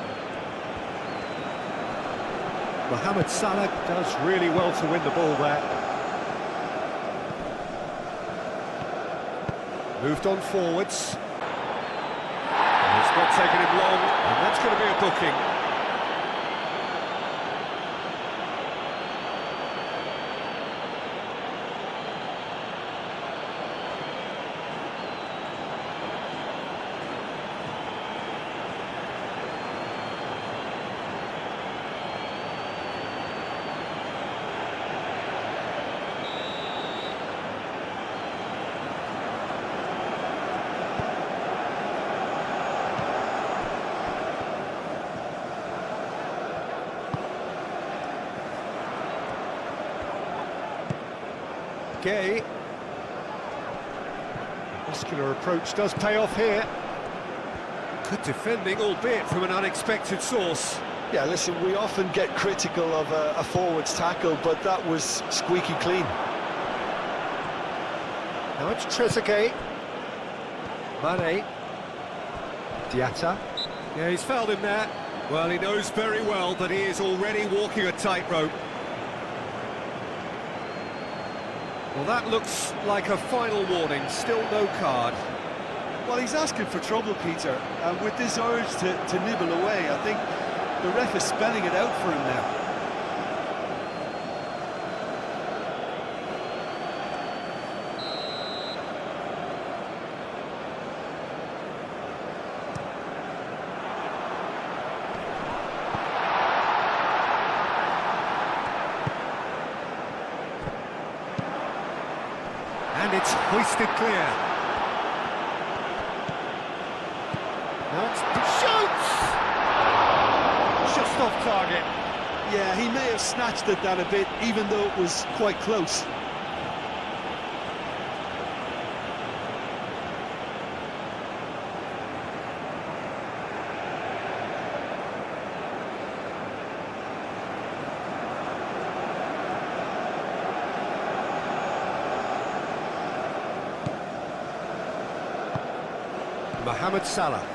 Mohamed Salah does really well to win the ball there. Moved on forwards. And it's not taken him long, and that's going to be a booking. Gueye. Muscular approach does pay off here. Good defending, albeit from an unexpected source. Yeah, listen, we often get critical of a forward's tackle, but that was squeaky clean. Now it's Trezeguet. Mane. Diatta. Yeah, he's fouled him there. Well, he knows very well that he is already walking a tightrope. Well, that looks like a final warning, still no card. Well, he's asking for trouble, Peter, and with this urge to nibble away, I think the ref is spelling it out for him now. And it's hoisted clear. Now it's shoots! Just off target. Yeah, he may have snatched at that a bit, even though it was quite close. Mohamed Salah.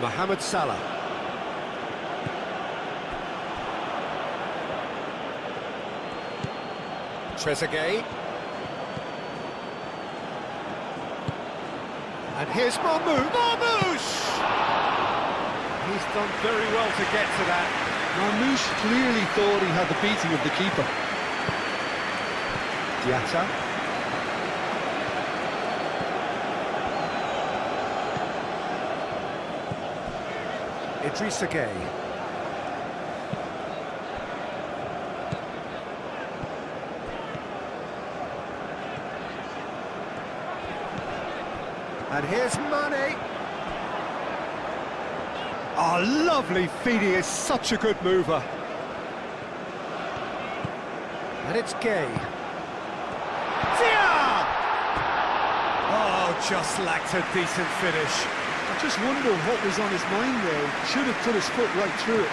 Mohamed Salah. Trezeguet. And here's Marmoush. Marmoush! He's done very well to get to that. Marmoush clearly thought he had the beating of the keeper. Diatta. Idrissa Gueye. And here's Mane. Oh, lovely feed, he is such a good mover. And it's Gueye. Dia! Oh, just lacked a decent finish. I just wonder what was on his mind there. Should have put his foot right through it.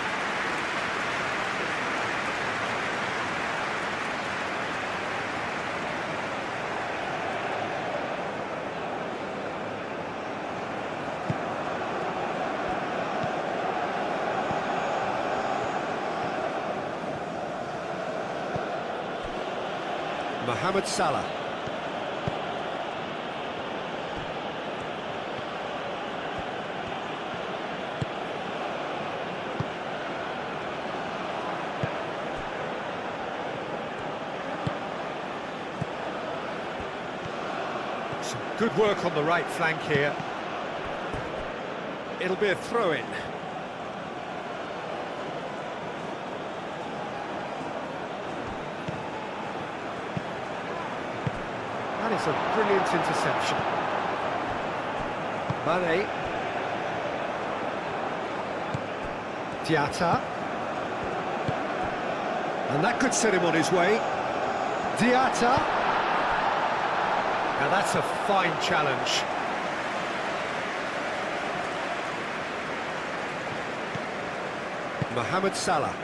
Mohamed Salah. Some good work on the right flank here. It'll be a throw-in. That is a brilliant interception. Mane. Diatta. And that could set him on his way. Diatta. Now that's a fine challenge. Mohamed Salah.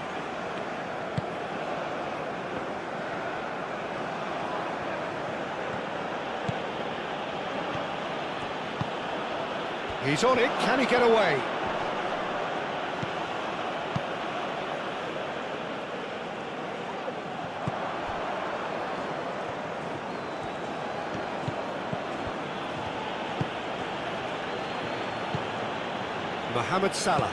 He's on it, can he get away? Mohamed Salah.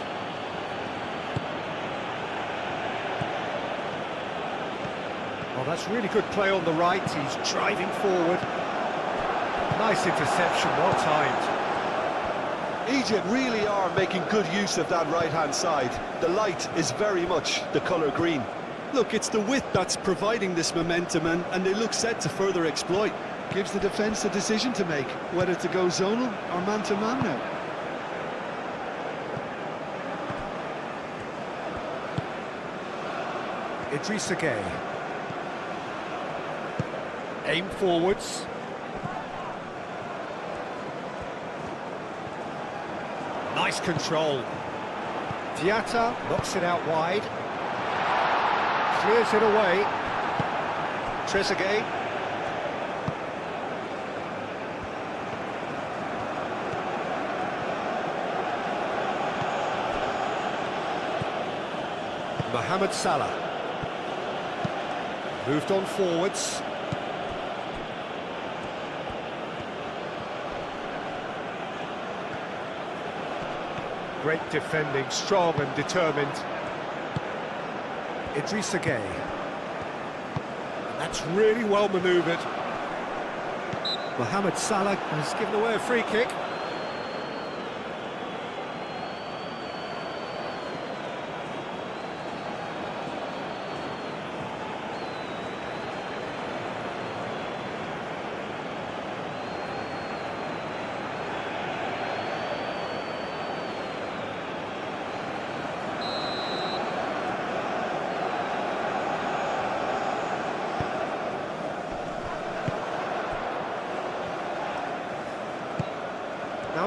Well, that's really good play on the right, he's driving forward. Nice interception, well timed. Egypt really are making good use of that right-hand side. The light is very much the colour green. Look, it's the width that's providing this momentum, and they look set to further exploit. Gives the defence a decision to make, whether to go zonal or man-to-man now. Idrissa Gueye. Aim forwards. Nice control. Diatta knocks it out wide. Clears it away. Trezeguet. Mohamed Salah. Moved on forwards. Great defending, strong and determined. Idrissa Gueye. That's really well manoeuvred. Mohamed Salah has given away a free kick.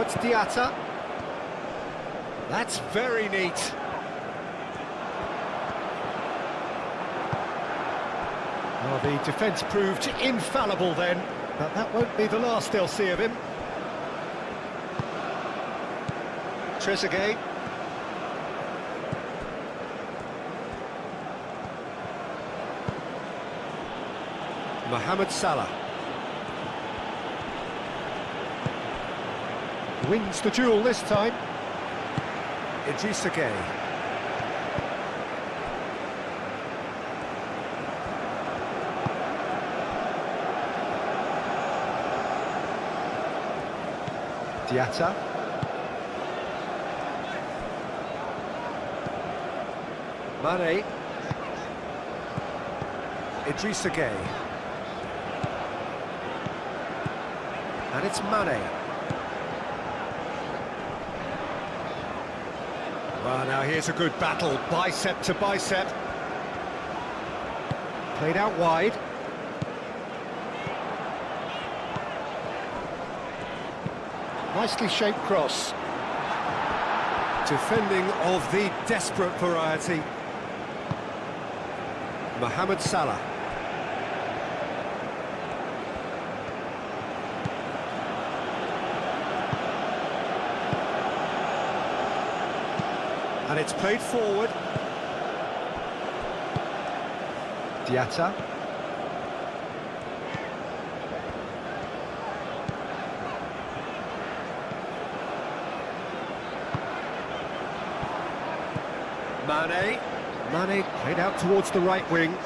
it's Diatta. That's very neat. Well, the defence proved infallible then, but that won't be the last they'll see of him. Trezeguet. Mohamed Salah. Wins the duel this time. Idrissa Gueye. Diatta. Mane. Idrissa Gueye. And it's Mane. Well, now here's a good battle, bicep to bicep. Played out wide. Nicely shaped cross. Defending of the desperate variety. Mohamed Salah. And it's played forward. Diatta. Mane played out towards the right wing.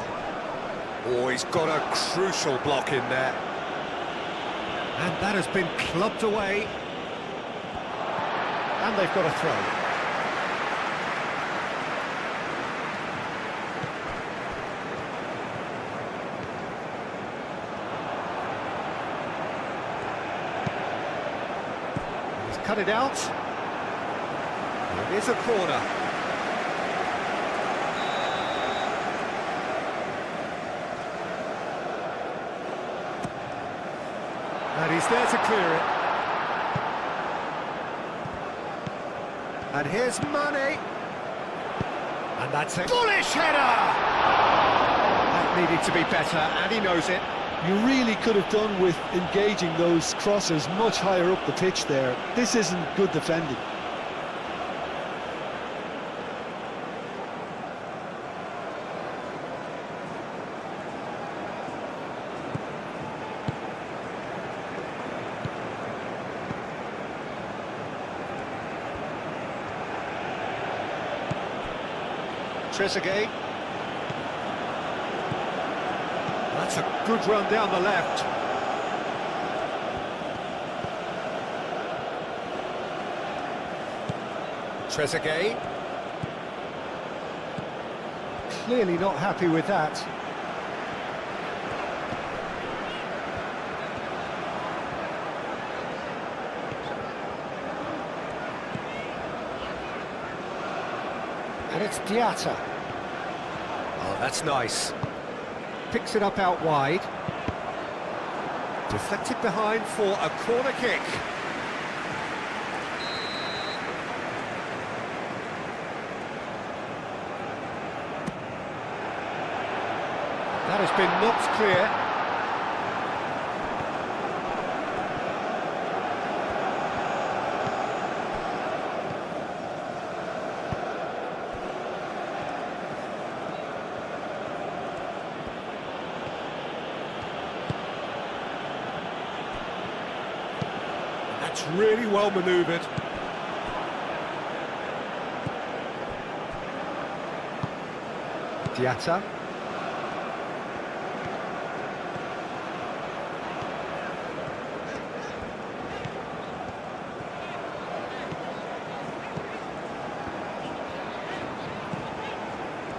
Oh, he's got a crucial block in there. And that has been clubbed away. And they've got a throw. Cut it out. It is a corner. And he's there to clear it. And here's Mane. And that's a bullish header! That needed to be better, and he knows it. You really could have done with engaging those crosses much higher up the pitch there. This isn't good defending. Trezeguet. That's a good run down the left. Trezeguet. Clearly not happy with that. And it's Diatta. Oh, that's nice. Picks it up out wide. Deflected behind for a corner kick. That has been knocked clear. That's really well manoeuvred. Diatta.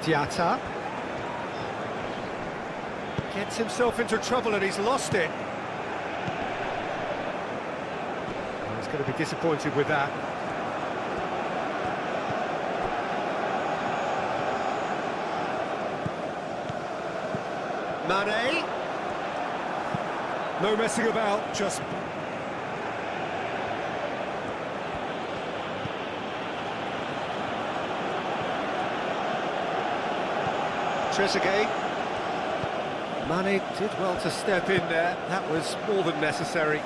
Diatta. Gets himself into trouble and he's lost it. He's going to be disappointed with that. Mane. No messing about, just... Trezeguet. Mane did well to step in there. That was more than necessary.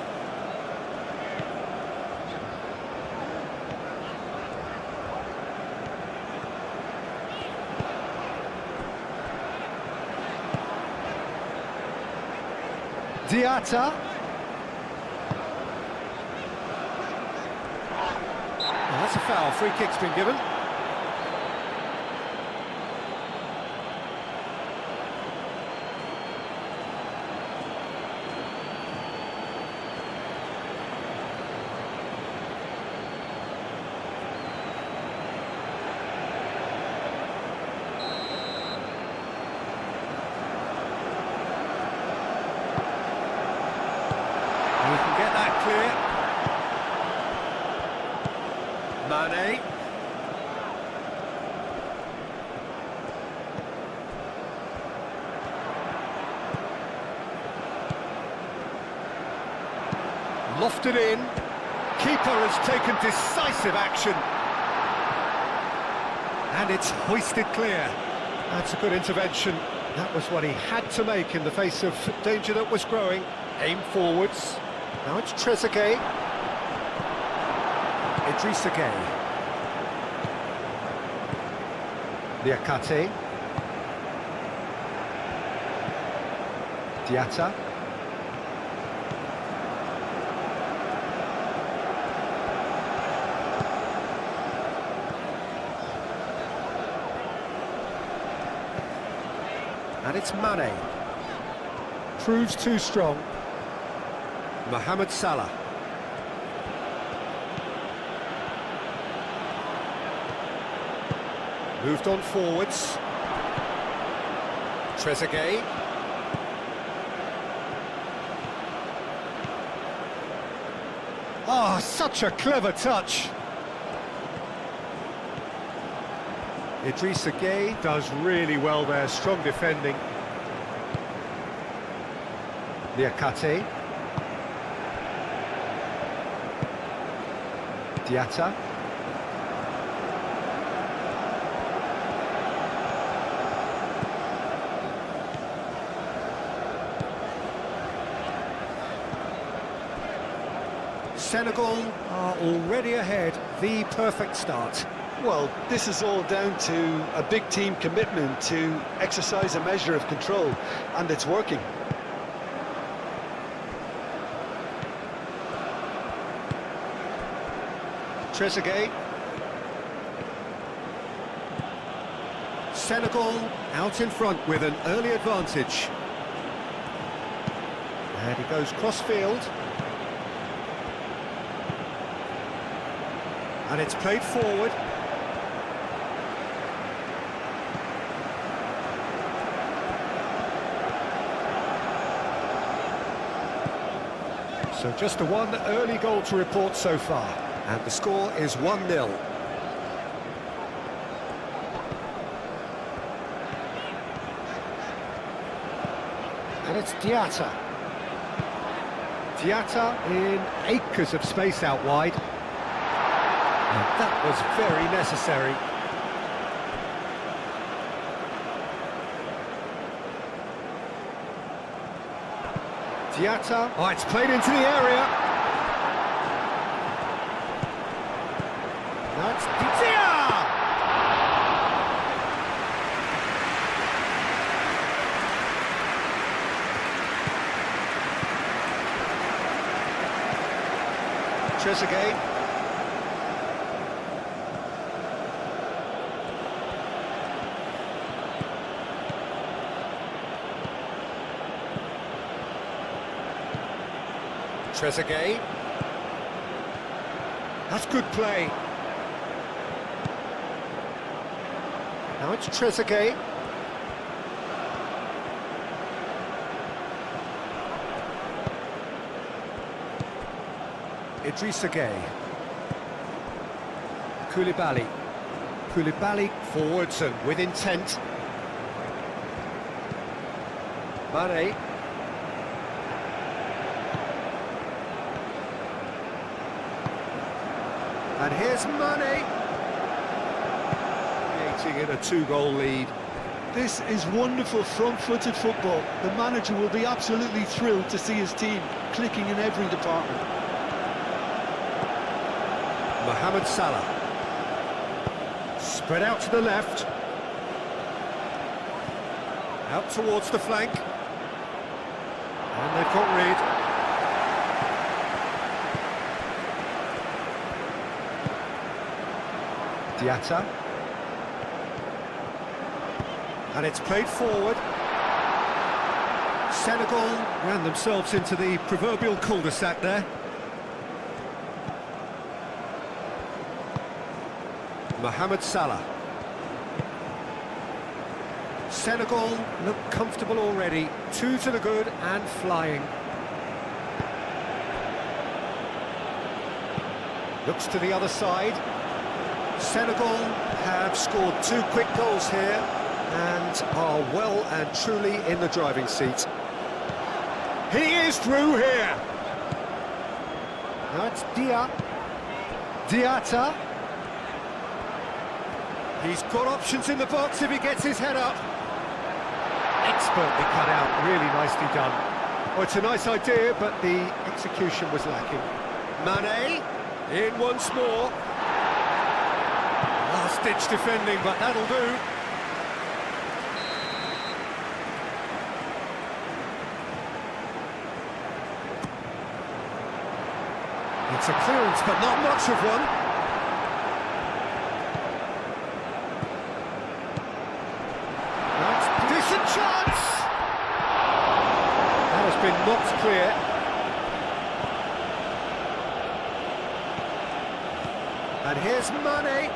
Diatta. Oh, that's a foul. Free kick's been given. You can get that clear. Mane. Lofted in. Keeper has taken decisive action. And it's hoisted clear. That's a good intervention. That was what he had to make in the face of danger that was growing. Aim forwards. Now it's Trezeguet. Idrissa Gueye. Liakate. Diatta. And it's Mane. Proves too strong. Mohamed Salah. Moved on forwards. Trezeguet. Oh, such a clever touch. Idrissa Gueye does really well there, strong defending. Liakate. Diatta. Senegal are already ahead, the perfect start. Well, this is all down to a big team commitment to exercise a measure of control, and it's working. Trezeguet. Senegal out in front with an early advantage. And he goes cross-field. And it's played forward. So just the one early goal to report so far. And the score is 1-0. And it's Diatta. Diatta in acres of space out wide. And that was very necessary. Diatta. Oh, it's played into the area. That's Diatta! Trezeguet. Trezeguet. That's good play. Now it's Trezeguet. Idrissa Gueye. Koulibaly. Koulibaly forwards and with intent. Mane. And here's Mane. Creating it a 2-goal lead. This is wonderful front-footed football. The manager will be absolutely thrilled to see his team clicking in every department. Mohamed Salah. Spread out to the left. Out towards the flank. And they've got Reed. Diatta. And it's played forward. Senegal ran themselves into the proverbial cul-de-sac there. Mohamed Salah. Senegal look comfortable already. 2 to the good and flying. Looks to the other side. Senegal have scored 2 quick goals here and are well and truly in the driving seat. He is through here. That's Diatta. He's got options in the box if he gets his head up. Expertly cut out, really nicely done. Well, it's a nice idea, but the execution was lacking. Mane, in once more. Last-ditch defending, but that'll do. It's a clearance, but not much of one. That's a decent chance! That has been knocked clear. And here's Mane.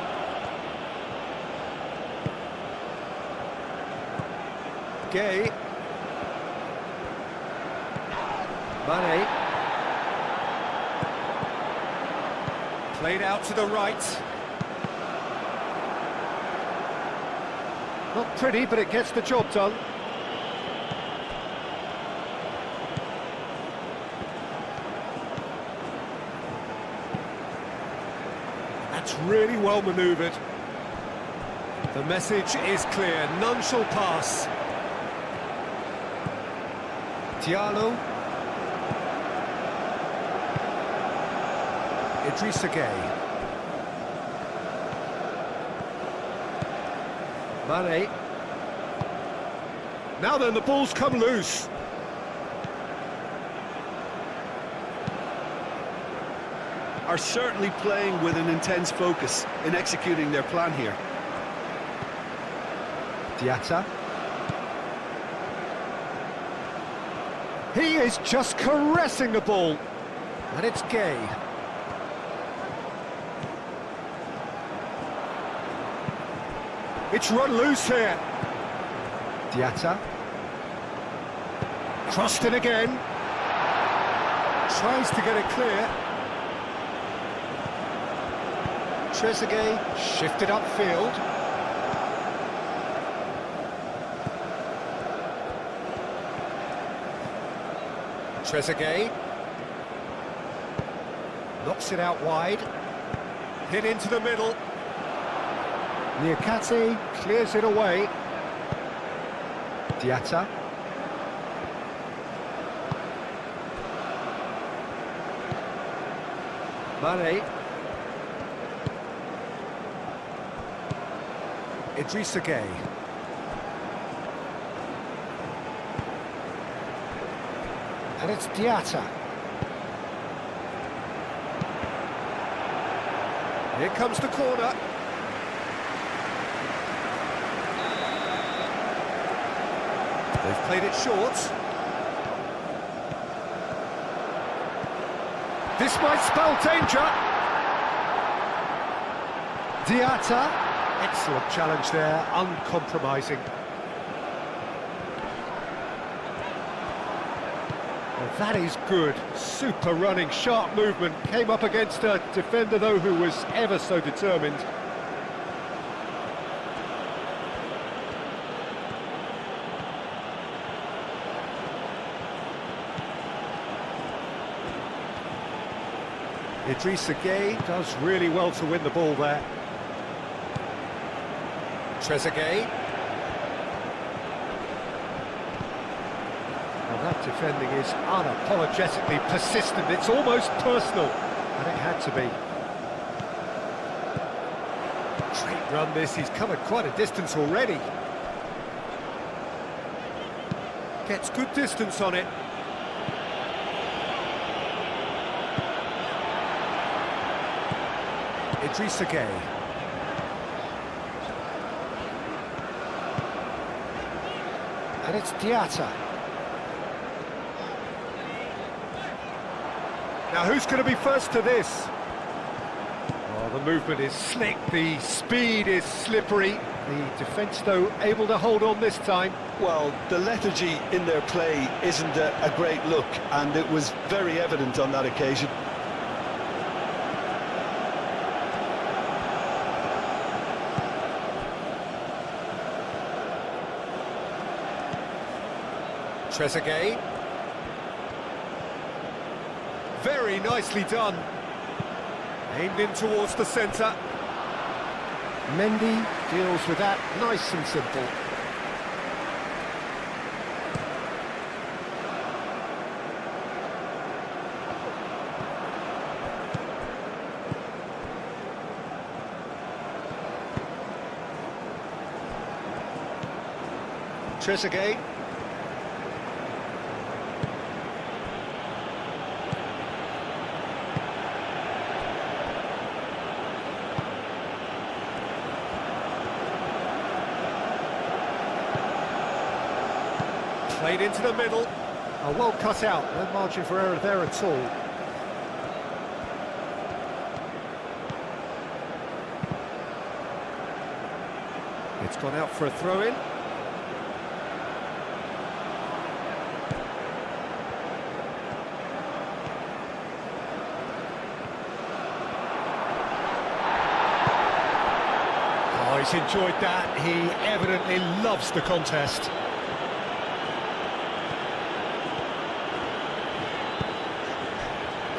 Gay. Mane. Played out to the right. Not pretty, but it gets the job done. That's really well manoeuvred. The message is clear. None shall pass. Diallo. Idrissa Gueye. Mane. Now then, the ball's come loose. Are certainly playing with an intense focus in executing their plan here. Diatta. He is just caressing the ball. And it's Gueye. It's run loose here. Diatta. Crossed in again. Tries to get it clear. Trezeguet shifted upfield. Trezeguet. Knocks it out wide. Hit into the middle. Niakate clears it away. Diatta. Mane. Idrissa Gueye. And it's Diatta. Here comes the corner. They've played it short. This might spell danger. Diatta. Excellent challenge there, uncompromising. Well, that is good. Super running, sharp movement. Came up against a defender, though, who was ever so determined. Idrissa Gueye does really well to win the ball there. Trezeguet. That defending is unapologetically persistent. It's almost personal, and it had to be. Great run this, he's covered quite a distance already. Gets good distance on it. Idrissa Gueye. And it's Diatta. Now who's going to be first to this? Oh, the movement is slick, the speed is slippery. The defence, though, able to hold on this time. Well, the lethargy in their play isn't a great look, and it was very evident on that occasion. Trezeguet. Very nicely done. Aimed in towards the centre. Mendy deals with that nice and simple. Trezeguet. Played into the middle. Oh, well cut out. No margin for error there at all. It's gone out for a throw-in. Oh, he's enjoyed that. He evidently loves the contest.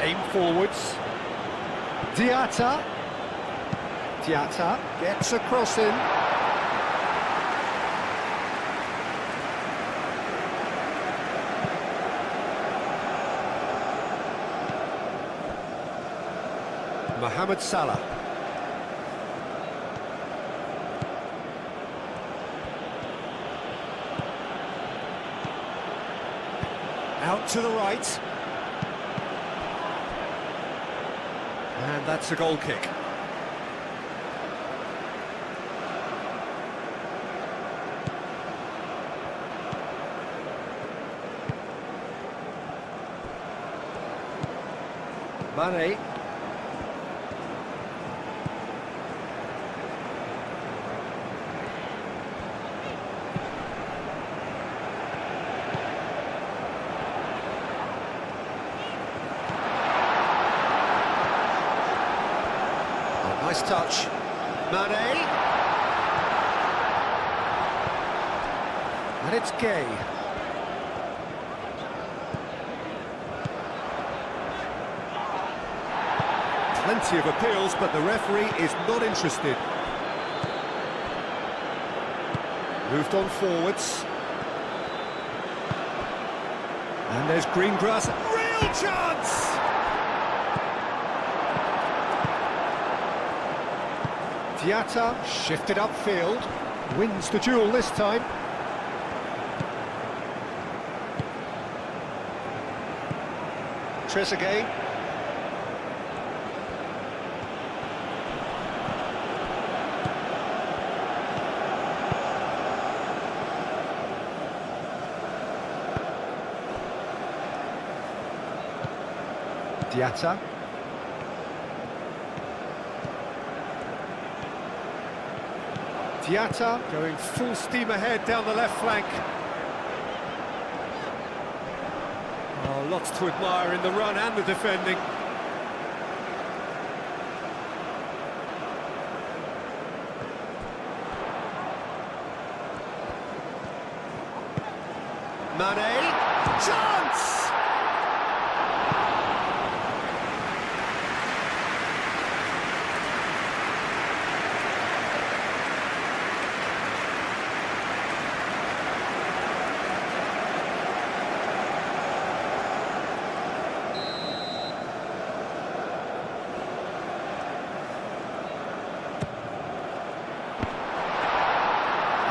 Aim forwards. Diatta. Diatta gets a cross in. Mohamed Salah. Out to the right. And that's a goal kick. Mane. Nice touch. Mane. And it's Gueye. Plenty of appeals, but the referee is not interested. Moved on forwards. And there's Greengrass. Real chance! Diatta shifted upfield, wins the duel this time. Trezeguet. Diatta. Diatta going full steam ahead down the left flank. Oh, lots to admire in the run and the defending. Mane, chance!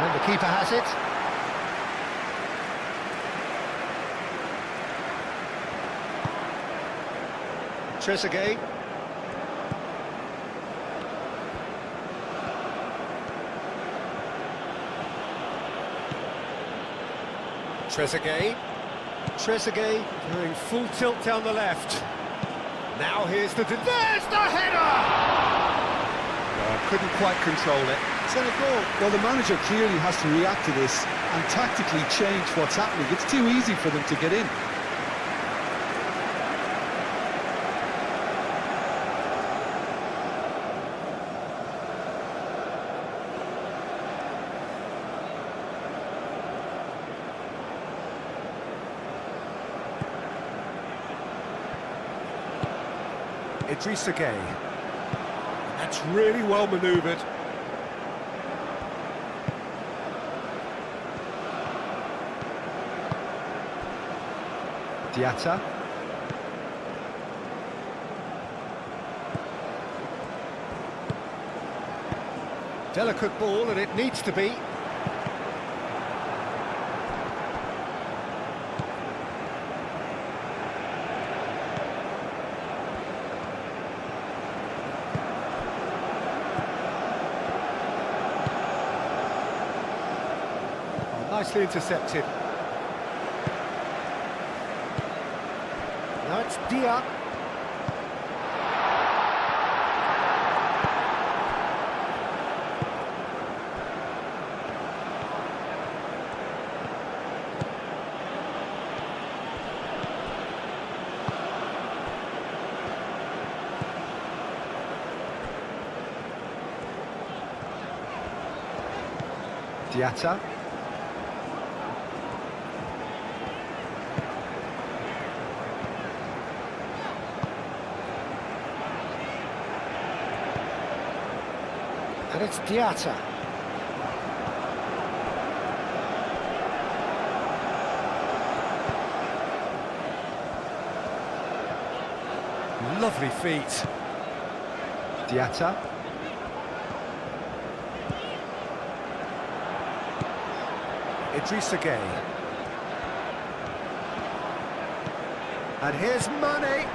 And the keeper has it. Trezeguet. Trezeguet doing full tilt down the left. Now there's the header! Oh, couldn't quite control it. Senegal, well, the manager clearly has to react to this and tactically change what's happening. It's too easy for them to get in. Trezeguet. That's really well manoeuvred. Diatta. Delicate ball, and it needs to be. Nicely intercepted. Now it's Dia. Diatta. And it's Diatta. Lovely feet. Diatta. Trezeguet. And here's Mane.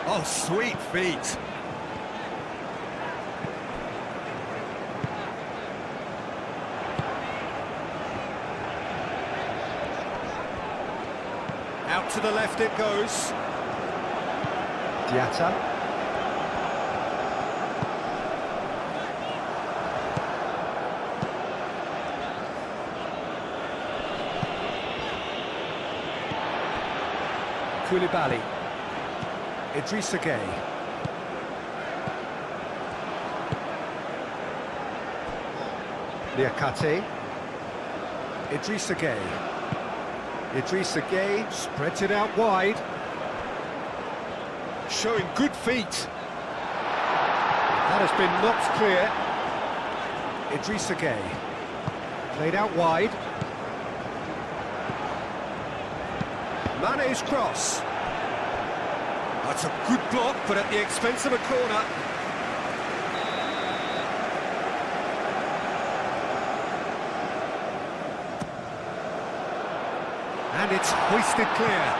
Oh, sweet feet. Out to the left it goes. Diatta. Koulibaly. Trezeguet. Liakate. Trezeguet. Trezeguet spreads it out wide. Showing good feet. That has been knocked clear. Trezeguet. Played out wide. Mane's cross. That's a good block, but at the expense of a corner. And it's hoisted clear.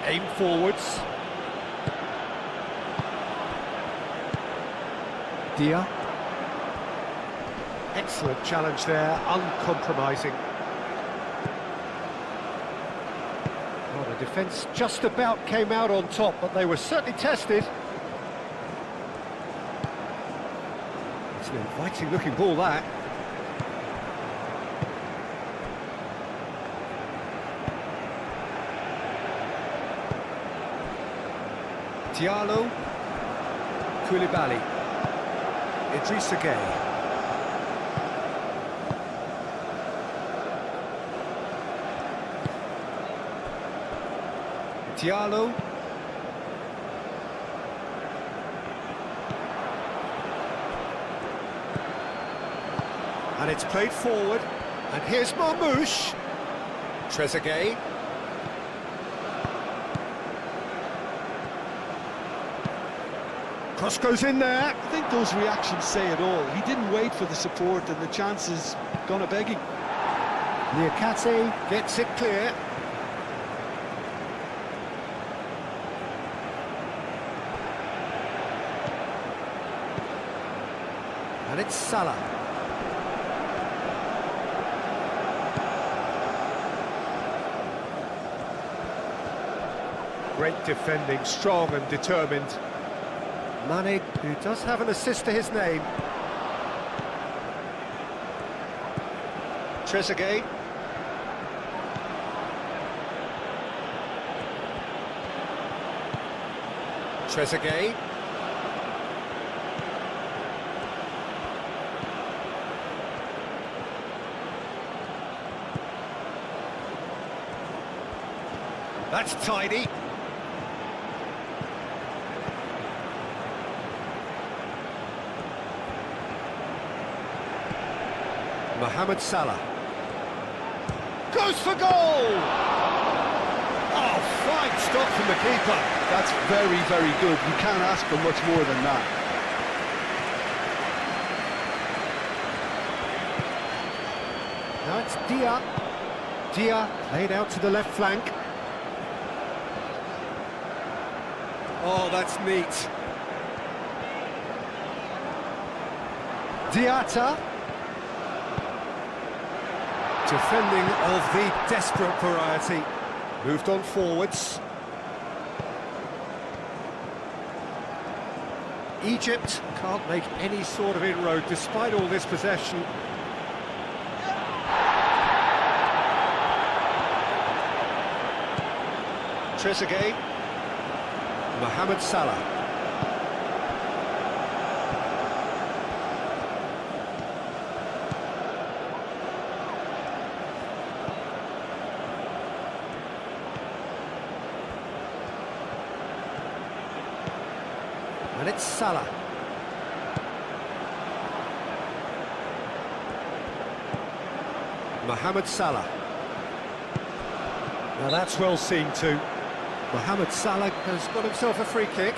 Aim forwards. Dia. Excellent challenge there, uncompromising. Well, the defence just about came out on top, but they were certainly tested. It's an inviting looking ball, that. Diallo. Koulibaly. Trezeguet. Diallo. And it's played forward. And here's Marmoush. Trezeguet. Cross goes in there. I think those reactions say it all. He didn't wait for the support and the chances gone a-begging. Liakate gets it clear. And it's Salah. Great defending, strong and determined. Mane, who does have an assist to his name. Trezeguet. Trezeguet. That's tidy. Mohamed Salah. Goes for goal! Oh, fine stop from the keeper. That's very, very good. You can't ask for much more than that. Now it's Dia. Dia played out to the left flank. Oh, that's neat. Diatta. Defending of the desperate variety. Moved on forwards. Egypt can't make any sort of inroad despite all this possession. Trezeguet. Mohamed Salah. And it's Salah. Mohamed Salah. Now that's well seen too. Mohamed Salah has got himself a free kick.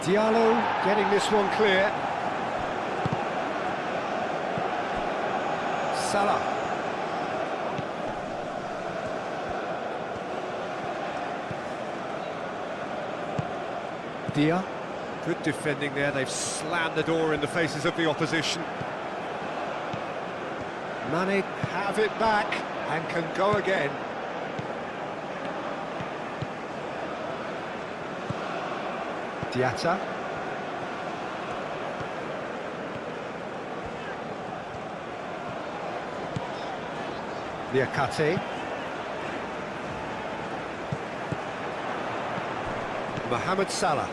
Diallo getting this one clear. Salah. Dia. Good defending there, they've slammed the door in the faces of the opposition. Mane have it back and can go again. Diatta. Liakate. Mohamed Salah.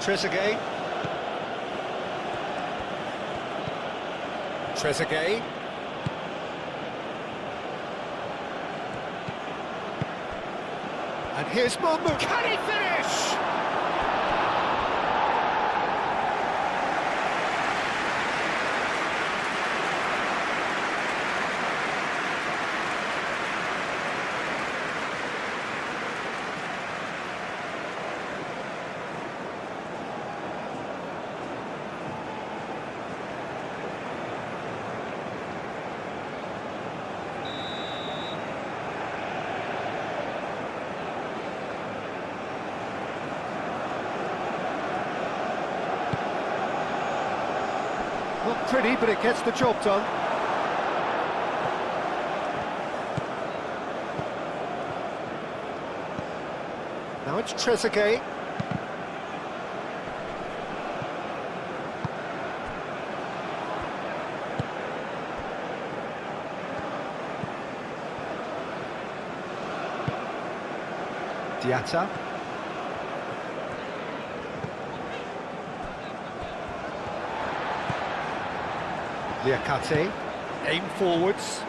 Trezeguet. Trezeguet. And here's Marmoush. Can he finish? Not pretty, but it gets the job done. Now it's Trezeguet. Diatta. Liakate. Aim forwards.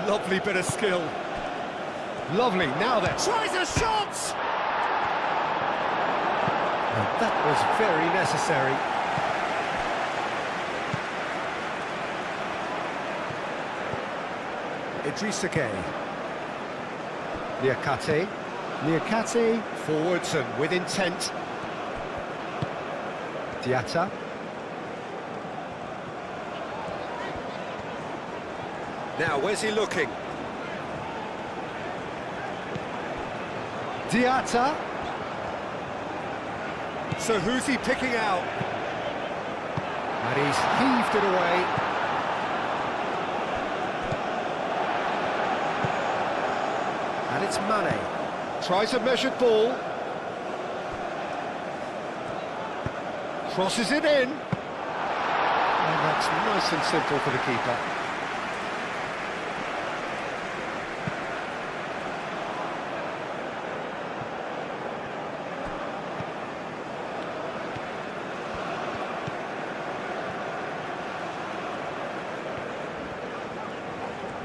Lovely bit of skill. Lovely, now then. Tries a shot! And that was very necessary. Idrissa Gueye. Liakate. Liakate, forwards and with intent. Diatta. Now, where's he looking? Diatta. So who's he picking out? And he's heaved it away. And it's Mane. Tries a measured ball. Crosses it in. And that's nice and simple for the keeper.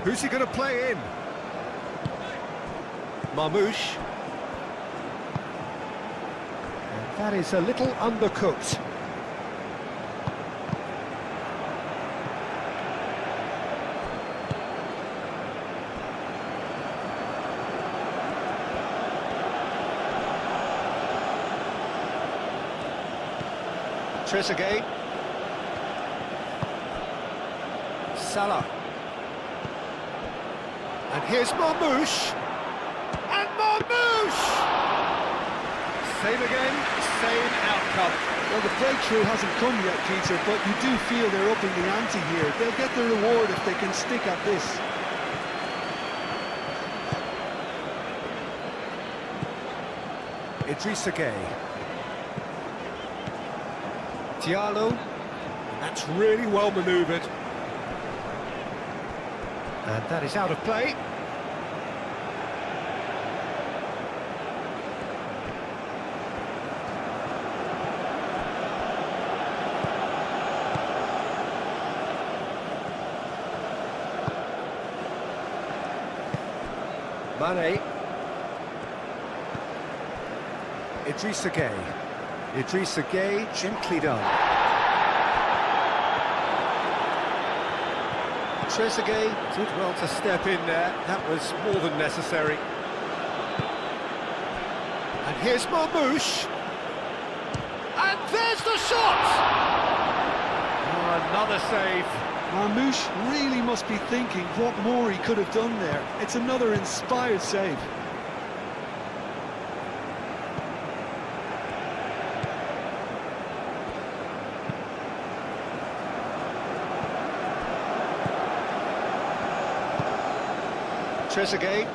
Who's he going to play in? Marmoush. And that is a little undercooked. Trezeguet. Salah. And here's Marmoush. And Marmoush! Same again, same outcome. Well, the breakthrough hasn't come yet, Peter, but you do feel they're upping the ante here. They'll get the reward if they can stick at this. Idrissa Gueye. Diallo. That's really well manoeuvred. And that is out of play. Mane. Idrissa Gueye. Idrissa Gueye, gently done. Trezeguet did well to step in there. That was more than necessary. And here's Marmoush. And there's the shot! Oh, another save. Marmoush really must be thinking what more he could have done there. It's another inspired save. Trezeguet.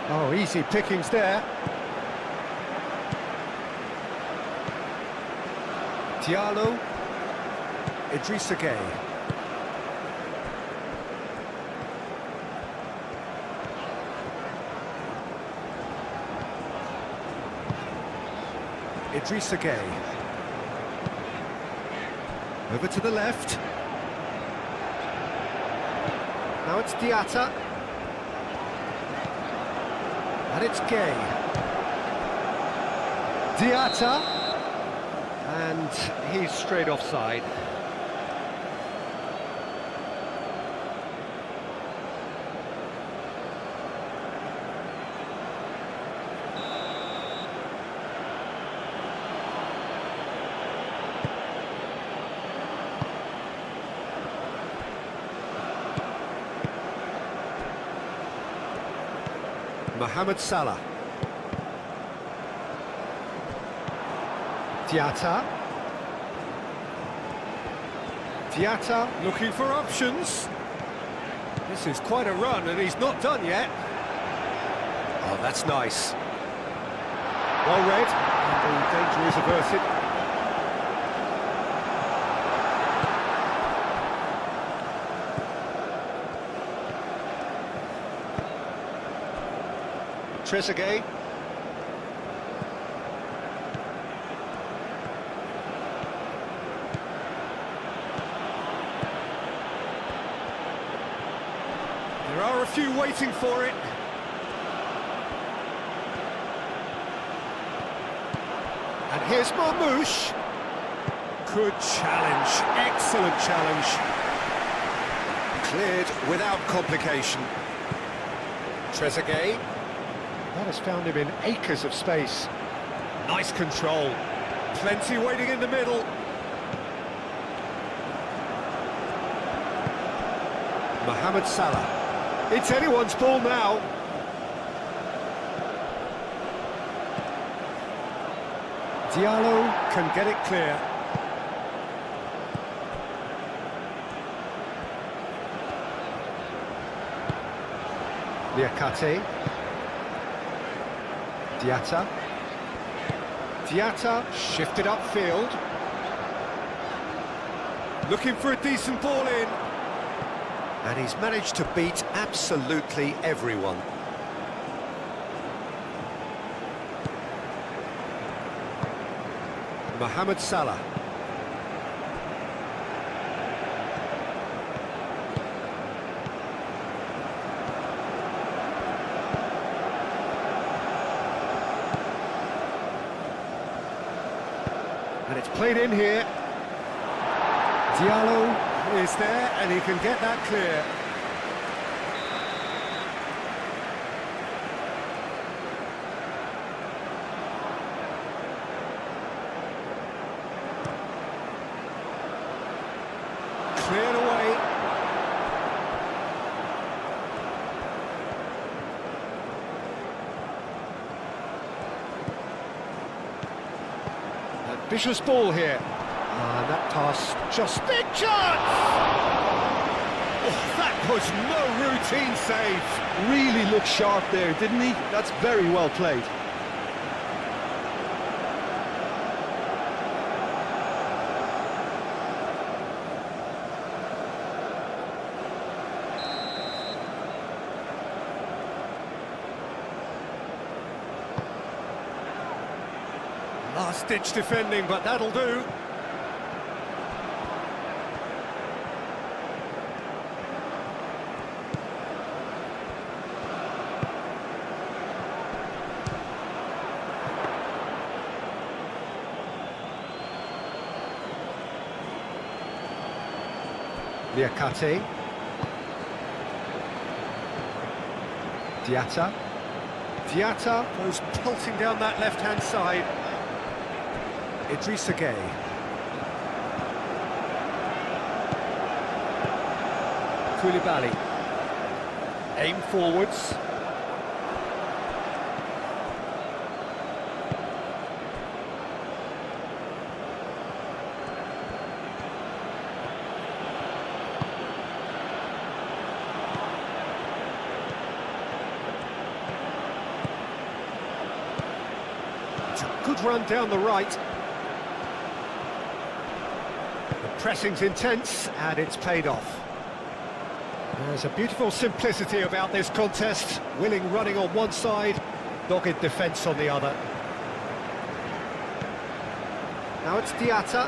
Oh, easy pickings there. Diallo. Idrissa Gueye. Idrissa Gueye. Over to the left. Now it's Diatta. And it's Gueye. Diatta. And he's straight offside. Mohamed Salah. Diatta. Diatta looking for options. This is quite a run and he's not done yet. Oh, that's nice. Well read, and the danger is averted. Trezeguet. There are a few waiting for it. And here's Marmoush. Good challenge, excellent challenge. Cleared without complication. Trezeguet. That has found him in acres of space. Nice control. Plenty waiting in the middle. Mohamed Salah. It's anyone's ball now. Diallo can get it clear. Liakate. Diatta. Diatta shifted upfield. Looking for a decent ball in. And he's managed to beat absolutely everyone. Mohamed Salah. And it's played in here. Diallo is there and he can get that clear. Cleared away. Ambitious ball here. And that pass just big chance! Oh, that was no routine save. Really looked sharp there, didn't he? That's very well played. Last-ditch defending, but that'll do. Liakate. Diatta. Diatta goes pelting down that left-hand side. Idrissa Gueye. Koulibaly. Aim forwards. It's a good run down the right. Pressing's intense, and it's paid off. There's a beautiful simplicity about this contest. Willing running on one side, dogged defence on the other. Now it's Diatta.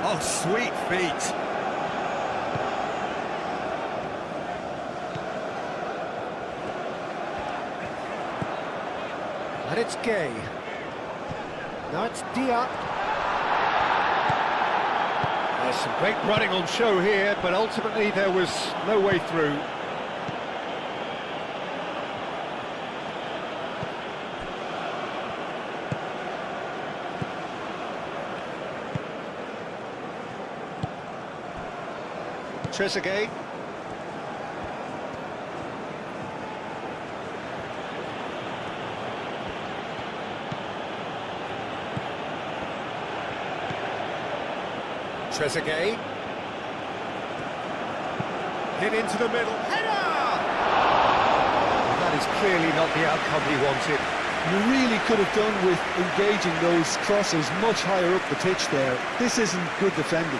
Oh, sweet feet. And it's Gueye. Now it's Diatta. There's some great running on show here, but ultimately there was no way through. Trezeguet. Trezeguet. Hit into the middle. Header! That is clearly not the outcome he wanted. You really could have done with engaging those crosses much higher up the pitch there. This isn't good defending.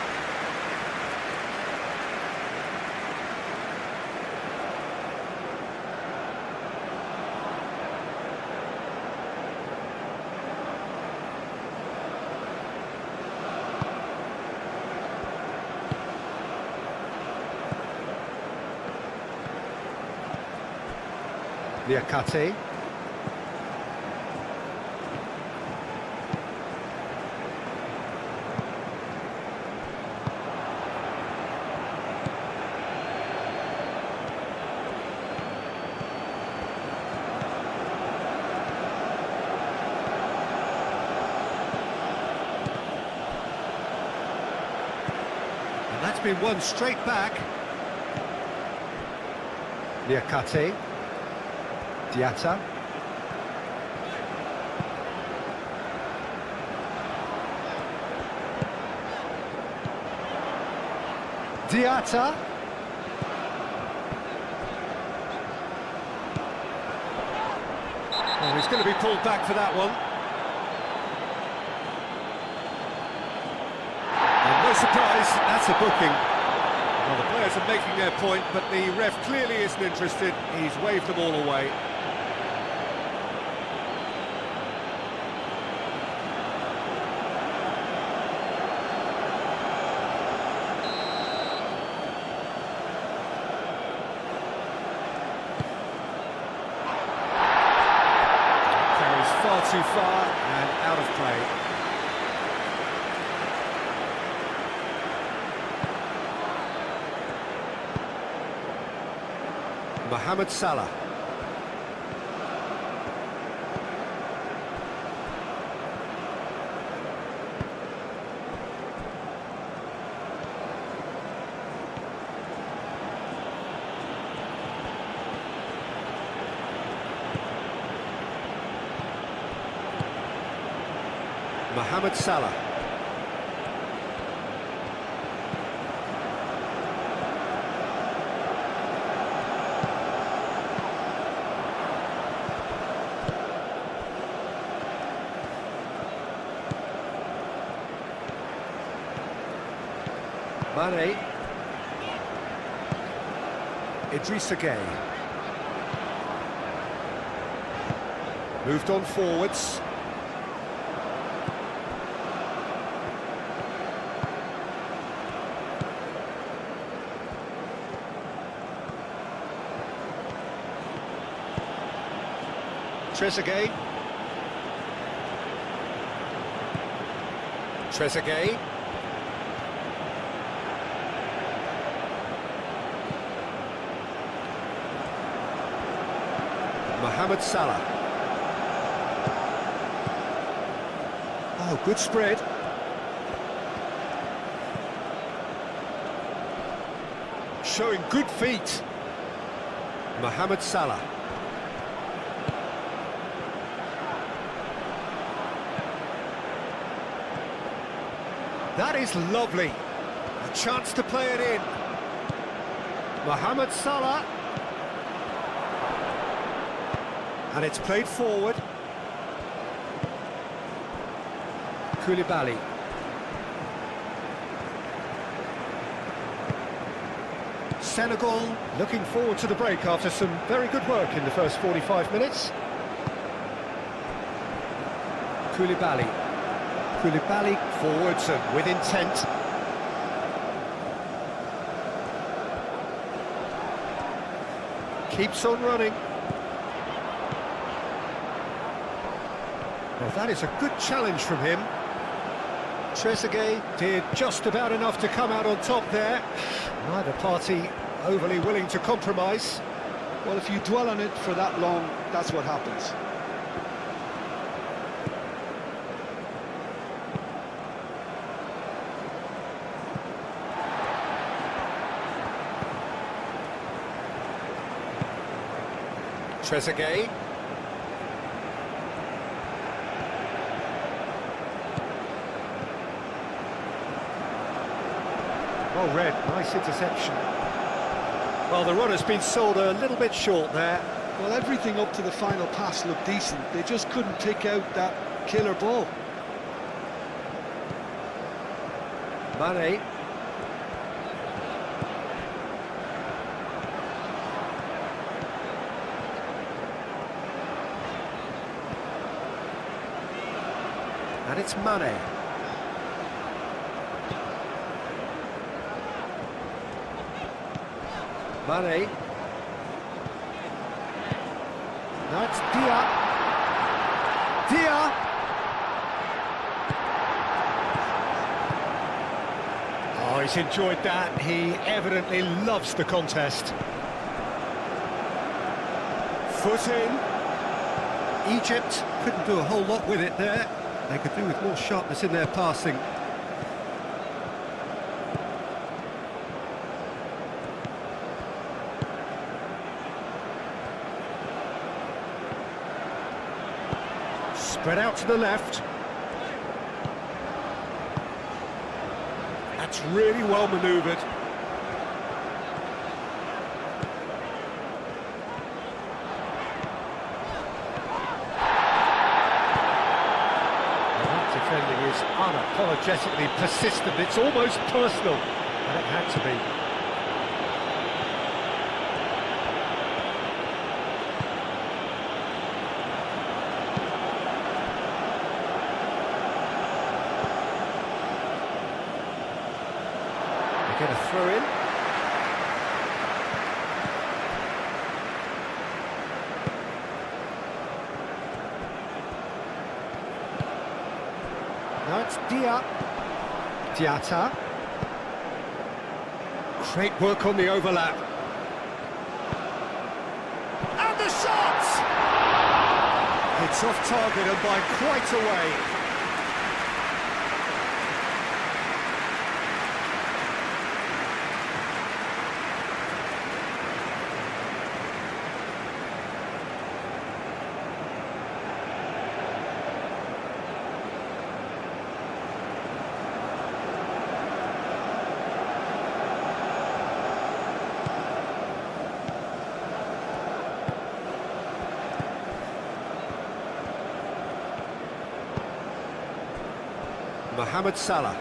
Liakate. And that's been won straight back. Liakate. Diatta. Diatta. Oh, he's going to be pulled back for that one. And no surprise, that's a booking. Well, the players are making their point, but the ref clearly isn't interested. He's waved them all away. Far too far and out of play. Mohamed Salah. Mohamed Salah. Mane. Idrissa Gueye. Moved on forwards. Trezeguet. Trezeguet. Mohamed Salah. Oh, good spread. Showing good feet. Mohamed Salah. That is lovely. A chance to play it in. Mohamed Salah. And it's played forward. Koulibaly. Senegal looking forward to the break after some very good work in the first 45 minutes. Koulibaly. Koulibaly forwards and with intent. Keeps on running. Well, that is a good challenge from him. Trezeguet did just about enough to come out on top there. Neither party overly willing to compromise. Well, if you dwell on it for that long, that's what happens. Trezeguet. Well read, nice interception. Well, the run has been sold a little bit short there. Well, everything up to the final pass looked decent. They just couldn't pick out that killer ball. Mane. And it's Mane. Mane. Now it's Dia. Dia. Oh, he's enjoyed that. He evidently loves the contest. Foot in. Egypt couldn't do a whole lot with it there. They could do with more sharpness in their passing. Spread out to the left. That's really well manoeuvred. Defending is unapologetically persistent. It's almost personal, and it had to be. They get a throw in. Now it's Dia. Diatta. Great work on the overlap. And the shot! It's off target and by quite a way. Mohamed Salah.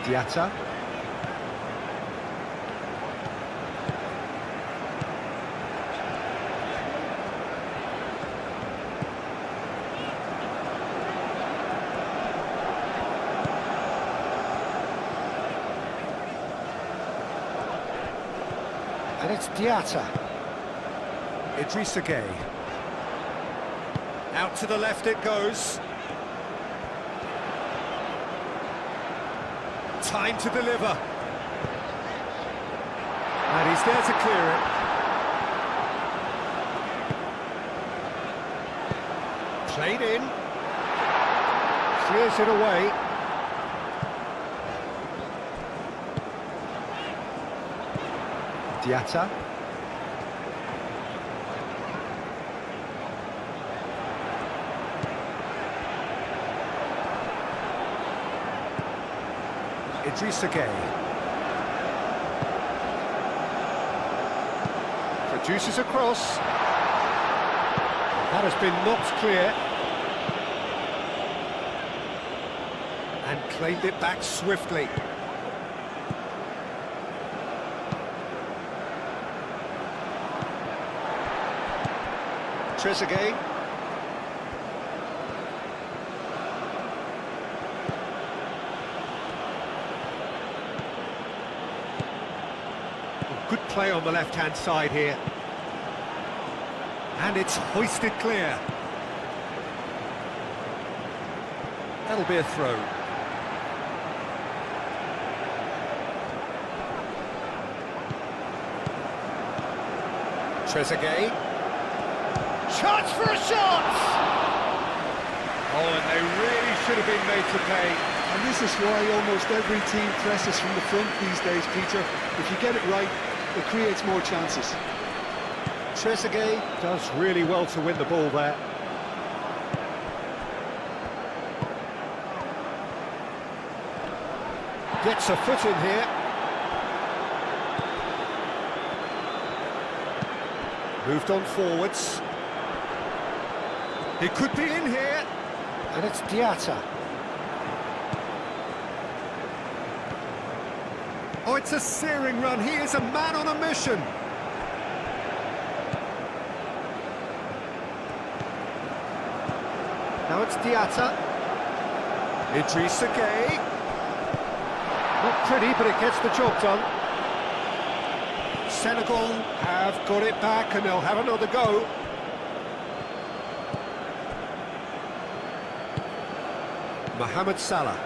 Diatta. And it's Diatta. Idrissa Gueye. Out to the left it goes. Time to deliver. And he's there to clear it. Played in. Clears it away. Diatta. Idrissa Gueye. Produces a cross. That has been knocked clear. And claimed it back swiftly. Trezeguet. Good play on the left-hand side here. And it's hoisted clear. That'll be a throw. Trezeguet. Chance for a shot! Oh, and they really should have been made to pay. And this is why almost every team presses from the front these days, Peter. If you get it right, it creates more chances. Trezeguet does really well to win the ball there. Gets a foot in here. Moved on forwards. He could be in here. And it's Diatta. Oh, it's a searing run. He is a man on a mission. Now it's Diatta. Idrissa Gueye. Not pretty, but it gets the job done. Senegal have got it back and they'll have another go. Mohamed Salah.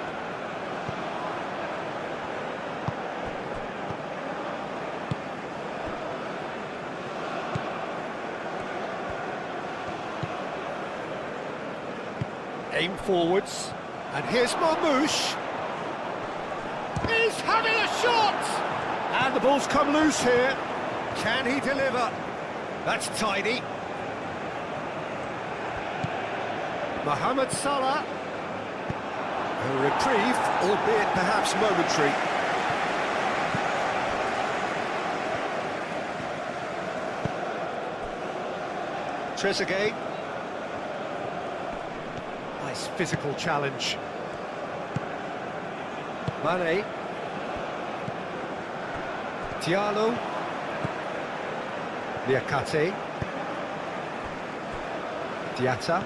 Aim forwards. And here's Marmoush. He's having a shot! And the ball's come loose here. Can he deliver? That's tidy. Mohamed Salah. A reprieve, albeit perhaps momentary. Trezeguet. Nice physical challenge. Mane. Diallo. Niakate. Diatta.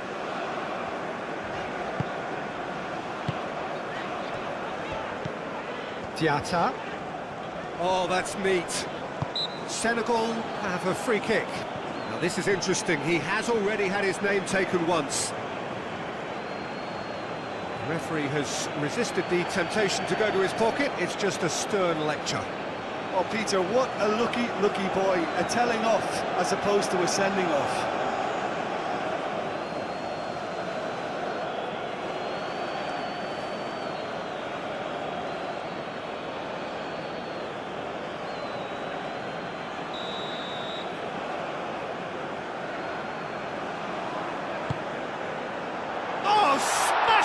Diatta. Oh, that's neat. Senegal have a free kick. Now this is interesting. He has already had his name taken once. The referee has resisted the temptation to go to his pocket. It's just a stern lecture. Oh, Peter, what a lucky boy. A telling off as opposed to a sending off.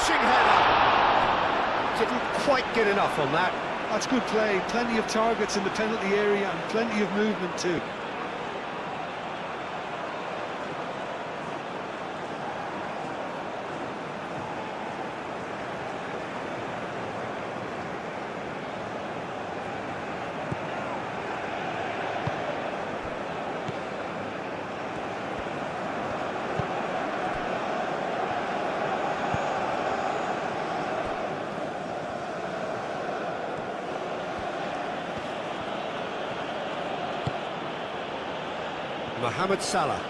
Header. Didn't quite get enough on that. That's good play. Plenty of targets in the penalty area and plenty of movement too. Mohamed Salah.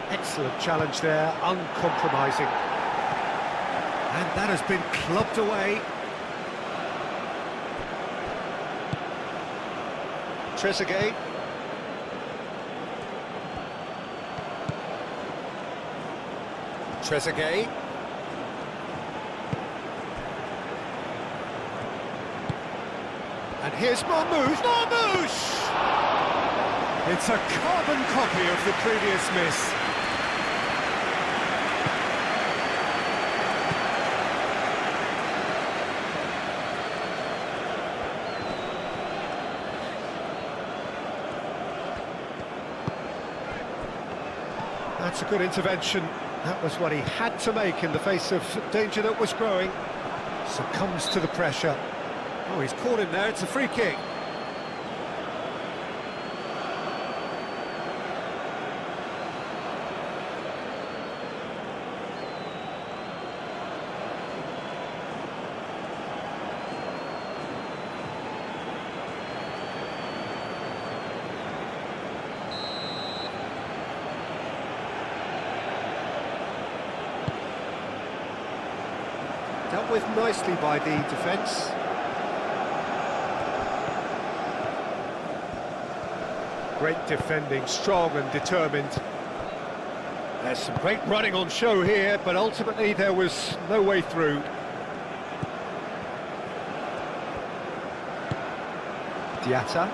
Excellent challenge there, uncompromising. And that has been clubbed away. Trezeguet. Trezeguet. And here's Marmoush. Marmoush! It's a carbon copy of the previous miss. That's a good intervention. That was what he had to make in the face of danger that was growing. Succumbs to the pressure. Oh, he's caught him there, it's a free kick. Dealt with nicely by the defence. Great defending, strong and determined. There's some great running on show here, but ultimately there was no way through. Diatta.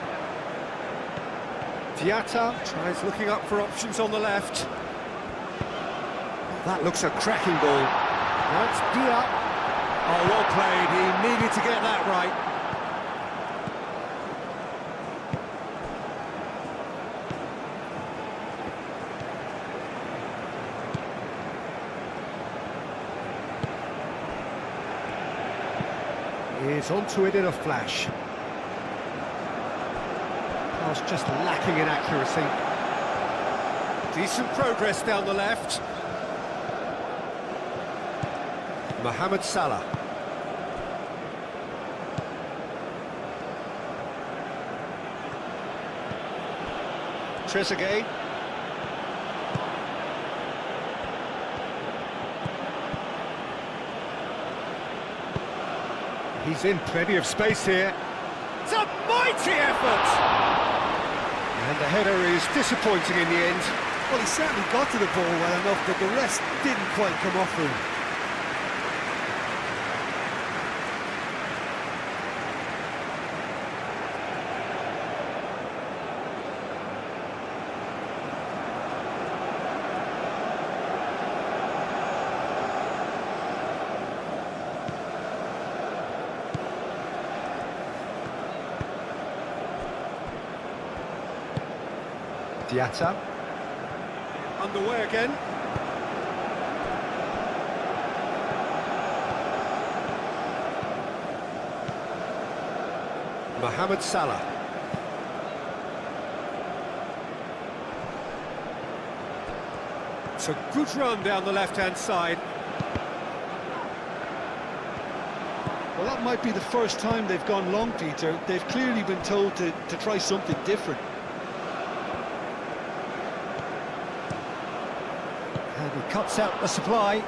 Diatta tries looking up for options on the left. That looks a cracking ball. That's Diatta. Oh, well played. He needed to get that right. He's onto it in a flash. Pass just lacking in accuracy. Decent progress down the left. Mohamed Salah. Trezeguet. He's in plenty of space here. It's a mighty effort! And the header is disappointing in the end. Well, he certainly got to the ball well enough, but the rest didn't quite come off for him. Diatta. Underway again. Mohamed Salah. It's a good run down the left-hand side. Well, that might be the first time they've gone long, Peter. They've clearly been told to try something different. And he cuts out the supply.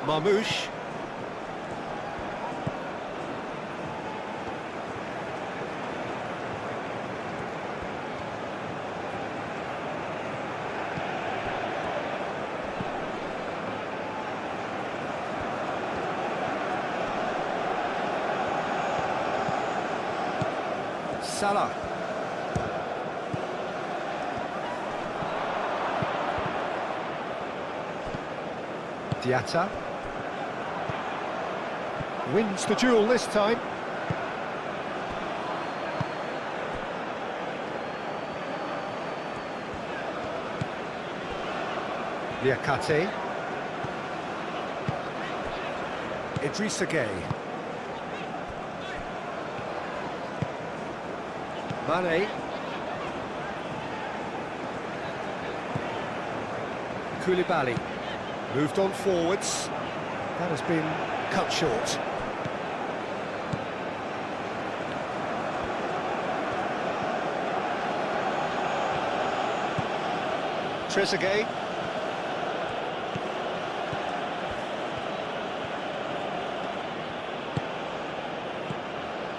Marmoush. Salah. Diatta. Wins the duel this time. Liakate. Idrissa Gueye. Mane. Koulibaly. Moved on forwards. That has been cut short. Trezeguet.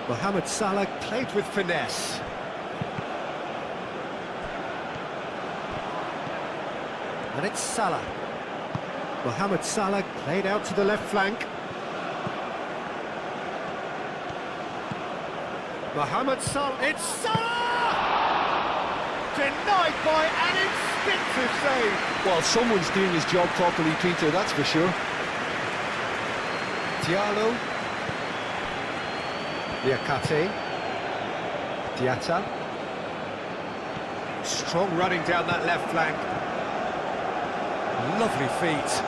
Mohamed Salah played with finesse. And it's Salah. Mohamed Salah played out to the left flank. Mohamed Salah, it's Salah! Denied by an instinctive save. Well, someone's doing his job properly, Peter, that's for sure. Diallo. Liakate. Diatta. Strong running down that left flank. Lovely feet.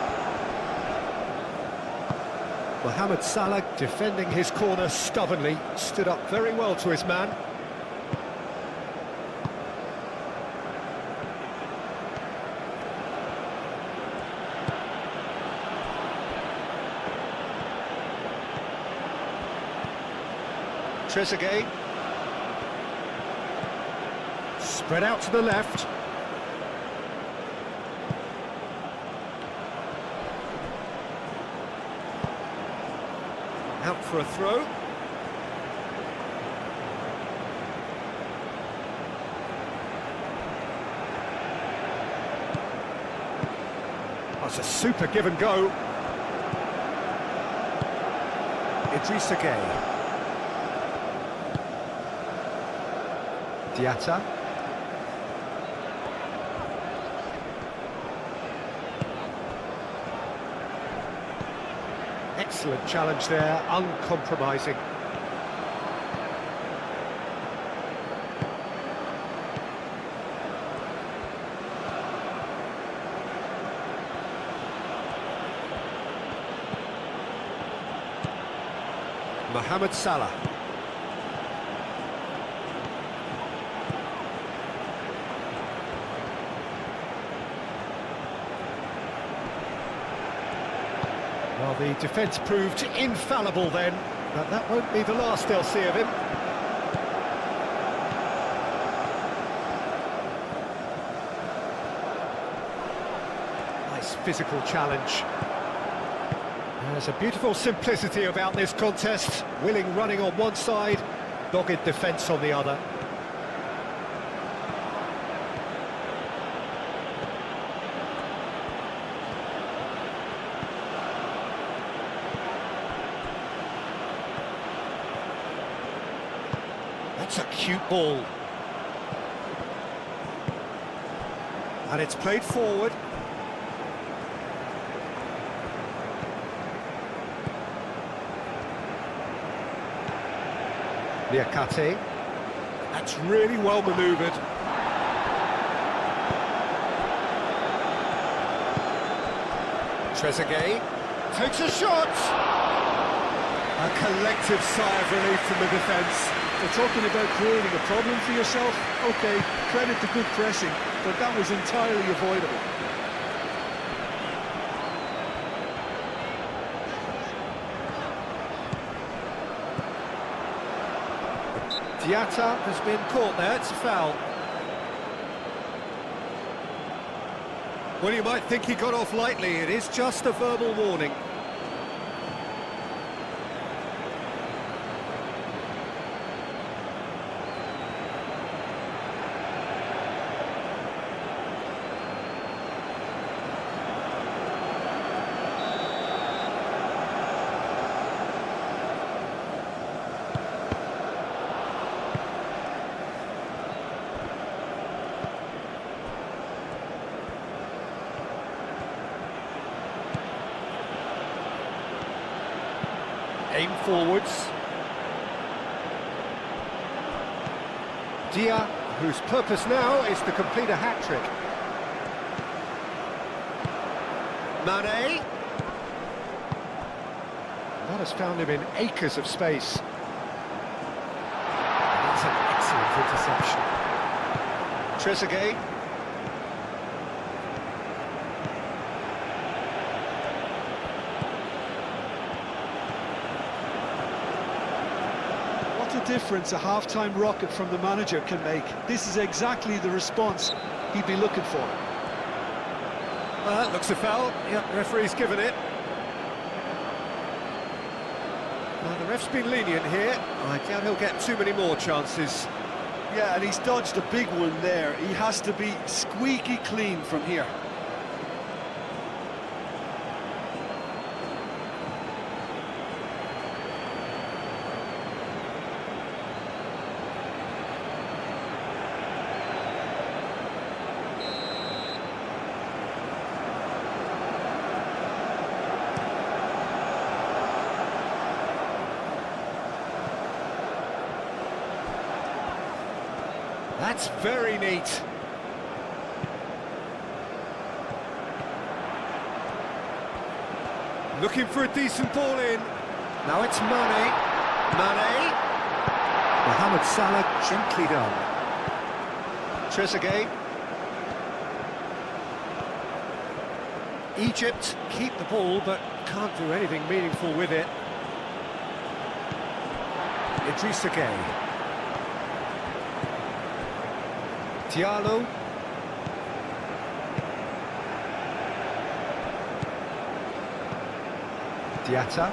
Mohamed Salah defending his corner stubbornly, stood up very well to his man. Trezeguet. Spread out to the left. Out for a throw. it's a super give and go. Idrissa Gueye. Diatta. Excellent challenge there, uncompromising. Mohamed Salah. Well, the defence proved infallible then, but that won't be the last they'll see of him. Nice physical challenge. There's a beautiful simplicity about this contest. Willing running on one side, dogged defence on the other. That's a cute ball. And it's played forward. Niakate. That's really well manoeuvred. Trezeguet takes a shot! A collective sigh of relief from the defence. They're talking about creating a problem for yourself. OK, credit to good pressing, but that was entirely avoidable. Diatta has been caught there, it's a foul. Well, you might think he got off lightly, it is just a verbal warning. Aim forwards. Dia, whose purpose now is to complete a hat-trick. Mane. That has found him in acres of space. That's an excellent interception. Trezeguet. Difference a half-time rocket from the manager can make. This is exactly the response he'd be looking for. Well, that looks a foul. Yep, referee's given it. Well, the ref's been lenient here. I doubt he'll get too many more chances. Yeah, and he's dodged a big one there. He has to be squeaky clean from here. That's very neat. Looking for a decent ball in. Now it's Mane. Mane. Mohamed Salah gently done. Trezeguet. Egypt keep the ball but can't do anything meaningful with it. Idrissa Gueye. Diallo. Diatta.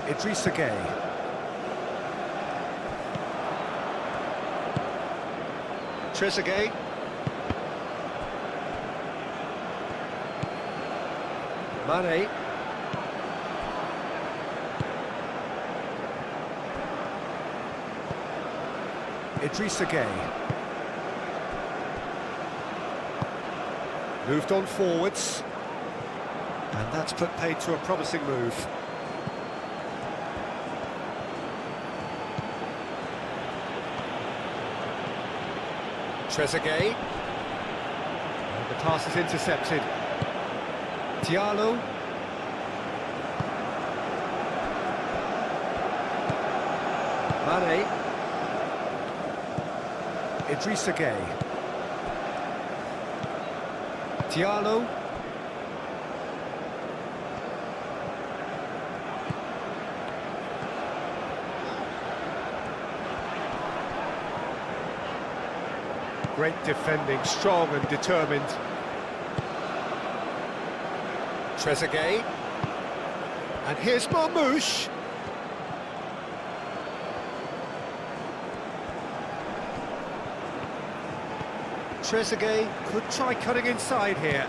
Idrissa Gueye. Trezeguet. Mane. Idrissa Gueye. Moved on forwards. And that's put paid to a promising move. Trezeguet. And the pass is intercepted. Diallo. Mane. Idrissa Gueye. Diallo. Great defending, strong and determined. Trezeguet. And here's Marmoush. Trezeguet could try cutting inside here.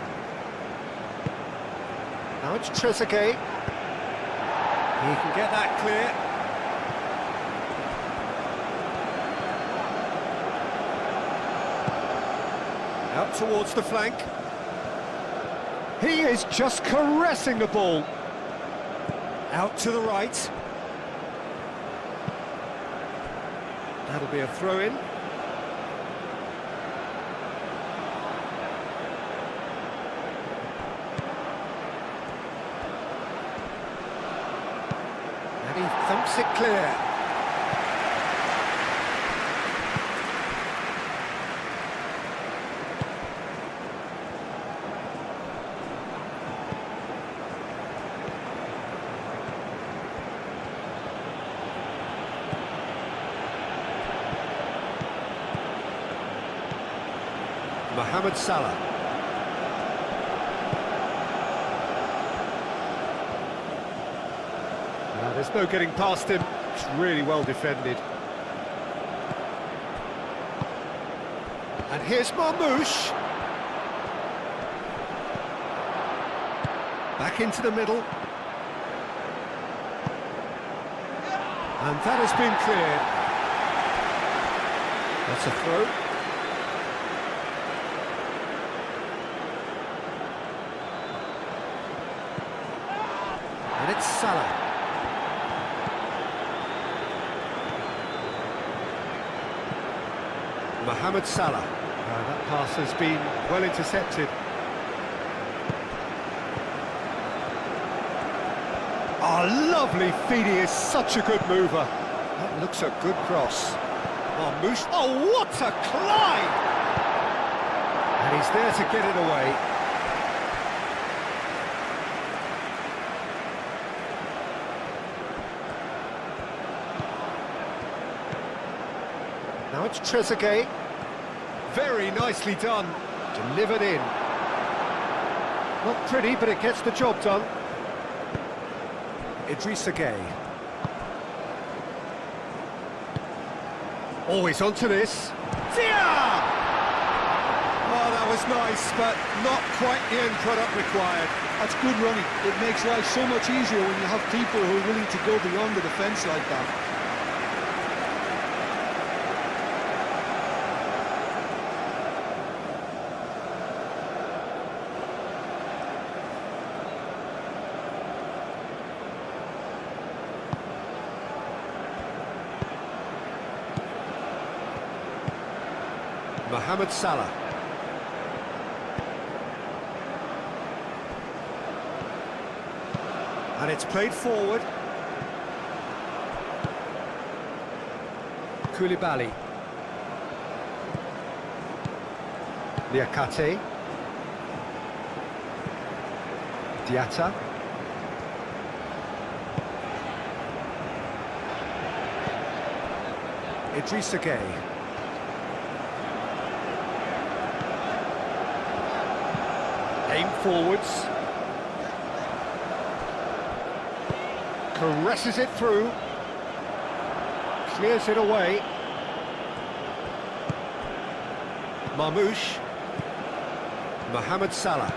Now it's Trezeguet. He can get that clear. Out towards the flank. He is just caressing the ball. Out to the right. That'll be a throw-in. And he thumps it clear. Mohamed Salah. There's no getting past him. It's really well defended. And here's Marmoush. Back into the middle. And that has been cleared. That's a throw. And it's Salah. Mohamed Salah. That pass has been well intercepted. Oh, lovely feed. He is such a good mover. That looks a good cross. Marmoush. Oh, what a climb! And he's there to get it away. Now it's Trezeguet. Very nicely done. Delivered in. Not pretty, but it gets the job done. Idrissa Gueye. Always onto this. Tia! Oh, that was nice, but not quite the end product required. That's good running. It makes life so much easier when you have people who are willing to go beyond the defence like that. Mohamed Salah. And it's played forward. Koulibaly. Niakate. Diatta. Idrissa Gueye. Aim forwards. Caresses it through. Clears it away. Marmoush. Mohamed Salah.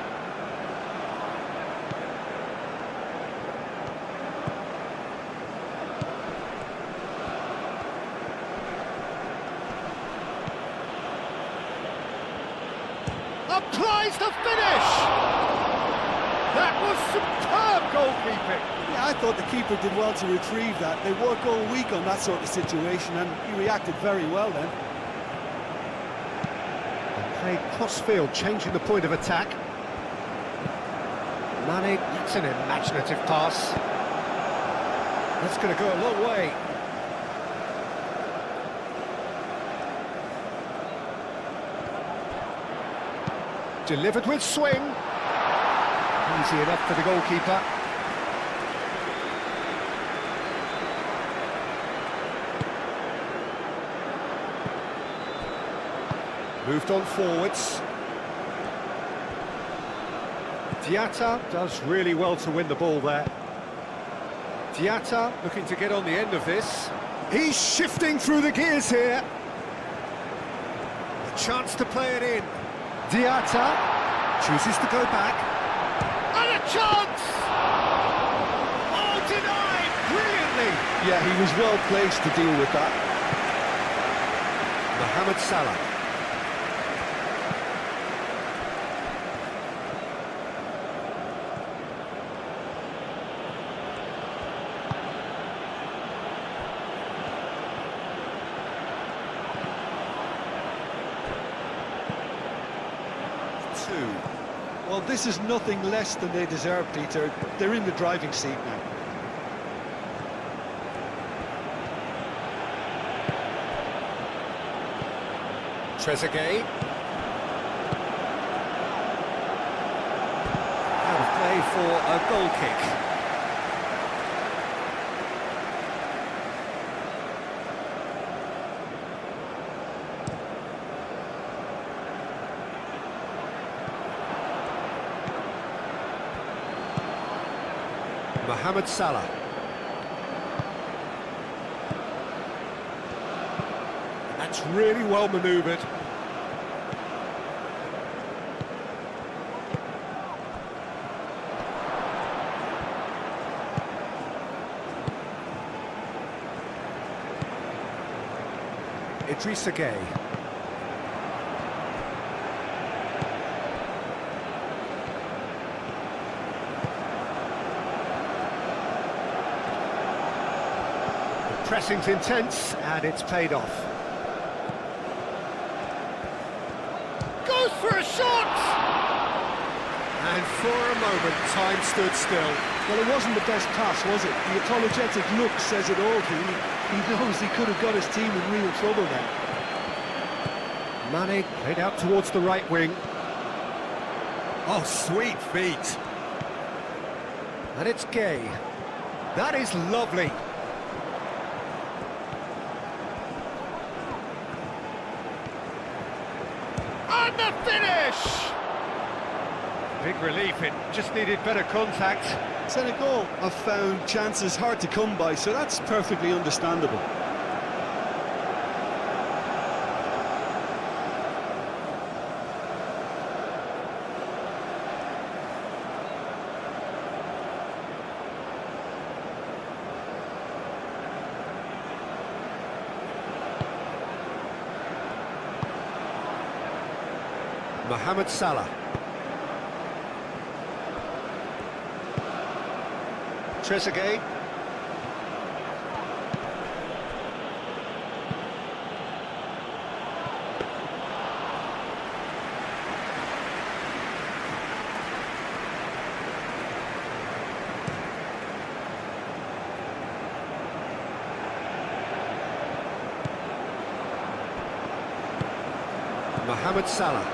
Applies the finish! That was superb goalkeeping. Yeah, I thought the keeper did well to retrieve that. They work all week on that sort of situation, and he reacted very well then. Played cross-field, changing the point of attack. Mane, that's an imaginative pass. That's going to go a long way. Delivered with swing. Easy enough for the goalkeeper. Moved on forwards. Diatta does really well to win the ball there. Diatta looking to get on the end of this. He's shifting through the gears here. A chance to play it in. Diatta chooses to go back. And a chance! Oh, denied brilliantly! Yeah, he was well placed to deal with that. Mohamed Salah. Well, this is nothing less than they deserve, Peter. They're in the driving seat now. Trezeguet. Out of play for a goal kick. Mohamed Salah. That's really well manoeuvred. Idrissa Gueye. Pressing's intense, and it's paid off. Goes for a shot! And for a moment, time stood still. Well, it wasn't the best pass, was it? The apologetic look says it all. He knows he could have got his team in real trouble then. Mane played out towards the right wing. Oh, sweet feet. And it's Gueye. That is lovely. And the finish! Big relief, it just needed better contact. Senegal have found chances hard to come by, so that's perfectly understandable. Mohamed Salah. Trezeguet. Mohamed Salah.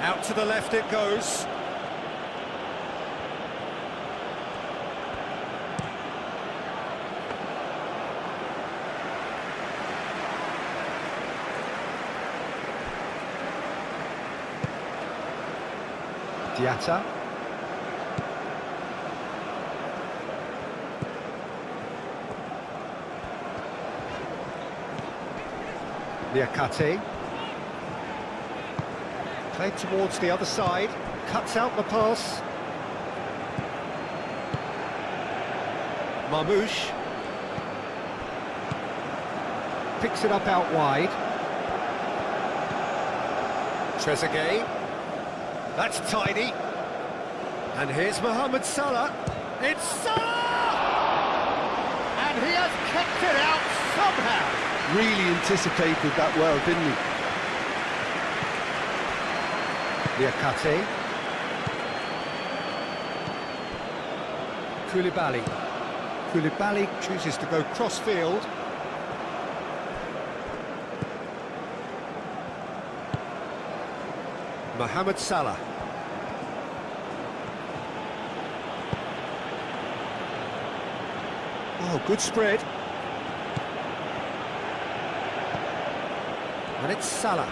Out to the left it goes. Diatta. Niakate. Played towards the other side, cuts out the pass. Marmoush. Picks it up out wide. Trezeguet. That's tidy. And here's Mohamed Salah. It's Salah! And he has kicked it out somehow. Really anticipated that well, didn't he? Niakate. Koulibaly. Koulibaly chooses to go cross-field. Mohamed Salah. Oh, good spread. And it's Salah.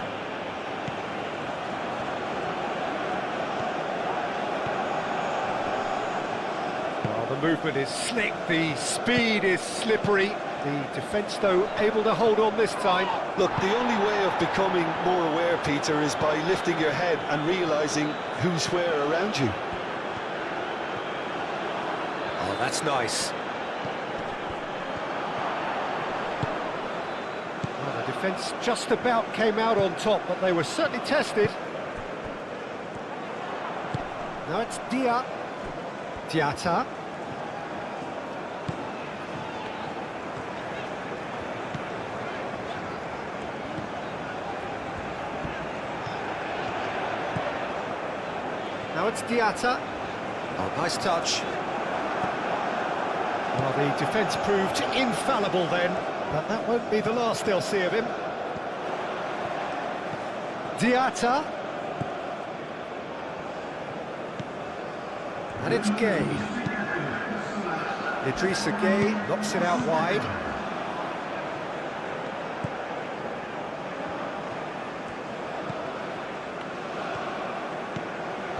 Well, the movement is slick, the speed is slippery. The defence, though, able to hold on this time. Look, the only way of becoming more aware, Peter, is by lifting your head and realising who's where around you. Oh, that's nice. Well, the defence just about came out on top, but they were certainly tested. Now it's Diatta. Now it's Diatta. Oh, nice touch. Well, the defence proved infallible then, but that won't be the last they'll see of him. Diatta. And it's Gay. Idrissa Gay knocks it out wide.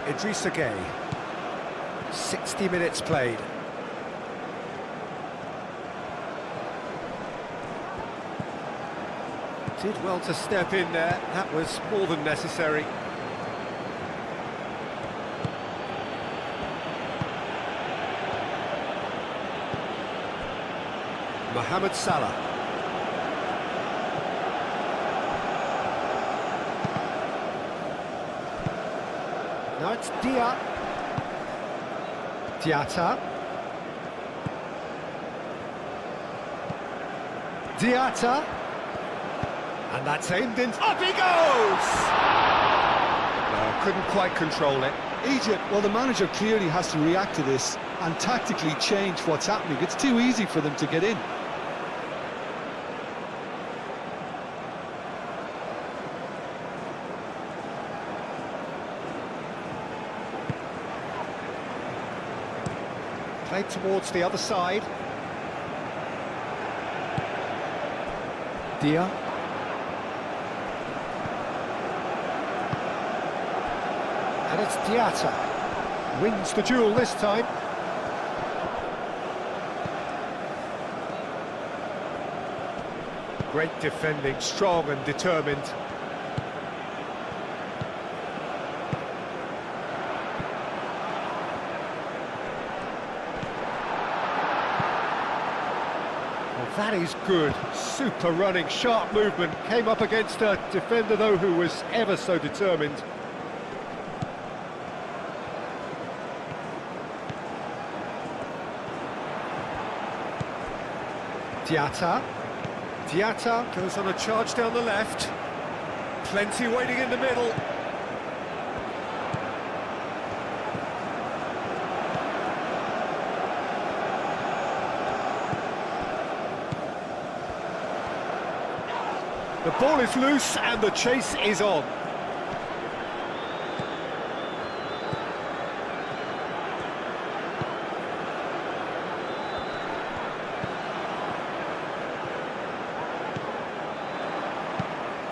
Idrissa Gay. 60 minutes played. Did well to step in there, that was more than necessary. Mohamed Salah. Now it's Diatta. And that's aimed in. Up he goes! No, couldn't quite control it. Egypt, well, the manager clearly has to react to this and tactically change what's happening. It's too easy for them to get in. Played towards the other side. Dia. And it's Diatta. Wins the duel this time. Great defending, strong and determined. That is good, super running, sharp movement, came up against a defender though who was ever so determined. Diatta goes on a charge down the left, plenty waiting in the middle. The ball is loose and the chase is on.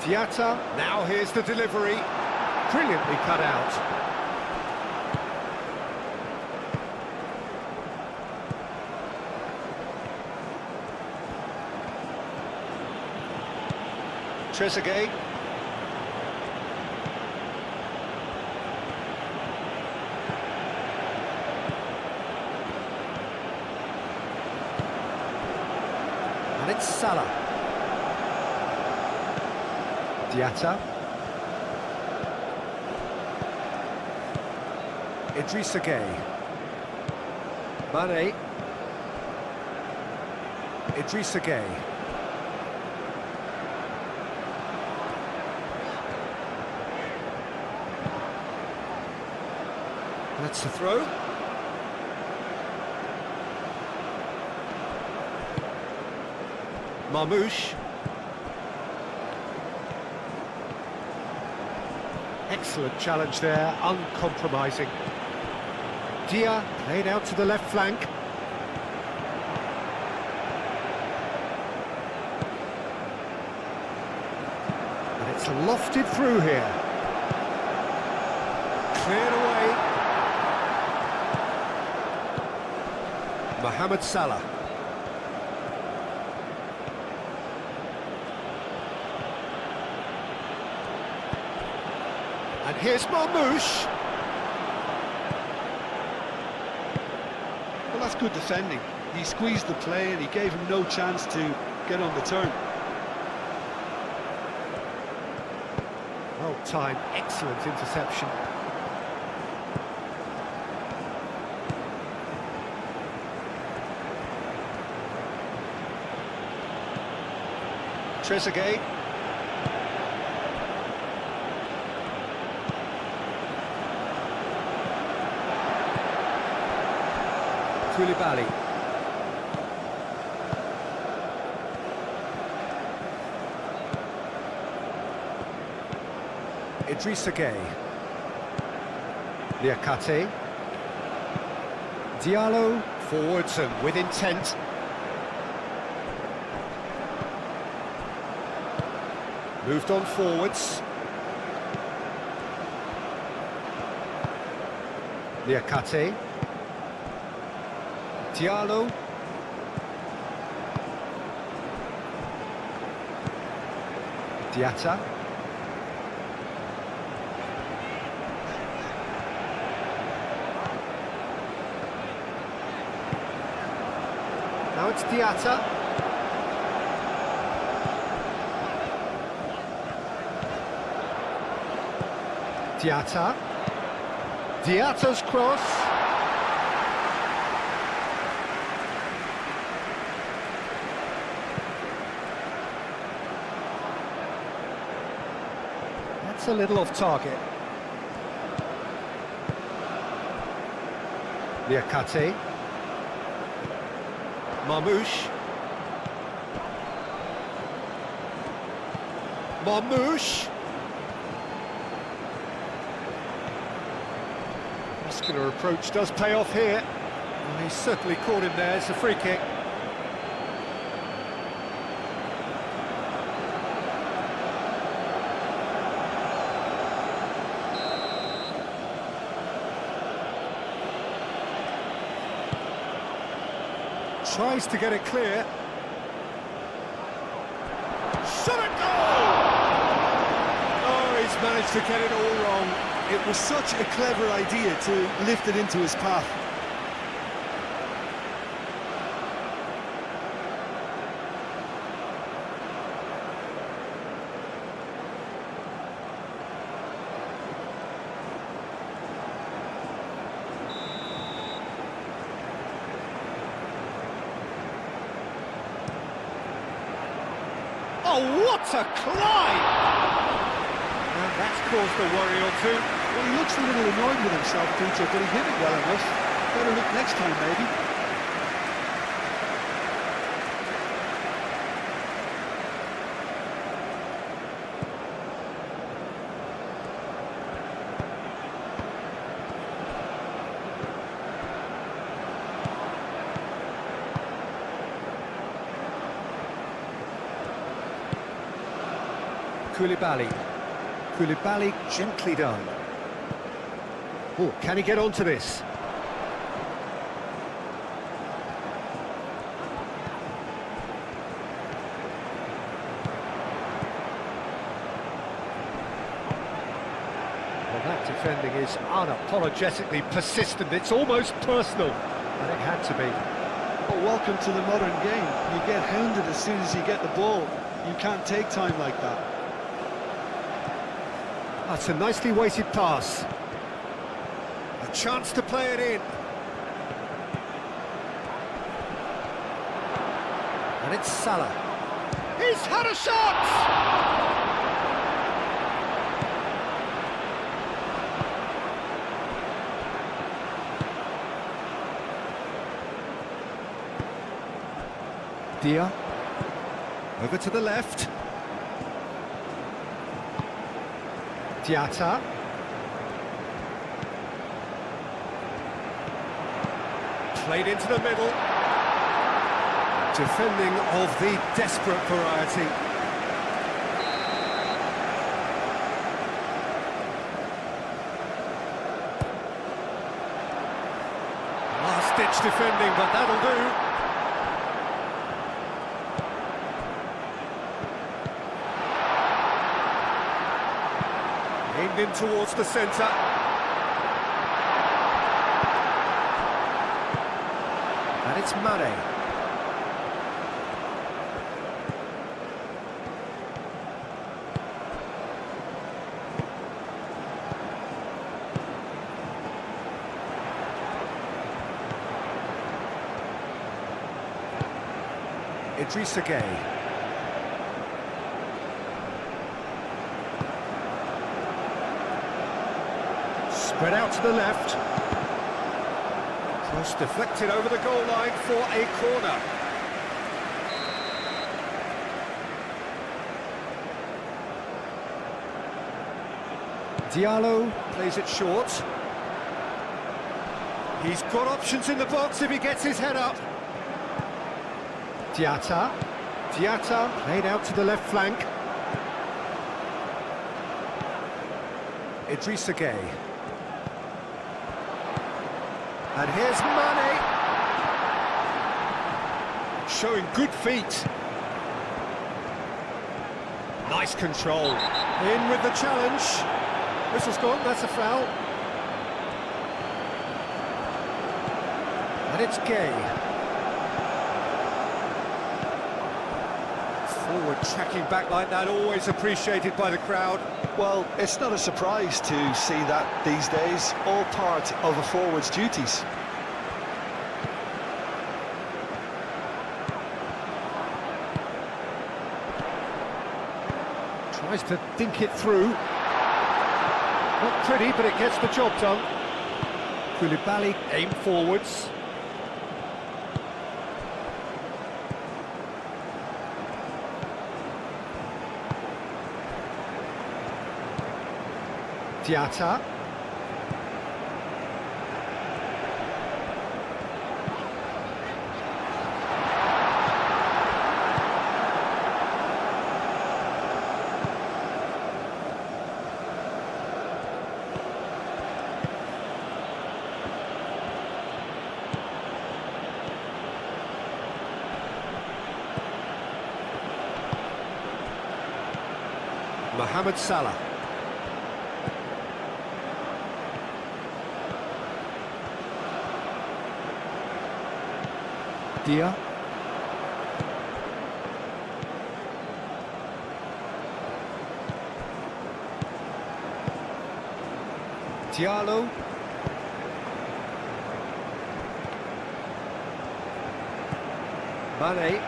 Diatta, now here's the delivery. Brilliantly cut out. Trezeguet. And it's Salah. Diatta. Idrissa Gueye. Mane. Idrissa Gueye. That's the throw. Marmoush. Excellent challenge there, uncompromising. Dia played out to the left flank. And it's lofted through here. Cleared away. Mohamed Salah. And here's Marmoush. Well, that's good defending. He squeezed the play and he gave him no chance to get on the turn. Well timed, excellent interception. Trezeguet. Koulibaly. Idrissa Gueye. Niakate. Diallo forwards and with intent. Moved on forwards. Niakate. Diallo. Diatta. Now it's Diatta. Diatta. Diatta's cross. That's a little off target. Niakate. Marmoush. Marmoush. Muscular approach does pay off here. Well, he's certainly caught him there. It's a free kick. Tries to get it clear. Shot it goal! Oh, he's managed to get it all wrong. It was such a clever idea to lift it into his path. Oh, what a climb! And that's caused a worry or two. Well, he looks a little annoyed with himself, Peter, but he hit it well enough. Better look next time, maybe. Koulibaly. Koulibaly gently done. Oh, can he get onto this? That defending is unapologetically persistent. It's almost personal, and it had to be. Well, welcome to the modern game. You get hounded as soon as you get the ball. You can't take time like that. That's a nicely weighted pass. A chance to play it in. And it's Salah. He's had a shot! Dia. Over to the left. Diatta. Played into the middle. Defending of the desperate variety. Last-ditch defending, but that'll do. Aimed in towards the centre. And it's Mane. Idrissa Gueye. Spread out to the left. Cross deflected over the goal line for a corner. Diallo plays it short. He's got options in the box if he gets his head up. Diatta. Diatta played out to the left flank. Idrissa Gueye. And here's Mane. Showing good feet. Nice control. In with the challenge. Whistle's gone, that's a foul. And it's Gueye. Forward tracking back like that, always appreciated by the crowd. Well, it's not a surprise to see that these days, all part of a forward's duties. Tries to think it through. Not pretty, but it gets the job done. Koulibaly aim forwards. Diatta. Mohamed Salah. Dia. Diallo. Mane.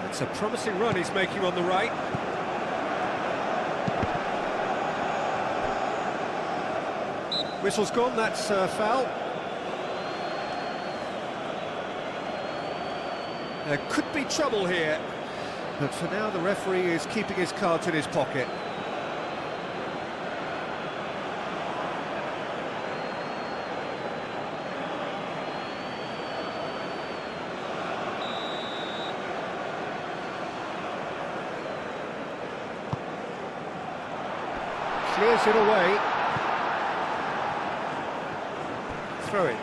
It's a promising run he's making on the right. Whistle's gone, that's a foul. There could be trouble here, but for now the referee is keeping his cards in his pocket. Clears it away. Throw it.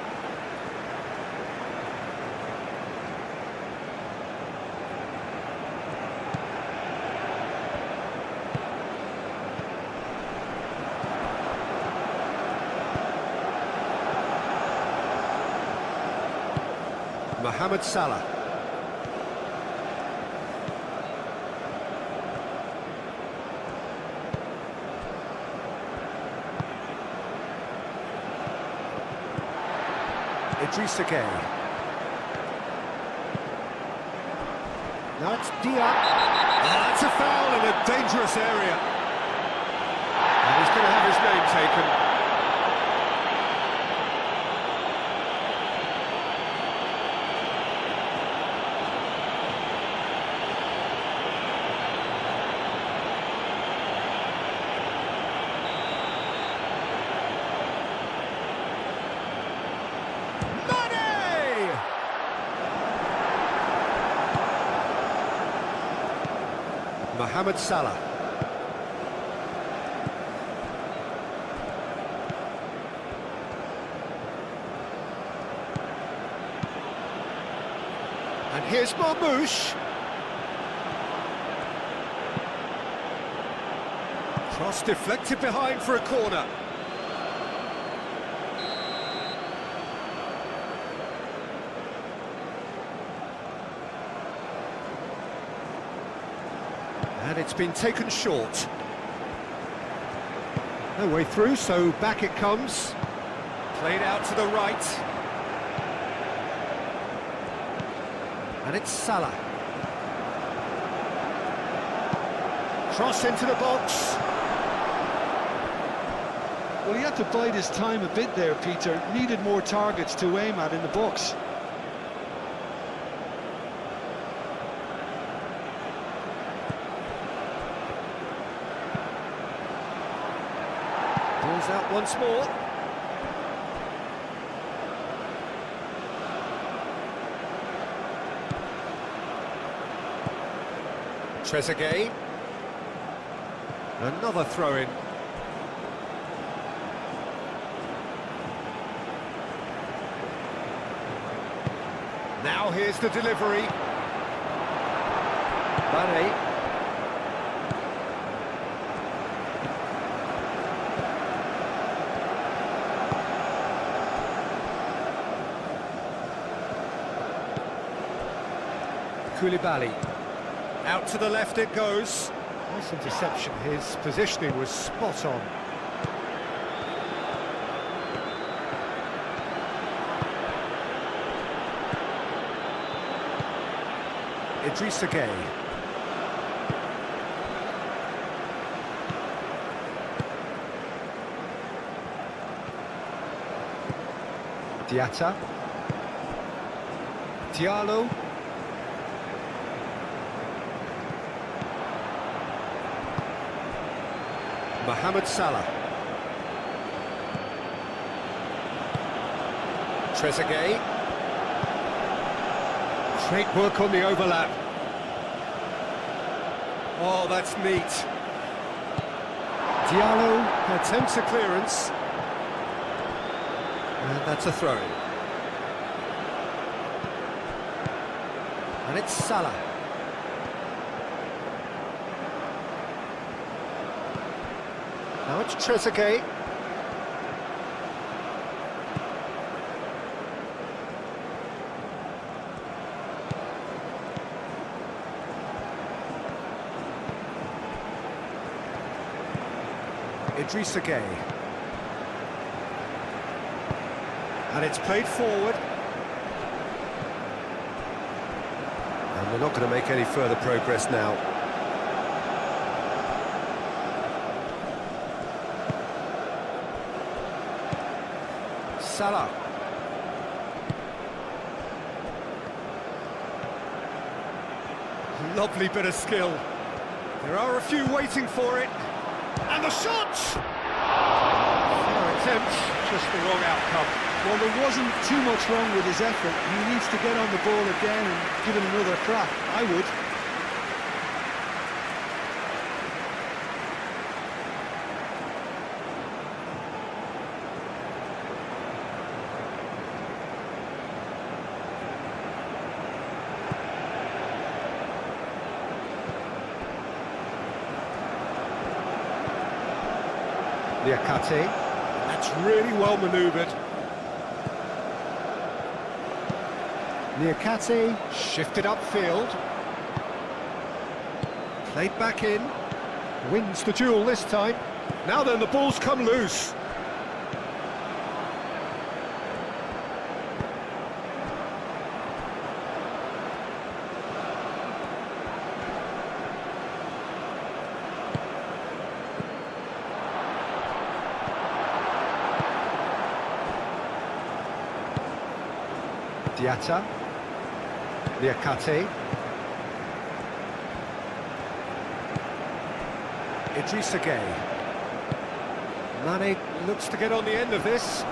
Mohamed Salah. Idrissa Gueye. Now it's Diop. That's a foul in a dangerous area. And he's going to have his name taken. Mohamed Salah. And here's Marmoush. Cross deflected behind for a corner. And it's been taken short. No way through, so back it comes. Played out to the right. And it's Salah. Cross into the box. Well, he had to bide his time a bit there, Peter. Needed more targets to aim at in the box. Ball's out once more. Trezeguet. Another throw-in. Now here's the delivery. Mane. Koulibaly. Out to the left it goes. Nice interception. His positioning was spot on. Idrissa Gueye. Diatta. Diallo. Mohamed Salah. Trezeguet. Great work on the overlap. Oh, that's neat. Diallo attempts a clearance. And that's a throw-in. And it's Salah. Now it's Trezeguet. Idrissa Gueye. And it's played forward. And they're not going to make any further progress now. Salah. Lovely bit of skill. There are a few waiting for it. And the shot! Fair attempt, just the wrong outcome. Well, there wasn't too much wrong with his effort. He needs to get on the ball again and give it another crack. I would. Niakate. That's really well manoeuvred. Niakate shifted upfield. Played back in. Wins the duel this time. Now then, the ball's come loose. Diatta, Niakate, Idrissa Gueye. Mane looks to get on the end of this.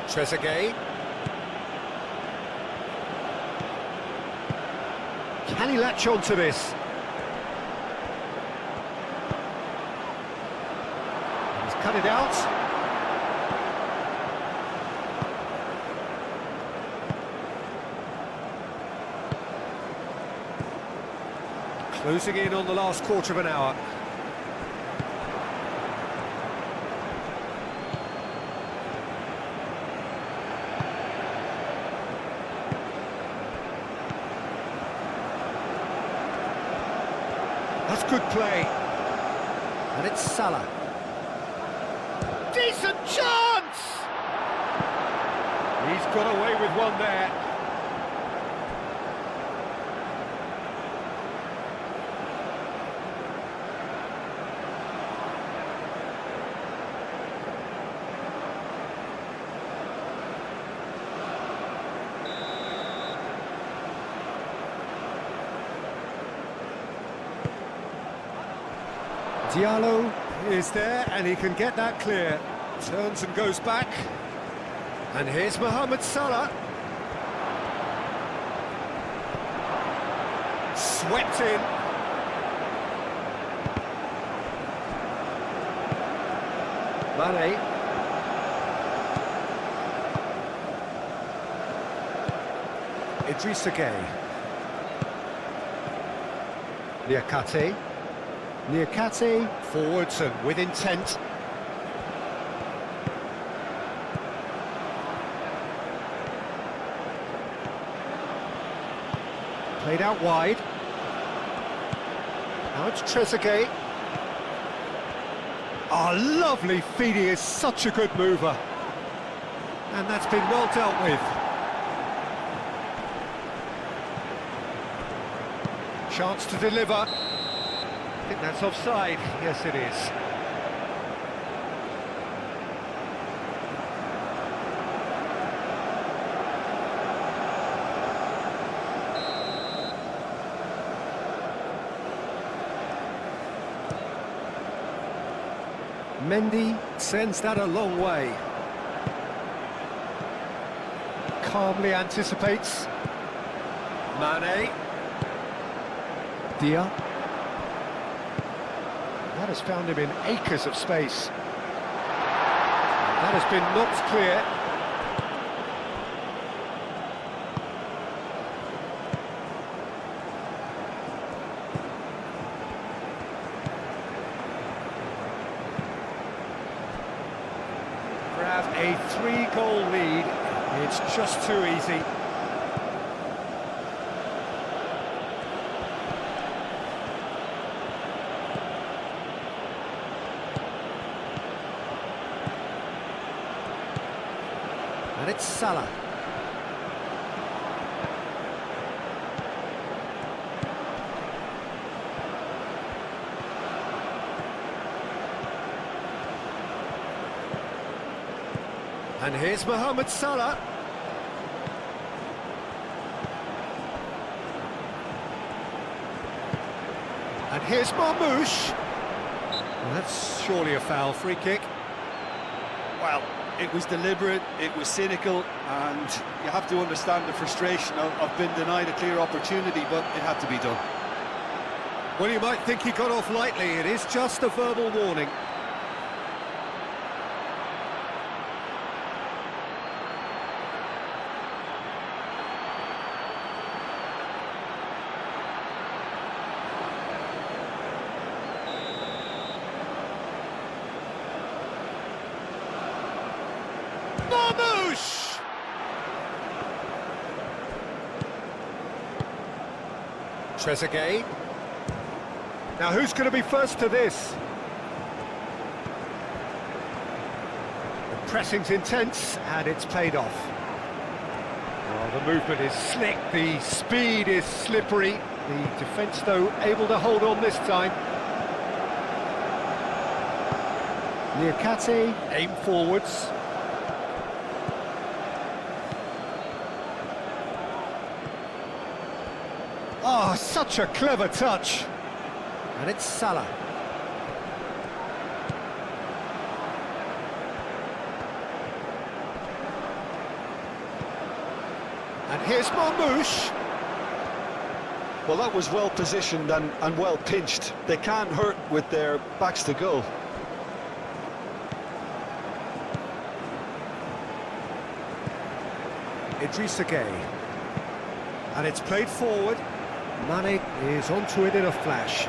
Trezeguet. Can he latch on to this? He's cut it out. Closing in on the last quarter of an hour. That's good play. And it's Salah. Decent chance! He's got away with one there. Diallo is there, and he can get that clear. Turns and goes back. And here's Mohamed Salah. Swept in. Mane. Idrissa Gueye. Niakate. Niakate forwards and with intent. Played out wide. Now it's Trezeguet. Oh, lovely feed, he is such a good mover. And that's been well dealt with. Chance to deliver. I think that's offside. Yes, it is. Mendy sends that a long way. Calmly anticipates. Mane. Dia. That has found him in acres of space. That has been knocked clear. Grab a 3-goal lead. It's just too easy. And it's Salah. And here's Mohamed Salah. And here's Marmoush. Well, that's surely a foul. Free kick. Well, it was deliberate, it was cynical, and you have to understand the frustration of being denied a clear opportunity, but it had to be done. Well, you might think he got off lightly. It is just a verbal warning. Marmoush! Trezeguet. Now who's going to be first to this? The pressing's intense and it's paid off. Well, the movement is slick, the speed is slippery. The defence, though, able to hold on this time. Liakate, aim forwards. Oh, such a clever touch. And it's Salah. And here's Marmoush. Well, that was well positioned and well pinched. They can't hurt with their backs to goal. Idrissa Gueye. And it's played forward. Mane is onto it in a flash.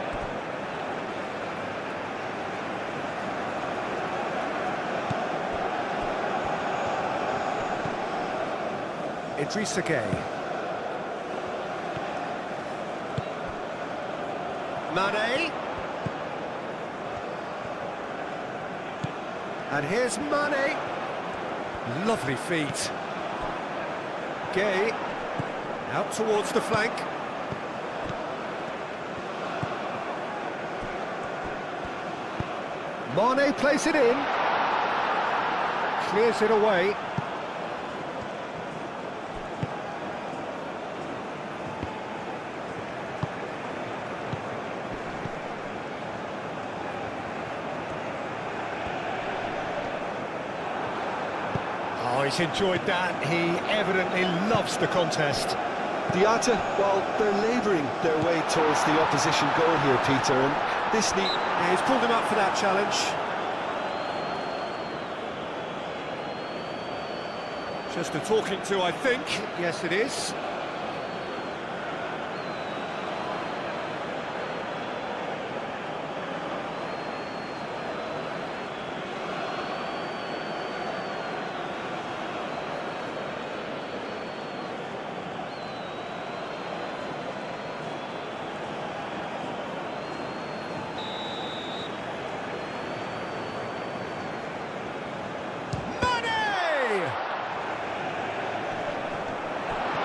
Idrissa Gueye. Mane. And here's Mane. Lovely feet. Gueye. Out towards the flank. Mane plays it in. Clears it away. Oh, he's enjoyed that. He evidently loves the contest. Diatta, well, they're labouring their way towards the opposition goal here, Peter, and this need... Yeah, he's pulled him up for that challenge. Just a talking to, I think. Yes, it is.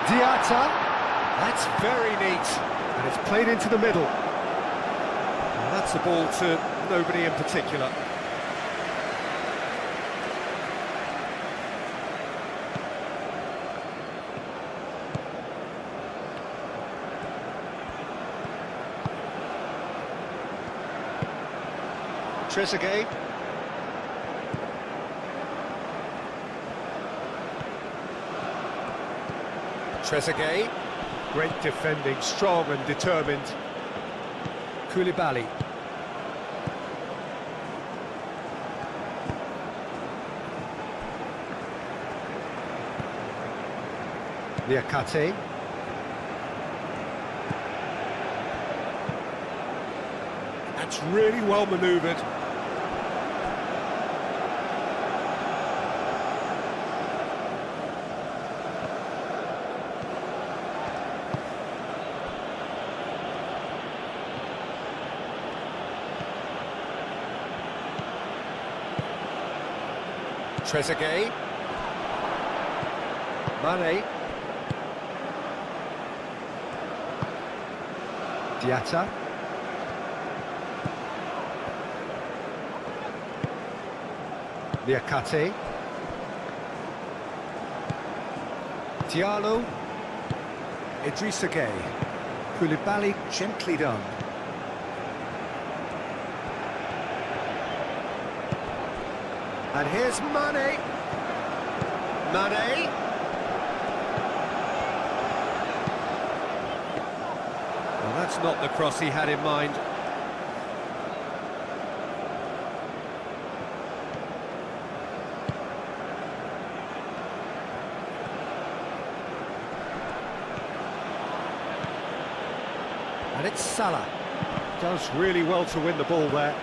Diatta, that's very neat, and it's played into the middle. And that's the ball to nobody in particular. Trezeguet. Trezeguet, great defending, strong and determined. Koulibaly. Liakate. That's really well manoeuvred. Trezeguet. Mane. Diatta. Liakate. Diallo. Idrissa Gueye. Koulibaly, gently done. And here's Mane. Mane. Well, that's not the cross he had in mind. And it's Salah. Does really well to win the ball there.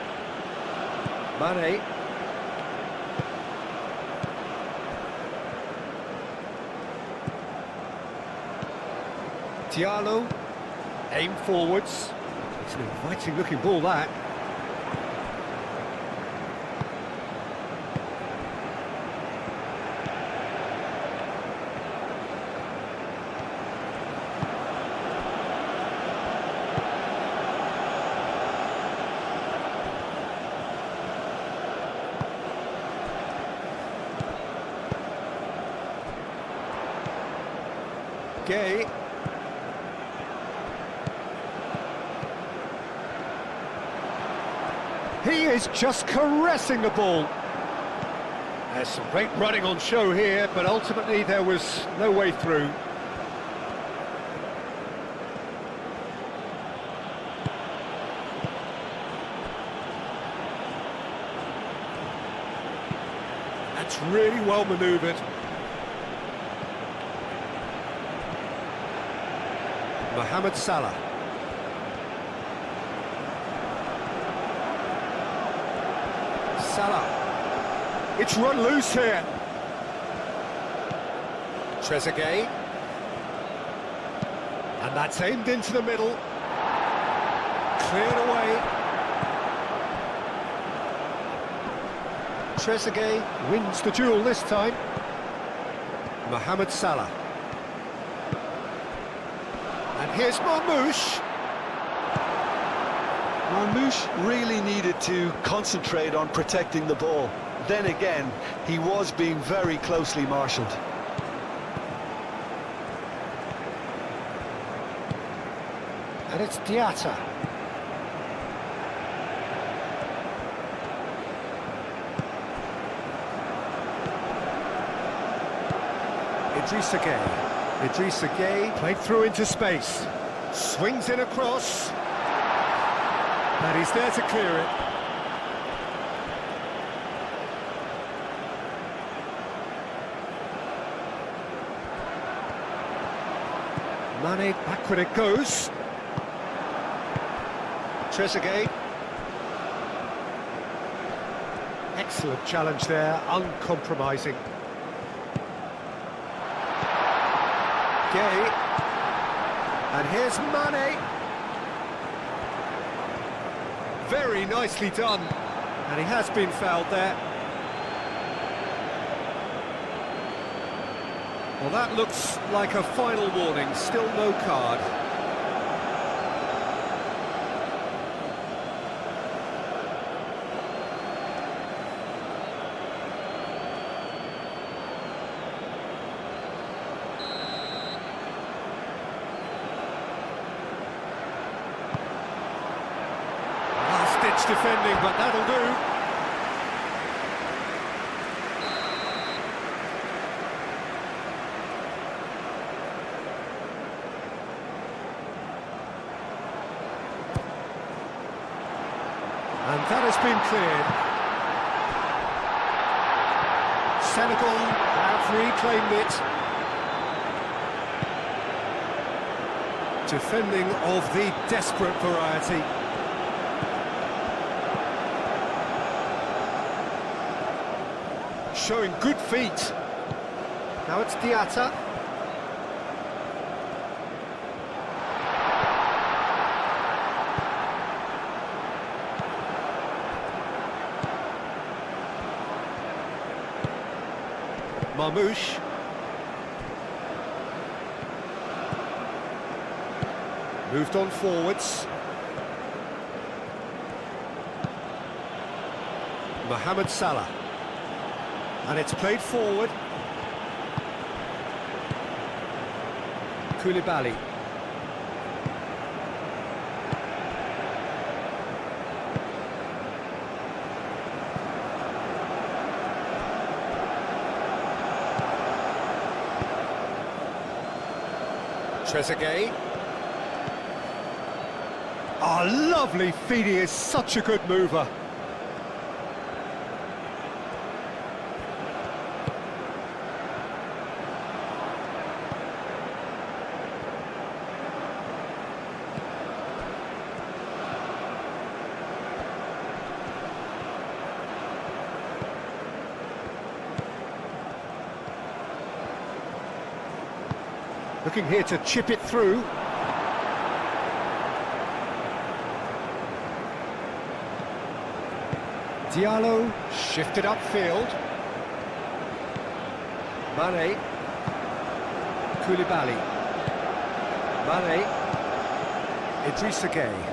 Diallo, aim forwards. It's an inviting looking ball, that. Gay. He is just caressing the ball. There's some great running on show here, but ultimately there was no way through. That's really well manoeuvred. Mohamed Salah. Salah. It's run loose here. Trezeguet. And that's aimed into the middle. Cleared away. Trezeguet wins the duel this time. Mohamed Salah. And here's Marmoush. Marmoush really needed to concentrate on protecting the ball. Then again, he was being very closely marshalled. And it's Diatta. Idrissa Gueye. Idrissa Gueye played through into space. Swings in across. And he's there to clear it. Mane, backward it goes. Trezeguet. Excellent challenge there, uncompromising. Gay. And here's Mane. Very nicely done. And he has been fouled there. Well, that looks like a final warning, still no card. Last-ditch defending, but that'll do. And that has been cleared. Senegal have reclaimed it. Defending of the desperate variety. Showing good feet. Now it's Diatta. Marmoush. Moved on forwards. Mohamed Salah. And it's played forward. Koulibaly. Trezeguet. Oh, lovely feet, he is such a good mover. Looking here to chip it through. Diallo shifted upfield. Mane. Koulibaly. Mane. Idrissa Gueye.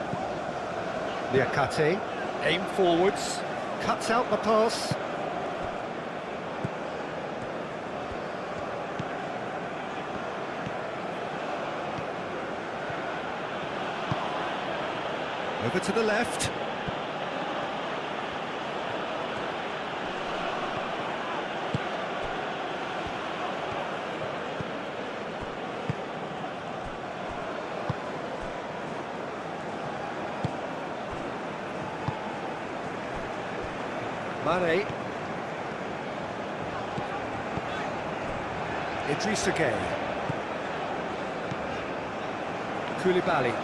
Niakate. Aim forwards. Cuts out the pass. Over to the left. Mane. Idrissa Gueye. Koulibaly.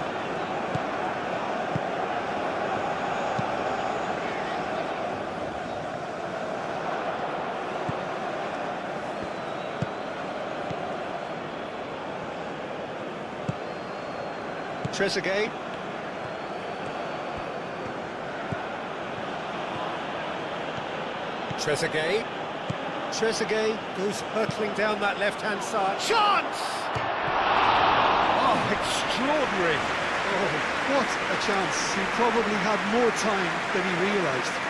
Trezeguet. Trezeguet goes hurtling down that left-hand side. Chance! Oh, extraordinary. Oh, what a chance. He probably had more time than he realised.